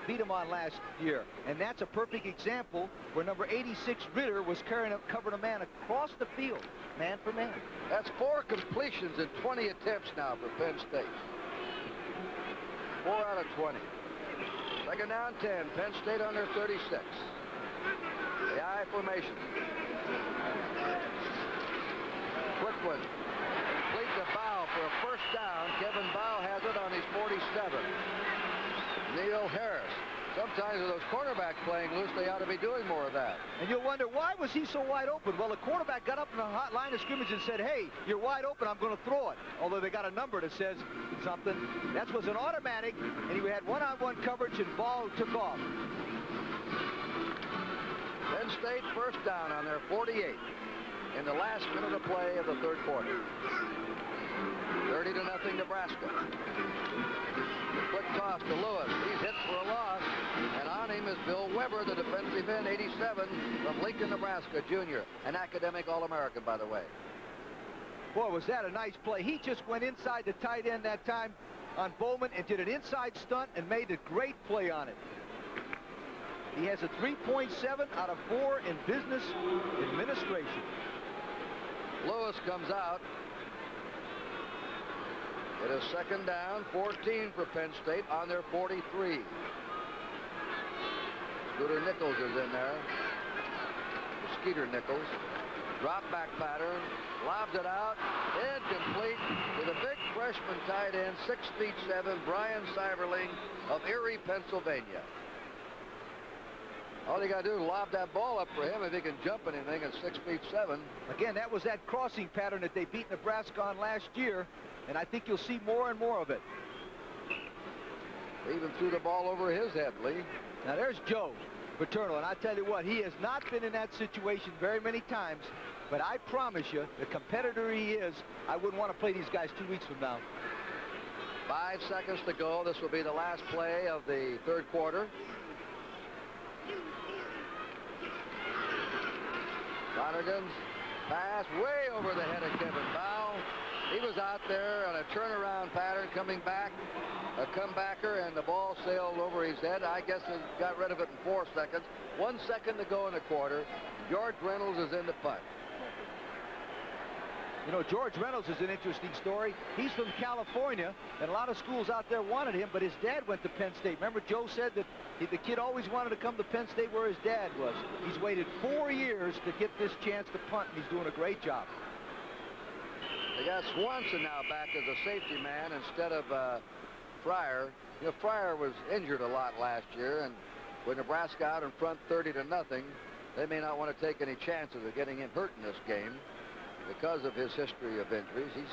beat him on last year. And that's a perfect example where number 86 Ritter was covering a man across the field, man for man. That's 4 completions in 20 attempts now for Penn State. 4 out of 20. 2nd down 10. Penn State on their 36. The I formation. Quick one. Complete to Bow for a first down. Kevin Bow has it on his 47. Neil Harris. Sometimes with those cornerbacks playing loose, they ought to be doing more of that. And you'll wonder, why was he so wide open? Well, the quarterback got up in the hot line of scrimmage and said, hey, you're wide open, I'm going to throw it. Although they got a number that says something. That was an automatic, and he had one-on-one coverage, and ball took off. Penn State first down on their 48 in the last minute of play of the 3rd quarter. 30-0 Nebraska. Quick toss to Lewis. He's hit for a loss. And on him is Bill Weber, the defensive end, 87, from Lincoln, Nebraska, junior. An academic All-American, by the way. Boy, was that a nice play. He just went inside the tight end that time on Bowman and did an inside stunt and made a great play on it. He has a 3.7 out of 4 in business administration. Lewis comes out. It is 2nd down, 14 for Penn State on their 43. Scooter Nichols is in there. Skeeter Nichols. Drop back pattern. Lobs it out. Incomplete to the big freshman tight end, 6'7", Brian Seiberling of Erie, Pennsylvania. All you got to do is lob that ball up for him if he can jump anything at 6'7". Again, that was that crossing pattern that they beat Nebraska on last year, and I think you'll see more and more of it. They even threw the ball over his head, Lee. Now there's Joe Paterno, and I tell you what, he has not been in that situation very many times, but I promise you, the competitor he is, I wouldn't want to play these guys 2 weeks from now. 5 seconds to go. This will be the last play of the 3rd quarter. Lonergan's pass way over the head of Kevin Bow. He was out there on a turnaround pattern coming back, a comebacker, and the ball sailed over his head. I guess he got rid of it in 4 seconds. 1 second to go in the quarter. George Reynolds is in the punt. You know, George Reynolds is an interesting story. He's from California, and a lot of schools out there wanted him, but his dad went to Penn State. Remember, Joe said that the kid always wanted to come to Penn State where his dad was. He's waited 4 years to get this chance to punt, and he's doing a great job. They got Swanson now back as a safety man instead of Fryer. You know, Fryer was injured a lot last year, and with Nebraska out in front 30-0, they may not want to take any chances of getting him hurt in this game because of his history of injuries. He's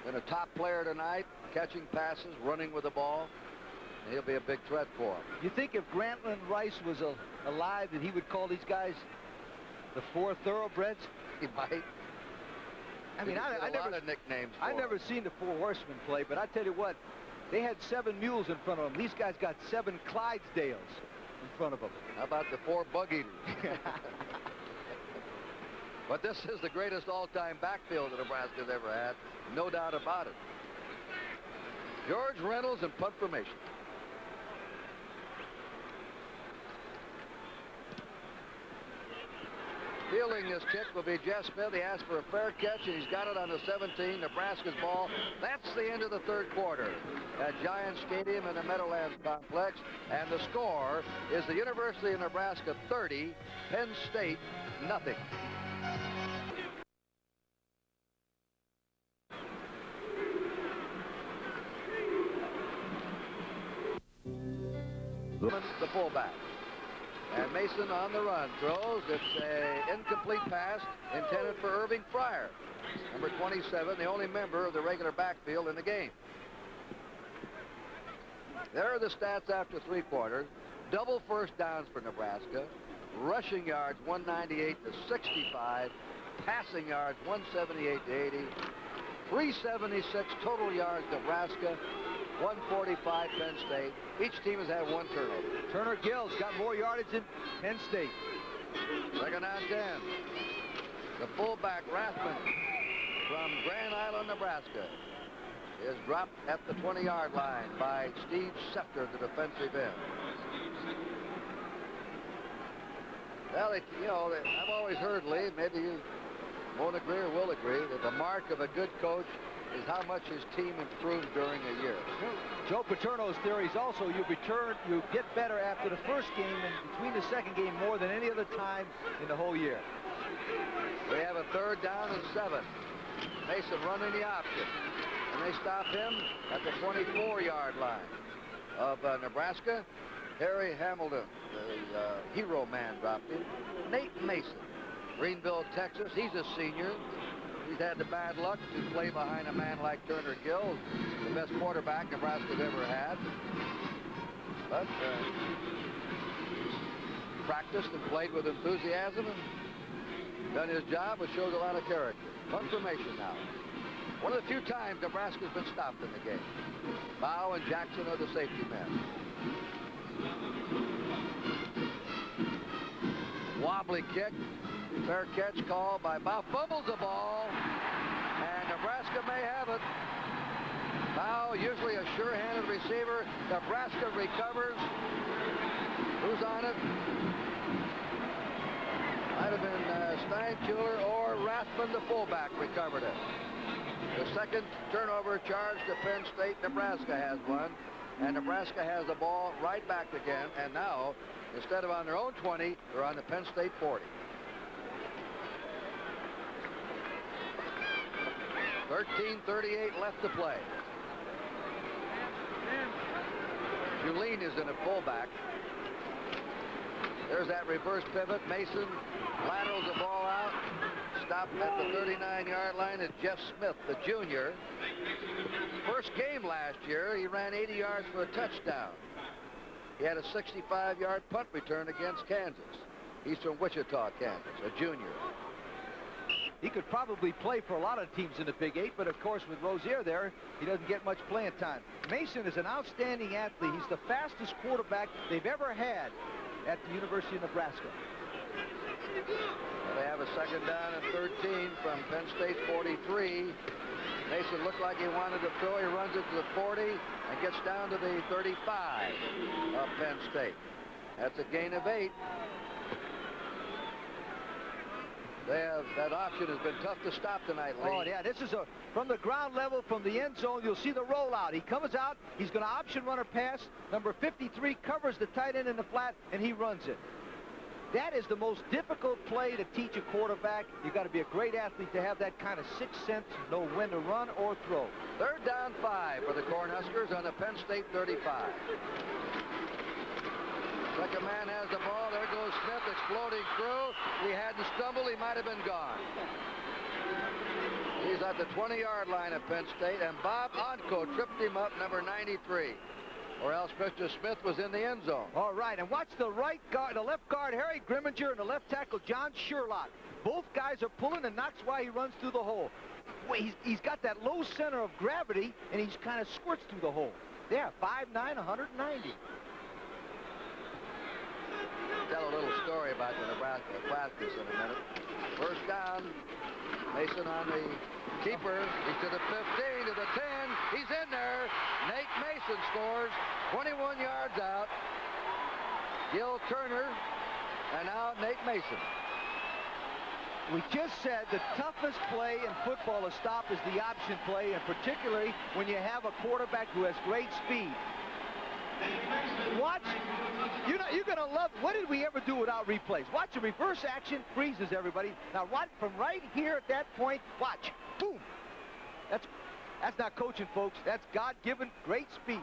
been a top player tonight, catching passes, running with the ball, and he'll be a big threat for him. You think if Grantland Rice was alive that he would call these guys the 4 thoroughbreds? He might. I mean, I never seen the 4 horsemen play, but I tell you what, they had 7 mules in front of them. These guys got 7 Clydesdales in front of them. How about the 4 bug eaters? But this is the greatest all-time backfield that Nebraska's ever had. No doubt about it. George Reynolds in punt formation. Fielding this kick will be Jeff Smith. He asked for a fair catch, and he's got it on the 17. Nebraska's ball. That's the end of the 3rd quarter at Giant Stadium in the Meadowlands Complex. And the score is the University of Nebraska 30, Penn State nothing. The fullback. And Mason on the run throws. It's an incomplete pass intended for Irving Fryer, number 27, the only member of the regular backfield in the game. There are the stats after 3 quarters. Double first downs for Nebraska. Rushing yards 198 to 65. Passing yards 178 to 80. 376 total yards Nebraska. 145 Penn State. Each team has had 1 turnover. Turner Gill's got more yardage than Penn State. Second and 10. The fullback Rathman from Grand Island, Nebraska, is dropped at the 20-yard line by Steve Sefter, the defensive end. Well, you know, I've always heard, Lee, maybe you won't agree or will agree, that the mark of a good coach is how much his team improves during a year. Joe Paterno's theory is also you get better after the first game and between the second game more than any other time in the whole year. We have a 3rd down and 7. Mason running the option, and they stop him at the 24-yard line of Nebraska. Harry Hamilton, the hero man, dropped him. Nate Mason, Greenville, Texas. He's a senior. He's had the bad luck to play behind a man like Turner Gill, the best quarterback Nebraska's ever had. But practiced and played with enthusiasm and done his job, but showed a lot of character. Punt formation now. One of the few times Nebraska's been stopped in the game. Bow and Jackson are the safety men. Wobbly kick. Fair catch call by Bow. Fumbles the ball, and Nebraska may have it. Bow, usually a sure-handed receiver. Nebraska recovers. Who's on it? Might have been Steinkuhler or Rathman, the fullback, recovered it. The second turnover charge to Penn State. Nebraska has one, and Nebraska has the ball right back again. And now, instead of on their own 20, they're on the Penn State 40. 13:38 left to play. Julien is in at fullback. There's that reverse pivot. Mason laterals the ball out. Stopped at the 39-yard line is Jeff Smith, the junior. First game last year, he ran 80 yards for a touchdown. He had a 65-yard punt return against Kansas. He's from Wichita, Kansas, a junior. He could probably play for a lot of teams in the Big 8, but of course with Rozier there, he doesn't get much playing time. Mason is an outstanding athlete. He's the fastest quarterback they've ever had at the University of Nebraska. Well, they have a second down and 13 from Penn State's 43. Mason looked like he wanted to throw. He runs it to the 40 and gets down to the 35 of Penn State. That's a gain of 8. That option has been tough to stop tonight, Lee. Oh, yeah, this is from the ground level, from the end zone, you'll see the rollout. He comes out, he's going to option runner pass. Number 53 covers the tight end in the flat, and he runs it. That is the most difficult play to teach a quarterback. You've got to be a great athlete to have that kind of sixth sense, know when to run or throw. Third down 5 for the Cornhuskers on the Penn State 35. Second man has the ball. There goes Smith exploding through. If he hadn't stumbled, he might have been gone. He's at the 20-yard line of Penn State, and Bob Onko tripped him up, number 93. Or else Mr. Smith was in the end zone. All right, and watch the right guard, the left guard, Harry Grimminger, and the left tackle, John Sherlock. Both guys are pulling, and that's why he runs through the hole. He's got that low center of gravity, and he's kind of squirts through the hole. There, 5'9", 190. Tell a little story about the Nebraska Classics in a minute. First down, Mason on the keeper. He's to the 15, to the 10. He's in there. Nate Mason scores, 21 yards out. Gil Turner, and now Nate Mason. We just said the toughest play in football to stop is the option play, and particularly when you have a quarterback who has great speed. Watch. You know, you're going to love, what did we ever do without replays? Watch, a reverse action freezes everybody. Now, from right here at that point, watch. Boom. That's not coaching, folks. That's God-given great speed.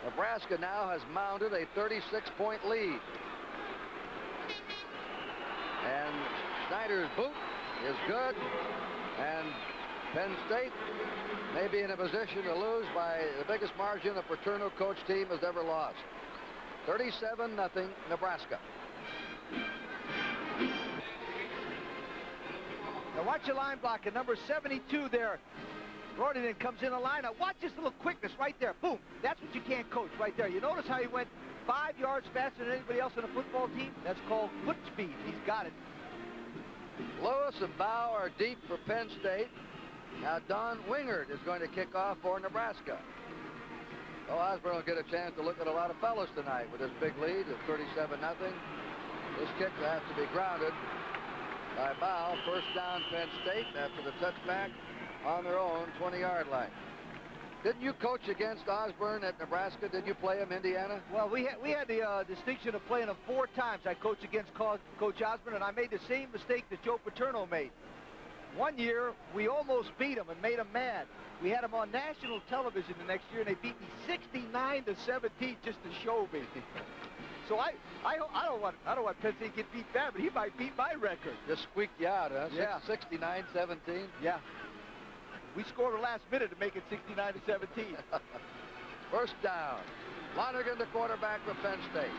Nebraska now has mounted a 36-point lead. And Snyder's boot is good. And Penn State may be in a position to lose by the biggest margin a Paterno coach team has ever lost. 37-0 Nebraska. Now watch your line blocker, number 72 there. Rodinan comes in the line. Now watch this little quickness right there. Boom. That's what you can't coach right there. You notice how he went 5 yards faster than anybody else on the football team? That's called foot speed. He's got it. Lewis and Bow are deep for Penn State. Now Don Wingard is going to kick off for Nebraska. Well, Osborne will get a chance to look at a lot of fellows tonight with this big lead of 37-0. This kick will have to be grounded by Bow. First down Penn State after the touchback on their own 20-yard line. Didn't you coach against Osborne at Nebraska? Did you play him Indiana? Well, we had the distinction of playing him 4 times. I coached against Coach Osborne, and I made the same mistake that Joe Paterno made. One year, we almost beat him and made him mad. We had him on national television the next year, and they beat me 69-17 just to show me. So I don't want Penn State to get beat bad, but he might beat my record. Just squeaked you out, huh? Yeah. 69-17? Yeah. We scored the last minute to make it 69-17. First down. Lonergan, the quarterback for Penn State.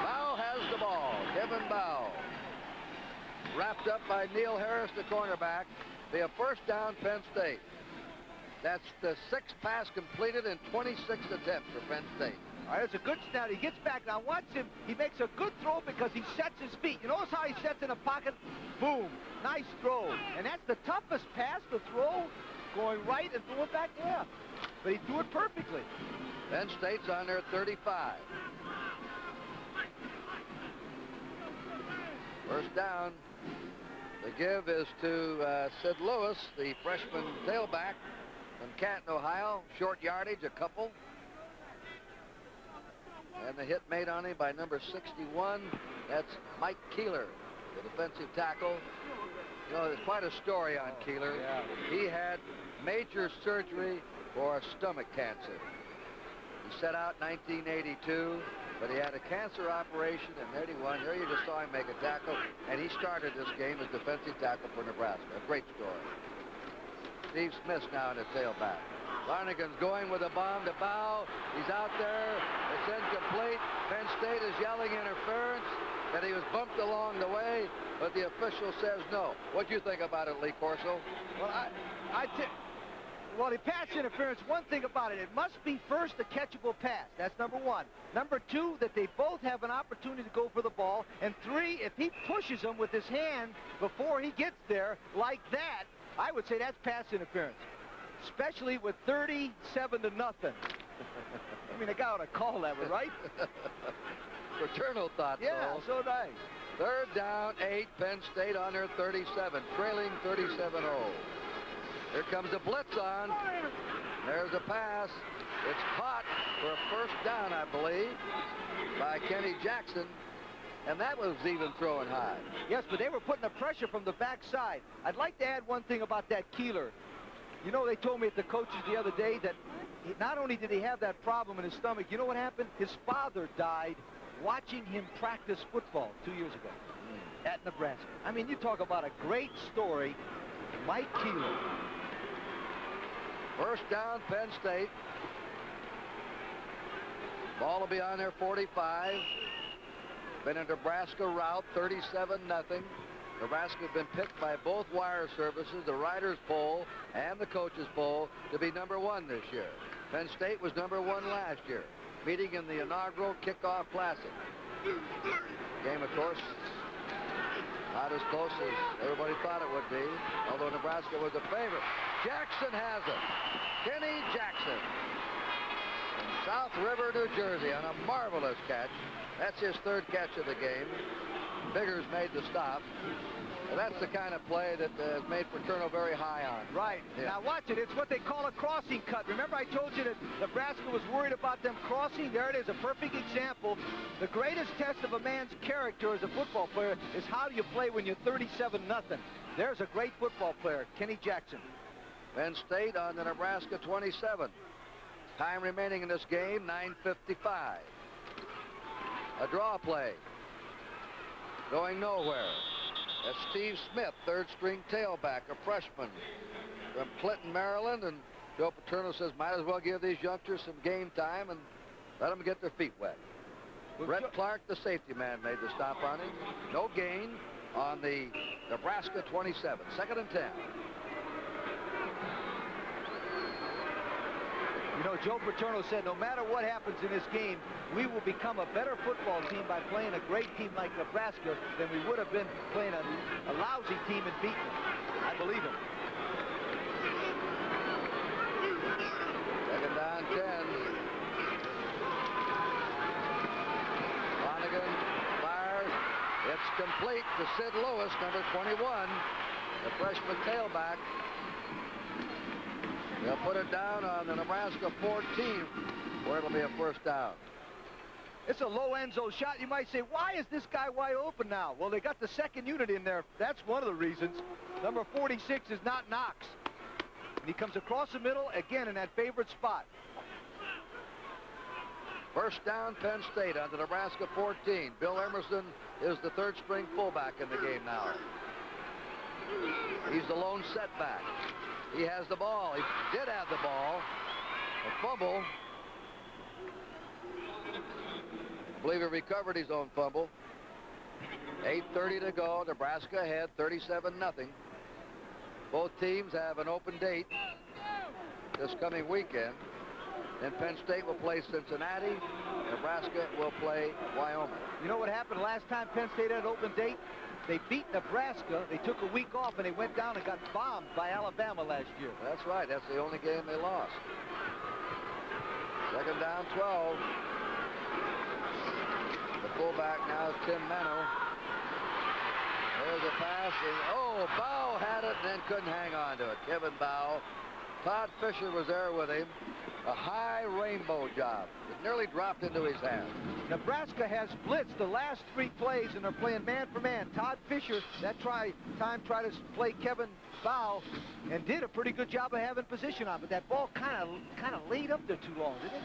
Bow has the ball. Kevin Bow. Wrapped up by Neil Harris, the cornerback. Be a first down, Penn State. That's the 6th pass completed in 26 attempts for Penn State. All right, it's a good snap. He gets back. Now watch him. He makes a good throw because he sets his feet. You notice how he sets in a pocket? Boom. Nice throw. And that's the toughest pass to throw, going right and throw it back there. But he threw it perfectly. Penn State's on their 35. First down. The give is to Sid Lewis, the freshman tailback from Canton, Ohio. Short yardage, a couple. And the hit made on him by number 61. That's Mike Keeler, the defensive tackle. You know, there's quite a story on Keeler. Yeah. He had major surgery for stomach cancer. He set out in 1982, but he had a cancer operation in 81. Here you just saw him make a tackle, and he started this game as defensive tackle for Nebraska. A great story. Steve Smith's now in the tailback. Lonergan's going with a bomb to Bow. He's out there. It's incomplete. Penn State is yelling interference, that he was bumped along the way, but the official says no. What do you think about it, Lee Corso? Well, Well, the pass interference, one thing about it, it must be first a catchable pass. That's number one. Number two, that they both have an opportunity to go for the ball. And three, if he pushes him with his hand before he gets there like that, I would say that's pass interference, especially with 37-0. I mean, the guy ought to call that one, right? Paterno thought yeah, so nice. Third down, 8, Penn State on their 37, trailing 37-0. Here comes a blitz on. There's a pass. It's caught for a first down, I believe, by Kenny Jackson. And that was even throwing high. Yes, but they were putting the pressure from the backside. I'd like to add one thing about that Keeler. You know, they told me at the coaches the other day that not only did he have that problem in his stomach, you know what happened? His father died watching him practice football 2 years ago at Nebraska. I mean, you talk about a great story. Mike Keeler. First down, Penn State. Ball will be on their 45. Been a Nebraska route, 37-0. Nebraska has been picked by both wire services, the Riders poll and the coaches poll, to be number 1 this year. Penn State was number 1 last year, meeting in the inaugural Kickoff Classic. Game, of course, not as close as everybody thought it would be, although Nebraska was a favorite. Jackson has it. Kenny Jackson from South River, New Jersey, on a marvelous catch. That's his 3rd catch of the game. Biggers made the stop. And that's the kind of play that has made Paterno very high on. Right. Yeah. Now watch it. It's what they call a crossing cut. Remember I told you that Nebraska was worried about them crossing? There it is, a perfect example. The greatest test of a man's character as a football player is how do you play when you're 37-0. There's a great football player, Kenny Jackson. Penn State on the Nebraska 27. Time remaining in this game, 9:55. A draw play. Going nowhere. That's Steve Smith, 3rd-string tailback, a freshman from Clinton, Maryland. And Joe Paterno says, might as well give these youngsters some game time and let them get their feet wet. Brett Clark, the safety man, made the stop on him. No gain on the Nebraska 27. 2nd and 10. You know, Joe Paterno said no matter what happens in this game, we will become a better football team by playing a great team like Nebraska than we would have been playing a lousy team and beating them. I believe him. 2nd down, 10. Flanagan fires. It's complete to Sid Lewis, number 21, the freshman tailback. They'll put it down on the Nebraska 14, where it'll be a first down. It's a low end zone shot. You might say, why is this guy wide open now? Well, they got the 2nd unit in there. That's one of the reasons. Number 46 is not Knox. And he comes across the middle, again, in that favorite spot. First down, Penn State on the Nebraska 14. Bill Emerson is the 3rd-string fullback in the game now. He's the lone setback. He has the ball. He did have the ball. A fumble. I believe he recovered his own fumble. 8:30 to go. Nebraska ahead, 37-0. Both teams have an open date this coming weekend. And Penn State will play Cincinnati. Nebraska will play Wyoming. You know what happened last time Penn State had an open date? They beat Nebraska. They took a week off, and they went down and got bombed by Alabama last year. That's right. That's the only game they lost. 2nd down, 12. The fullback now is Tim Meno. There's a pass. And, Bow had it and then couldn't hang on to it. Kevin Bow. Todd Fisher was there with him. A high rainbow job. It nearly dropped into his hand. Nebraska has blitzed the last 3 plays, and they're playing man for man. Todd Fisher that tried to play Kevin Bow and did a pretty good job of having position on, but that ball kind of laid up there too long, didn't it?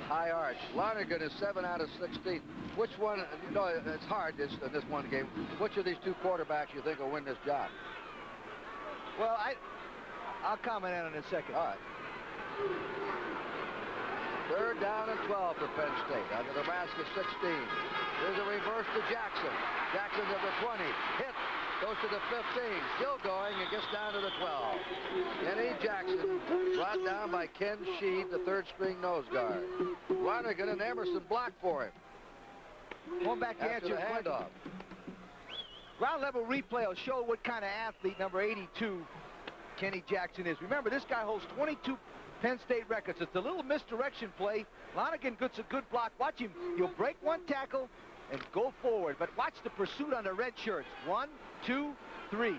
High arch. Lonergan is 7 out of 16. Which one? You know, it's hard in this one game. Which of these 2 quarterbacks you think will win this job? Well, I'll comment on it in a second. All right. 3rd down and 12 for Penn State on the Nebraska 16. There's a reverse to Jackson. Jackson number 20. Hit Goes to the 15. Still going and gets down to the 12. Kenny Jackson brought down by Ken Sheed, the third-string nose guard. Ronigan and Emerson block for him. Going back to answer the your question. handoff. Ground level replay will show what kind of athlete number 82 Kenny Jackson is. Remember, this guy holds 22 Penn State records. It's a little misdirection play. Lonigan gets a good block. Watch him. He'll break one tackle and go forward. But watch the pursuit on the red shirts. 1, 2, 3.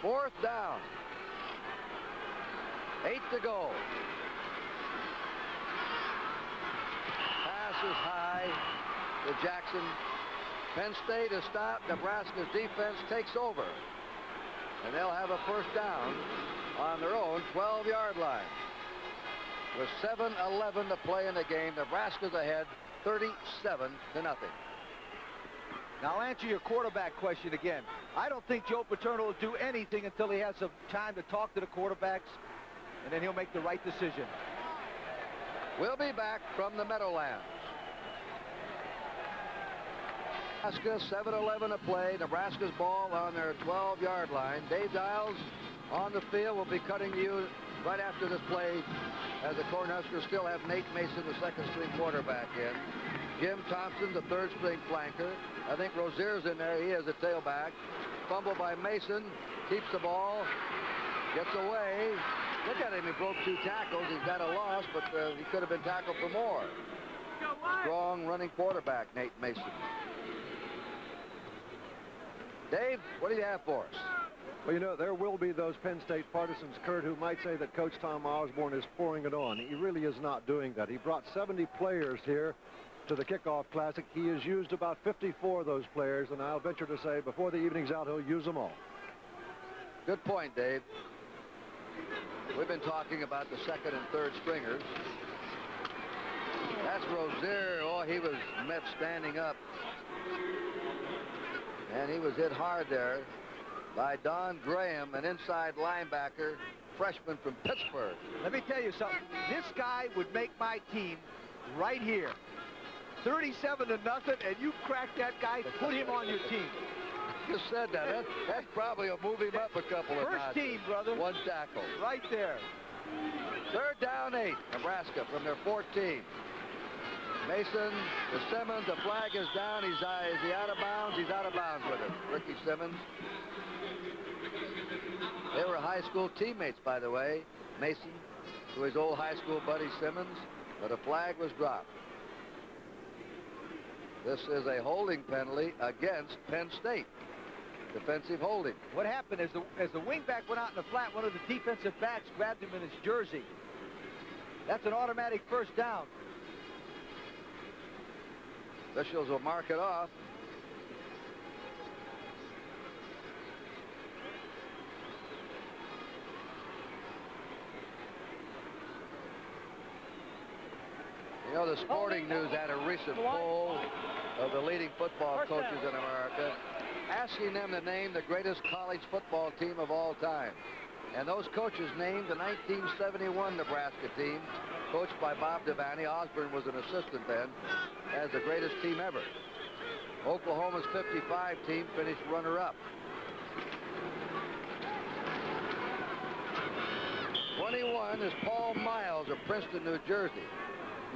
Fourth down. 8 to go. Pass is high to Jackson. Penn State is stopped. Nebraska's defense takes over. And they'll have a first down on their own 12-yard line. With 7:11 to play in the game, Nebraska's ahead 37 to nothing. Now I'll answer your quarterback question again. I don't think Joe Paterno will do anything until he has some time to talk to the quarterbacks, and then he'll make the right decision. We'll be back from the Meadowlands. Nebraska, 7:11 to play. Nebraska's ball on their 12-yard line. Dave Dials on the field. Will be cutting you right after this play, as the Cornhuskers still have Nate Mason, the second-string quarterback, in. Jim Thompson, the third-string flanker. I think Rozier's in there. He is a tailback. Fumble by Mason. Keeps the ball. Gets away. Look at him. He broke 2 tackles. He's got a loss, but he could have been tackled for more. Strong running quarterback, Nate Mason. Dave, what do you have for us? Well, you know, there will be those Penn State partisans, Kurt, who might say that Coach Tom Osborne is pouring it on. He really is not doing that. He brought 70 players here to the Kickoff Classic. He has used about 54 of those players, and I'll venture to say before the evening's out, he'll use them all. Good point, Dave. We've been talking about the second and third stringers. That's Rozier. Oh, he was met standing up. And he was hit hard there by Don Graham, an inside linebacker, freshman from Pittsburgh. Let me tell you something. This guy would make my team right here. 37 to nothing, and you crack that guy, put him on your team. You said that. That's probably a move him up a couple of First notches. team, brother. 1 tackle. Right there. Third down 8. Nebraska from their 14. Mason to Simmons. The flag is down. Is he out of bounds? He's out of bounds with it. Ricky Simmons. They were high school teammates, by the way. Mason to his old high school buddy Simmons. But a flag was dropped. This is a holding penalty against Penn State. Defensive holding. What happened is as the wingback went out in the flat, one of the defensive backs grabbed him in his jersey. That's an automatic first down. Officials will mark it off. You know, the Sporting News had a recent poll of the leading football coaches in America, asking them to name the greatest college football team of all time. And those coaches named the 1971 Nebraska team, coached by Bob Devaney. Osborne was an assistant then, as the greatest team ever. Oklahoma's 55 team finished runner-up. 21 is Paul Miles of Princeton, New Jersey.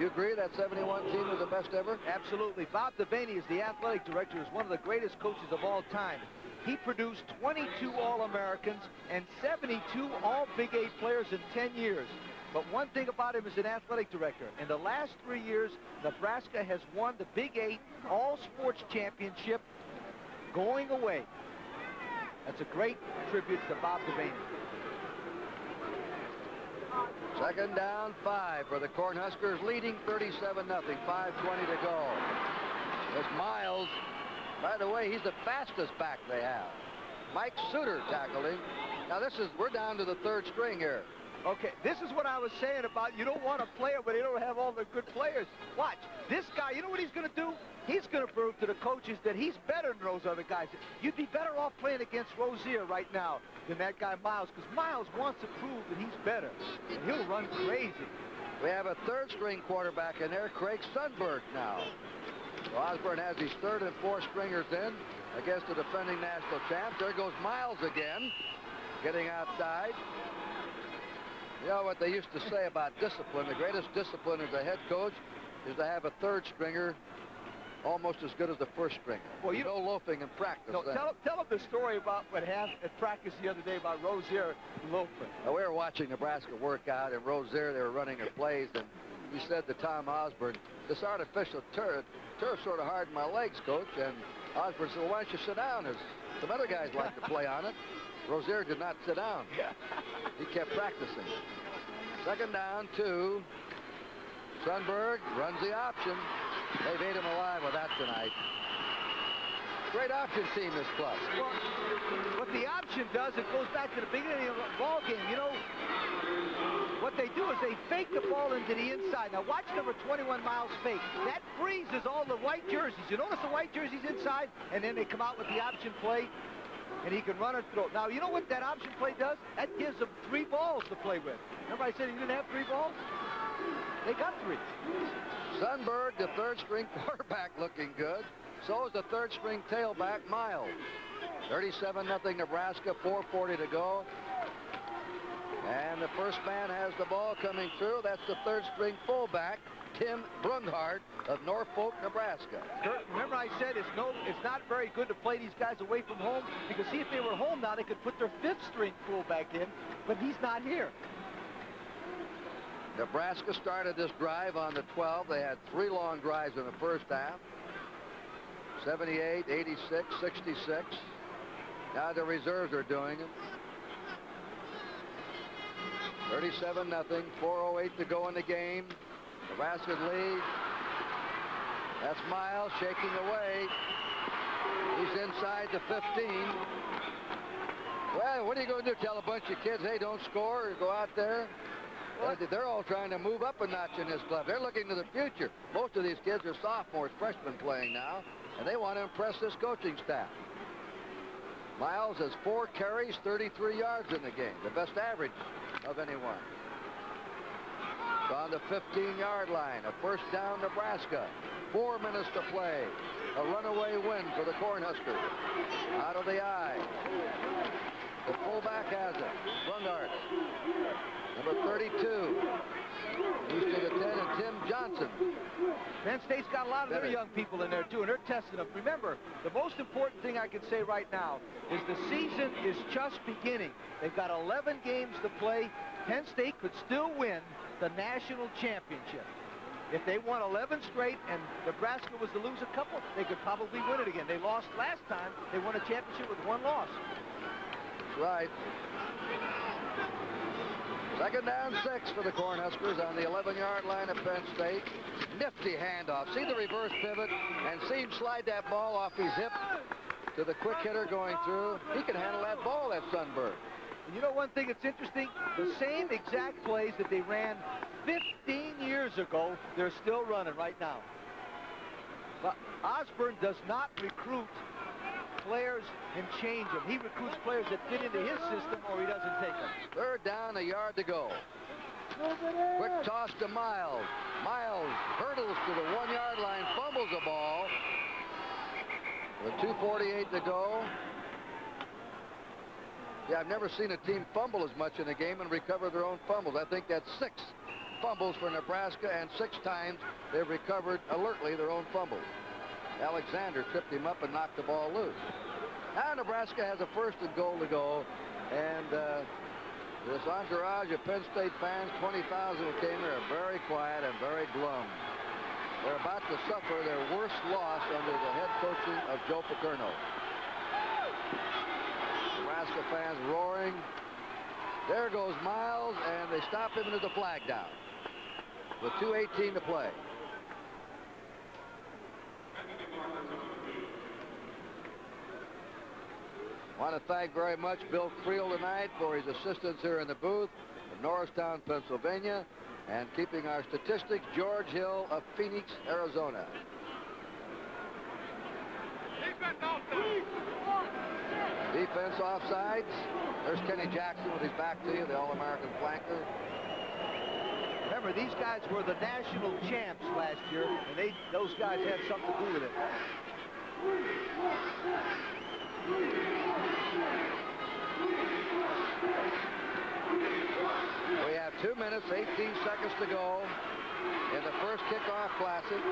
You agree that 71 team was the best ever? Absolutely. Bob Devaney is the athletic director, is one of the greatest coaches of all time. He produced 22 All-Americans and 72 All-Big 8 players in 10 years. But one thing about him as an athletic director, in the last 3 years, Nebraska has won the Big 8 All-Sports Championship going away. That's a great tribute to Bob Devaney. Second down 5 for the Cornhuskers, leading 37-0, 5:20 to go. This Miles, by the way, he's the fastest back they have. Mike Suter tackled him. Now we're down to the third string here. Okay, this is what I was saying about you don't want a player, but you don't have all the good players. Watch, this guy, you know what he's going to do? He's going to prove to the coaches that he's better than those other guys. You'd be better off playing against Rozier right now than that guy Miles, because Miles wants to prove that he's better, and he'll run crazy. We have a third-string quarterback in there, Craig Sundberg now. So Osborne has his third and fourth stringers in. against the defending national champs. There goes Miles again, getting outside. You know what they used to say about discipline? The greatest discipline as a head coach is to have a third stringer almost as good as the first stringer. Well, no loafing in practice. No, tell them the story about what happened at practice the other day about Rozier loafing. Now, we were watching Nebraska work out, and Rozier, they were running their plays, and he said to Tom Osborne, "This artificial turf sort of hardened my legs, Coach." And Osborne said, "Well, why don't you sit down? As some other guys like to play on it." Rozier did not sit down. He kept practicing. Second down, 2. Sundberg runs the option. They've ate him alive with that tonight. Great option team, this club. Well, what the option does, it goes back to the beginning of the ball game. You know, what they do is they fake the ball into the inside. Now watch number 21 Miles fake. That freezes all the white jerseys. You notice the white jerseys inside, and then they come out with the option play, and he can run or throw. Now, you know what that option play does? That gives them 3 balls to play with. Everybody said he didn't have 3 balls? They got 3. Sundberg, the third-string quarterback, looking good. So is the third-string tailback, Miles. 37-0 Nebraska, 4:40 to go. And the first man has the ball coming through. That's the third-string fullback, Tim Brunhardt of Norfolk, Nebraska. Kurt, remember I said it's not very good to play these guys away from home, because see, if they were home now, they could put their 5th-string fullback in, but he's not here. Nebraska started this drive on the 12. They had 3 long drives in the first half. 78, 86, 66. Now the reserves are doing it. 37-0, 4:08 to go in the game. Nebraska's lead. That's Miles shaking away. He's inside the 15. Well, what are you going to do? Tell a bunch of kids, hey, don't score, or go out there? They're all trying to move up a notch in this club. They're looking to the future. Most of these kids are sophomores, freshmen playing now, and they want to impress this coaching staff. Miles has 4 carries, 33 yards in the game, the best average of anyone. It's on the 15-yard line, a first down Nebraska. 4 minutes to play. A runaway win for the Cornhuskers. Out of the eye. The fullback has it. Brunhardt. Number 32. He's to the 10, and Tim Johnson. Penn State's got a lot of their young people in there, too, and they're testing them. Remember, the most important thing I can say right now is the season is just beginning. They've got 11 games to play. Penn State could still win the national championship. If they won 11 straight and Nebraska was to lose a couple, they could probably win it again. They lost last time. They won a championship with 1 loss. That's right. Second down 6 for the Cornhuskers on the 11-yard line of Penn State. Nifty handoff. See the reverse pivot and see him slide that ball off his hip to the quick hitter going through. He can handle that ball, that Sundberg. You know one thing that's interesting? The same exact plays that they ran 15 years ago, they're still running right now. But Osborne does not recruit players and change them. He recruits players that fit into his system, or he doesn't take them. Third down, a yard to go. Quick toss to Miles. Miles hurdles to the 1-yard line, fumbles the ball. With 2:48 to go. Yeah, I've never seen a team fumble as much in a game and recover their own fumbles. I think that's 6 fumbles for Nebraska, and 6 times they've recovered alertly their own fumbles. Alexander tripped him up and knocked the ball loose. Now Nebraska has a 1st and goal to go, and this entourage of Penn State fans, 20,000 who came here, are very quiet and very glum. They're about to suffer their worst loss under the head coaching of Joe Paterno. Nebraska fans roaring. There goes Miles, and they stop him, and there's a flag down with 2:18 to play. I want to thank very much Bill Creel tonight for his assistance here in the booth from Norristown, Pennsylvania, and keeping our statistics, George Hill of Phoenix, Arizona. Defense offsides. There's Kenny Jackson with his back to you, the All-American flanker. Remember, these guys were the national champs last year, and those guys had something to do with it. We have 2 minutes, 18 seconds to go in the first kickoff classic.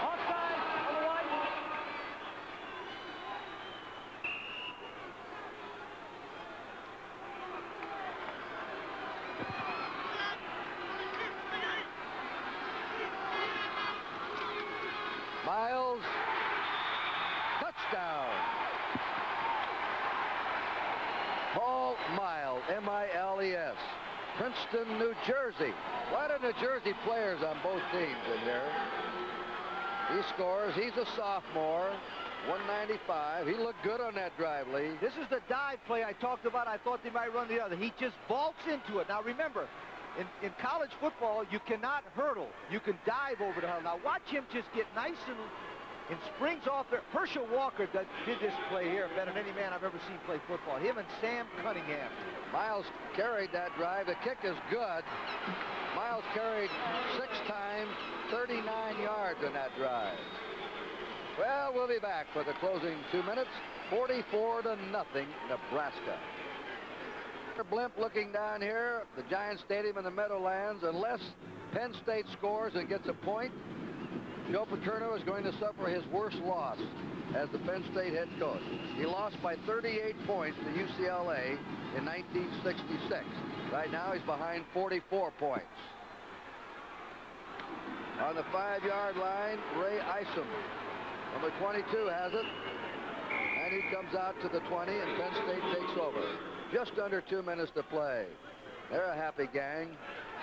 Offside on the white. Miles, touchdown. Paul Miles, M-I-L-E-S, Princeton, New Jersey. A lot of New Jersey players on both teams in there. He scores. He's a sophomore, 195. He looked good on that drive, Lee. This is the dive play I talked about. I thought they might run the other. He just vaults into it. Now, remember, in college football, you cannot hurdle. You can dive over the hurdle. Now, watch him just get nice and springs off there. Herschel Walker did this play here better than any man I've ever seen play football. Him and Sam Cunningham. Miles carried that drive. The kick is good. Miles carried 6 times, 39 yards in that drive. Well, we'll be back for the closing 2 minutes. 44-0, Nebraska. Blimp looking down here, the Giant Stadium in the Meadowlands. Unless Penn State scores and gets a point, Joe Paterno is going to suffer his worst loss as the Penn State head coach. He lost by 38 points to UCLA in 1966. Right now he's behind 44 points. On the 5-yard line, Ray Isom, number 22, has it. And he comes out to the 20, and Penn State takes over. Just under 2 minutes to play. They're a happy gang.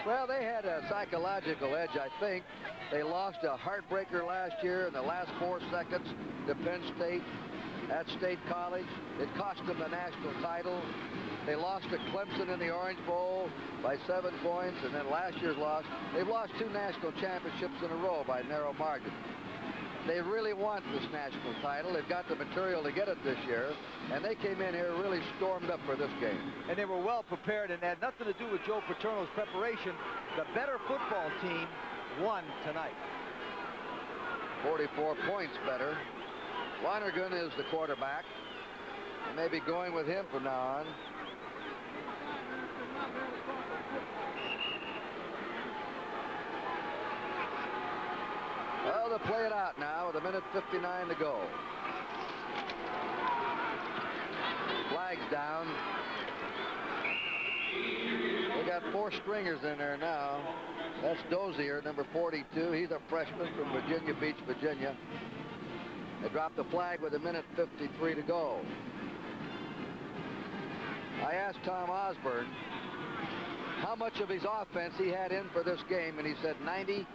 Well, they had a psychological edge, I think. They lost a heartbreaker last year in the last 4 seconds to Penn State at State College. It cost them the national title. They lost to Clemson in the Orange Bowl by 7 points, and then last year's loss. They've lost 2 national championships in a row by narrow margin. They really want this national title. They've got the material to get it this year, and they came in here really stormed up for this game. And they were well prepared, and had nothing to do with Joe Paterno's preparation. The better football team won tonight. 44 points better. Lonergan is the quarterback. They may be going with him from now on. Well, they'll play it out now with 1:59 to go. Flag's down. They got 4 stringers in there now. That's Dozier, number 42. He's a freshman from Virginia Beach, Virginia. They dropped the flag with 1:53 to go. I asked Tom Osborne how much of his offense he had in for this game, and he said 95%.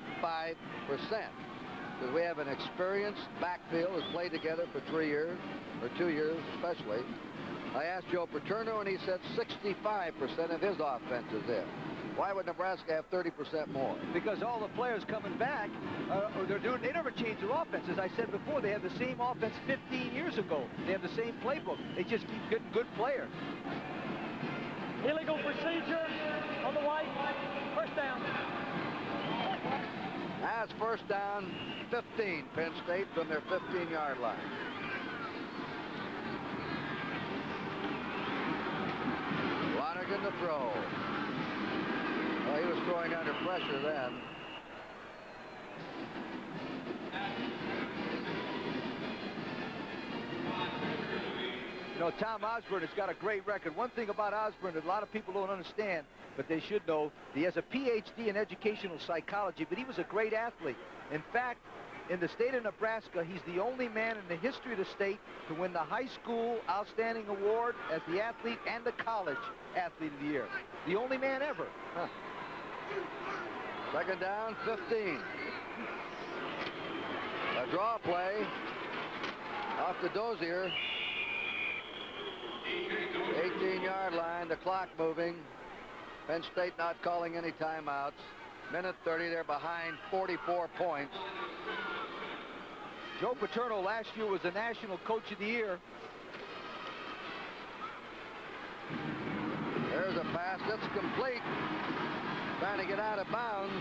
Because we have an experienced backfield that's played together for 3 years, or 2 years especially. I asked Joe Paterno, and he said 65% of his offense is in. Why would Nebraska have 30% more? Because all the players coming back, they never change their offense. As I said before, they had the same offense 15 years ago. They have the same playbook. They just keep getting good players. Illegal procedure on the white. First down. That's first down, 15, Penn State from their 15-yard line. Lonergan to throw. Well, he was throwing under pressure then. You know, Tom Osborne has got a great record. One thing about Osborne that a lot of people don't understand, but they should know, he has a PhD in educational psychology, but he was a great athlete. In fact, in the state of Nebraska, he's the only man in the history of the state to win the high school outstanding award as the athlete and the college athlete of the year. The only man ever. Huh. Second down, 15. A draw play off the Dozier. 18-yard line, the clock moving. Penn State not calling any timeouts. 1:30, they're behind 44 points. Joe Paterno last year was the National Coach of the Year. There's a pass that's complete. Trying to get out of bounds.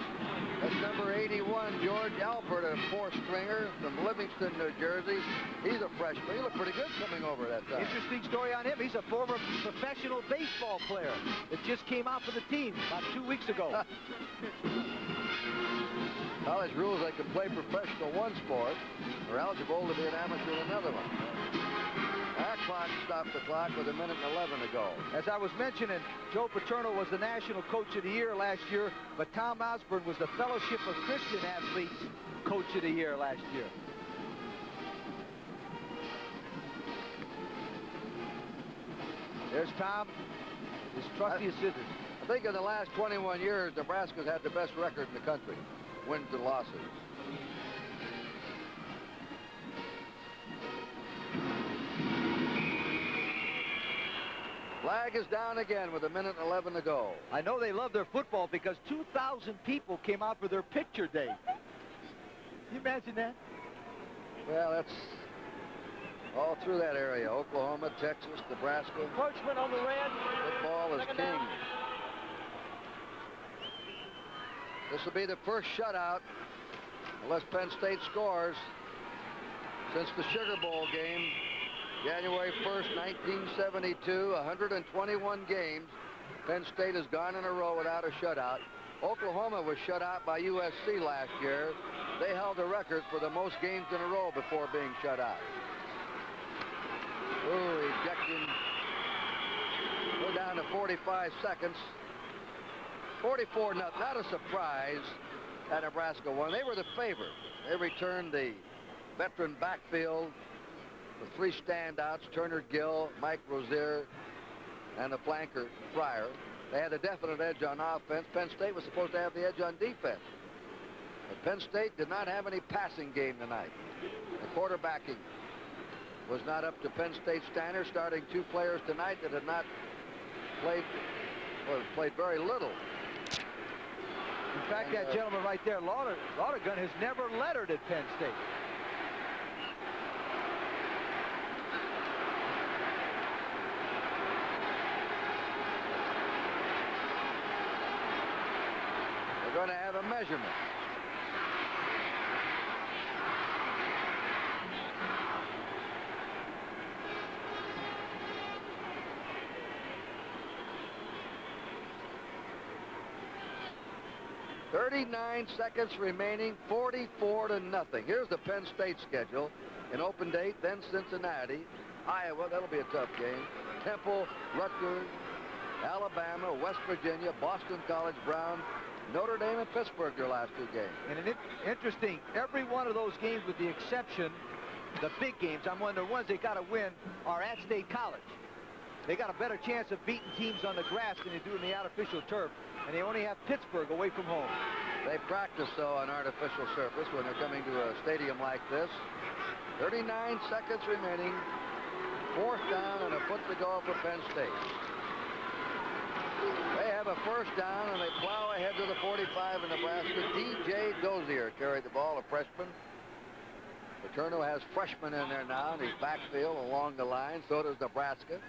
That's number 81, George Alpert, a four-stringer from Livingston, New Jersey. He's a freshman. He looked pretty good coming over that time. Interesting story on him. He's a former professional baseball player that just came out for the team about 2 weeks ago. College rules, they can play professional one sport. They're eligible to be an amateur in another one. That clock stopped the clock with 1:11 to go. As I was mentioning, Joe Paterno was the National Coach of the Year last year, but Tom Osborne was the Fellowship of Christian Athletes Coach of the Year last year. There's Tom, his trusty assistant. I think in the last 21 years, Nebraska's had the best record in the country, wins and losses. Flag is down again with 1:11 to go. I know they love their football because 2,000 people came out for their picture day. Can you imagine that? Well, that's all through that area. Oklahoma, Texas, Nebraska. Coachman on the red. Football is king. This will be the first shutout, unless Penn State scores, since the Sugar Bowl game. January 1st, 1972, 121 games. Penn State has gone in a row without a shutout. Oklahoma was shut out by USC last year. They held the record for the most games in a row before being shut out. Ooh, ejection. We're down to 45 seconds. 44-0, not a surprise that Nebraska won. They were the favorite. They returned the veteran backfield. The three standouts, Turner Gill, Mike Rozier, and the flanker, Fryer. They had a definite edge on offense. Penn State was supposed to have the edge on defense. But Penn State did not have any passing game tonight. The quarterbacking was not up to Penn State standards, starting two players tonight that had not played, or played very little. In fact, that gentleman right there, Laudergun, has never lettered at Penn State. Going to have a measurement. "39 seconds remaining, 44-0. Here's the Penn State schedule. An open date, then Cincinnati, Iowa. That'll be a tough game. Temple, Rutgers, Alabama, West Virginia, Boston College, Brown, Notre Dame, and Pittsburgh, their last two games. And interesting, every one of those games, with the exception, the big games, I'm one of the ones they got to win, are at State College. They got a better chance of beating teams on the grass than they do in the artificial turf, and they only have Pittsburgh away from home. They practice, though, on artificial surface when they're coming to a stadium like this. 39 seconds remaining. Fourth down and a foot to go for Penn State. They have a first down, and they plow ahead to the 45 in Nebraska. D.J. Dozier carried the ball, a freshman. Paterno has freshmen in there now in his backfield along the line. So does Nebraska.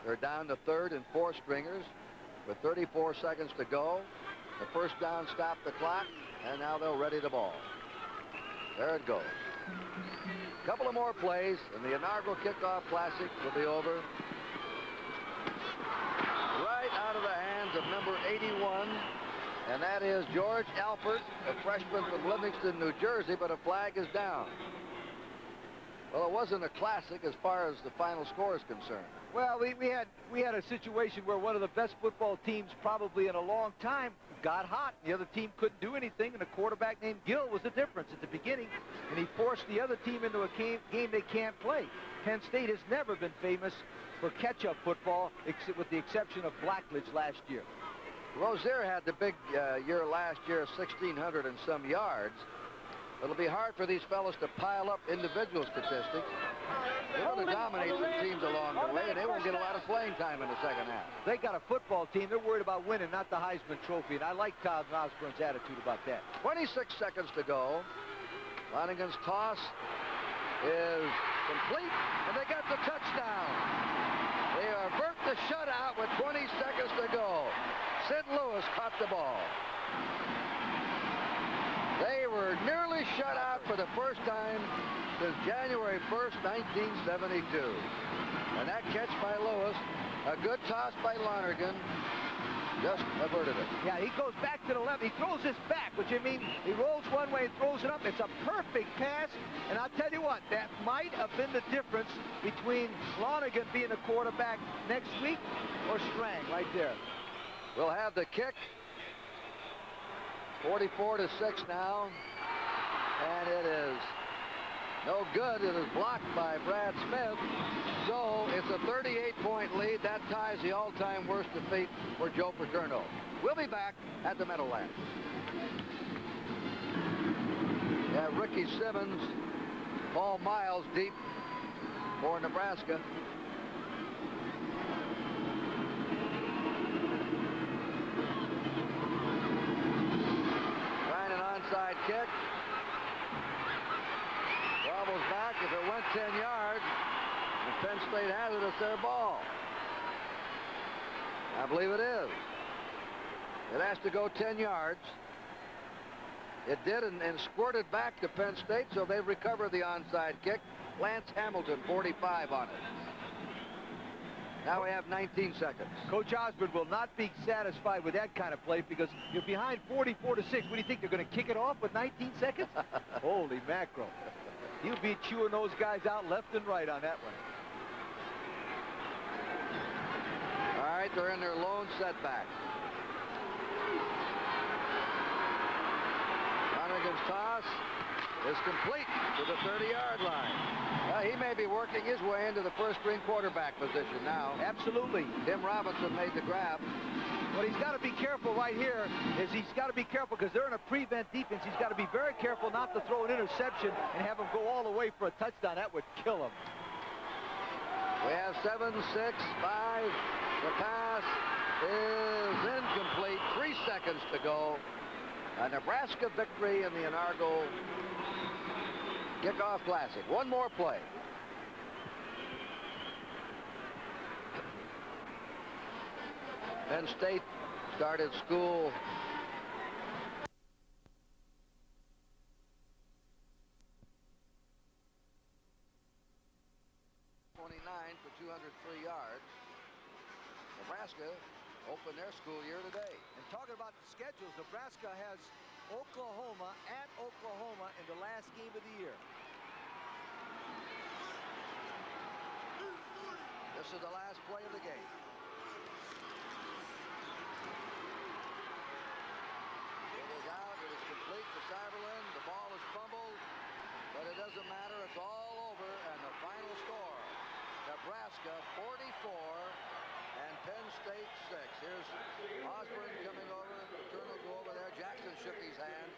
They're down to third and four stringers with 34 seconds to go. The first down stopped the clock, and now they'll ready the ball. There it goes. A couple of more plays, and the inaugural kickoff classic will be over. Right out of the hands of number 81, and that is George Alpert, a freshman from Livingston, New Jersey, but a flag is down. Well, it wasn't a classic as far as the final score is concerned. Well, we had a situation where one of the best football teams probably in a long time got hot. The other team couldn't do anything, and a quarterback named Gill was the difference at the beginning, and he forced the other team into a game they can't play. Penn State has never been famous for catch-up football, with the exception of Blackledge last year. Rozier had the big year last year, 1,600 and some yards. It'll be hard for these fellows to pile up individual statistics. They want to dominate some teams along the way, and they won't get a lot of playing time in the second half. They got a football team. They're worried about winning, not the Heisman Trophy, and I like Tom Osborne's attitude about that. 26 seconds to go. Lonigan's toss is complete, and they got the touchdown. They avert the shutout with 20 seconds to go. St. Louis caught the ball. They were nearly shut out for the first time since January 1st, 1972. And that catch by Lewis, a good toss by Lonergan, just averted it. Yeah, he goes back to the left. He throws this back, which I mean, he rolls one way and throws it up. It's a perfect pass. And I'll tell you what, that might have been the difference between Lonergan being the quarterback next week or Strang right there. We'll have the kick. 44-6 now. And it is no good. It is blocked by Brad Smith. So it's a 38-point lead. That ties the all-time worst defeat for Joe Paterno. We'll be back at the Meadowlands. Yeah, Ricky Simmons, Paul Miles deep for Nebraska. Trying an onside kick. Wobbles back. If it went 10 yards, and Penn State has it, it's their ball. I believe it is. It has to go 10 yards. It did, and squirted back to Penn State, so they've recovered the onside kick. Lance Hamilton, 45 on it. Now we have 19 seconds. Coach Osborne will not be satisfied with that kind of play because you're behind 44-6. What do you think, they're going to kick it off with 19 seconds? Holy mackerel. He'll be chewing those guys out left and right on that one. All right, they're in their lone setback. Lonergan's toss is complete to the 30-yard line. He may be working his way into the first-string quarterback position now. Absolutely. Tim Robinson made the grab. What he's got to be careful right here is he's got to be careful because they're in a prevent defense. He's got to be very careful not to throw an interception and have him go all the way for a touchdown. That would kill him. We have 7, 6, 5. The pass is incomplete. 3 seconds to go. A Nebraska victory in the inaugural Kickoff Classic. One more play. Penn State started school for 203 yards. Nebraska opened their school year today. And talking about the schedules, Nebraska has Oklahoma at Oklahoma in the last game of the year. This is the last play of the game. It is out. It is complete to Cyberlin. The ball is fumbled, but it doesn't matter. It's all over, and the final score, Nebraska 44 and Penn State 6. Here's Osborne coming over. Paterno go over there. Jackson shook his hand.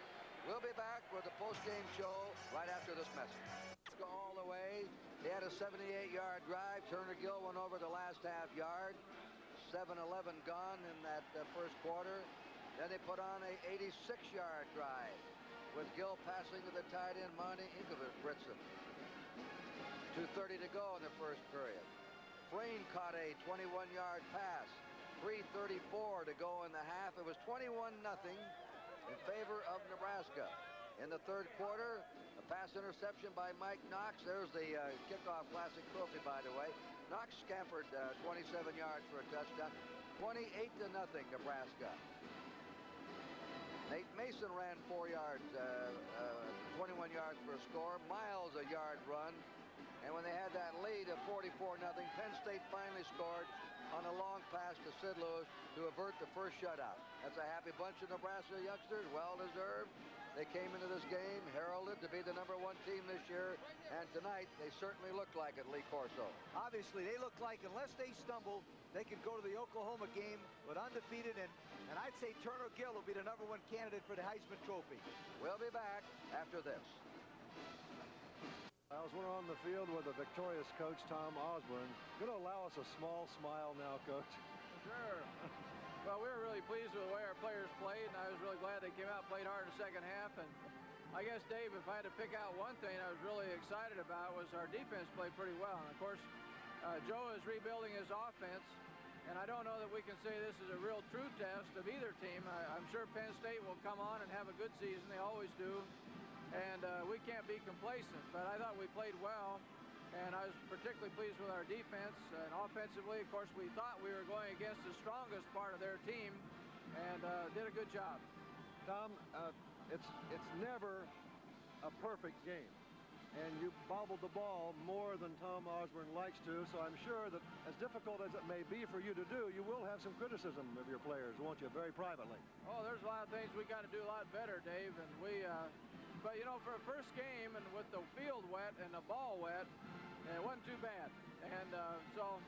We'll be back with the post-game show right after this message. Go all the way. He had a 78-yard drive. Turner Gill went over the last half yard. 7-11 gone in that first quarter. Then they put on a 86-yard drive with Gill passing to the tight end, Monty Ingebrigtsen. 2:30 to go in the first period. Frayne caught a 21-yard pass. 3:34 to go in the half. It was 21-0 in favor of Nebraska. In the third quarter, a pass interception by Mike Knox. There's the Kickoff Classic trophy, by the way. Knox scampered 27 yards for a touchdown. 28-0 Nebraska. Nate Mason ran 4 yards, 21 yards for a score. Miles a yard run. And when they had that lead of 44-0, Penn State finally scored on a long pass to Sid Lewis to avert the first shutout. That's a happy bunch of Nebraska youngsters, well-deserved. They came into this game heralded to be the #1 team this year, and tonight they certainly look like it, Lee Corso. Obviously, they look like, unless they stumble, they can go to the Oklahoma game with undefeated, and I'd say Turner Gill will be the #1 candidate for the Heisman Trophy. We'll be back after this. As we're on the field with the victorious coach, Tom Osborne. Going to allow us a small smile now, Coach. Sure. Well, we were really pleased with the way our players played, and I was really glad they came out and played hard in the second half. And I guess, Dave, if I had to pick out one thing I was really excited about was our defense played pretty well. And, of course, Joe is rebuilding his offense, And I don't know that we can say this is a real true test of either team. I'm sure Penn State will come on and have a good season. They always do. And we can't be complacent. But I thought we played well. And I was particularly pleased with our defense. And offensively, of course, we thought we were going against the strongest part of their team. And did a good job. Tom, it's never a perfect game. And you bobbled the ball more than Tom Osborne likes to, so I'm sure that as difficult as it may be for you to do, you will have some criticism of your players, won't you, very privately? Oh, there's a lot of things we got to do a lot better, Dave, and but you know, for a first game and with the field wet and the ball wet, it wasn't too bad. And so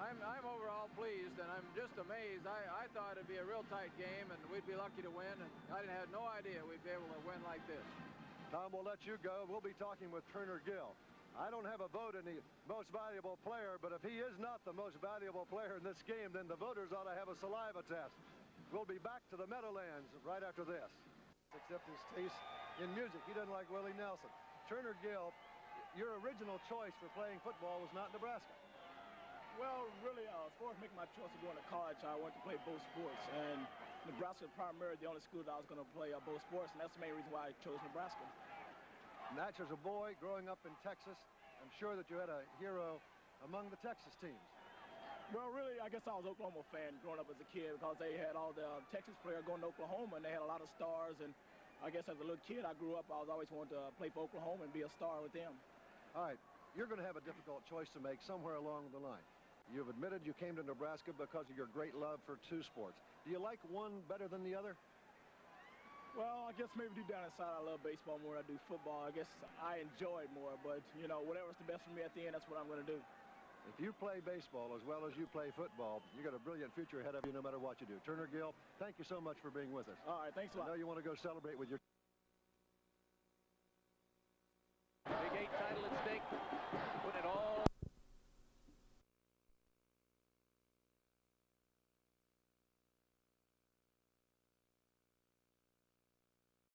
I'm overall pleased, and I'm just amazed. I thought it'd be a real tight game, and we'd be lucky to win, and I didn't have no idea we'd be able to win like this. Tom, we'll let you go. We'll be talking with Turner Gill. I don't have a vote in the most valuable player, but if he is not the most valuable player in this game, then the voters ought to have a saliva test. We'll be back to the Meadowlands right after this. Except his taste in music. He doesn't like Willie Nelson. Turner Gill, your original choice for playing football was not Nebraska. Well, really, as far as making my choice of going to college, I wanted to play both sports. And Nebraska primarily the only school that I was going to play both sports, and that's the main reason why I chose Nebraska. And that's as a boy growing up in Texas. I'm sure that you had a hero among the Texas teams. Well, really, I guess I was an Oklahoma fan growing up as a kid because they had all the Texas players going to Oklahoma, and they had a lot of stars. And I guess as a little kid, I grew up, I was always wanting to play for Oklahoma and be a star with them. All right, you're going to have a difficult choice to make somewhere along the line. You've admitted you came to Nebraska because of your great love for two sports. Do you like one better than the other? Well, I guess maybe deep down inside I love baseball more than I do football. I guess I enjoy it more, but, you know, whatever's the best for me at the end, that's what I'm going to do. If you play baseball as well as you play football, you got a brilliant future ahead of you no matter what you do. Turner Gill, thank you so much for being with us. All right, thanks a lot. I know you want to go celebrate with your... Big 8 title at stake.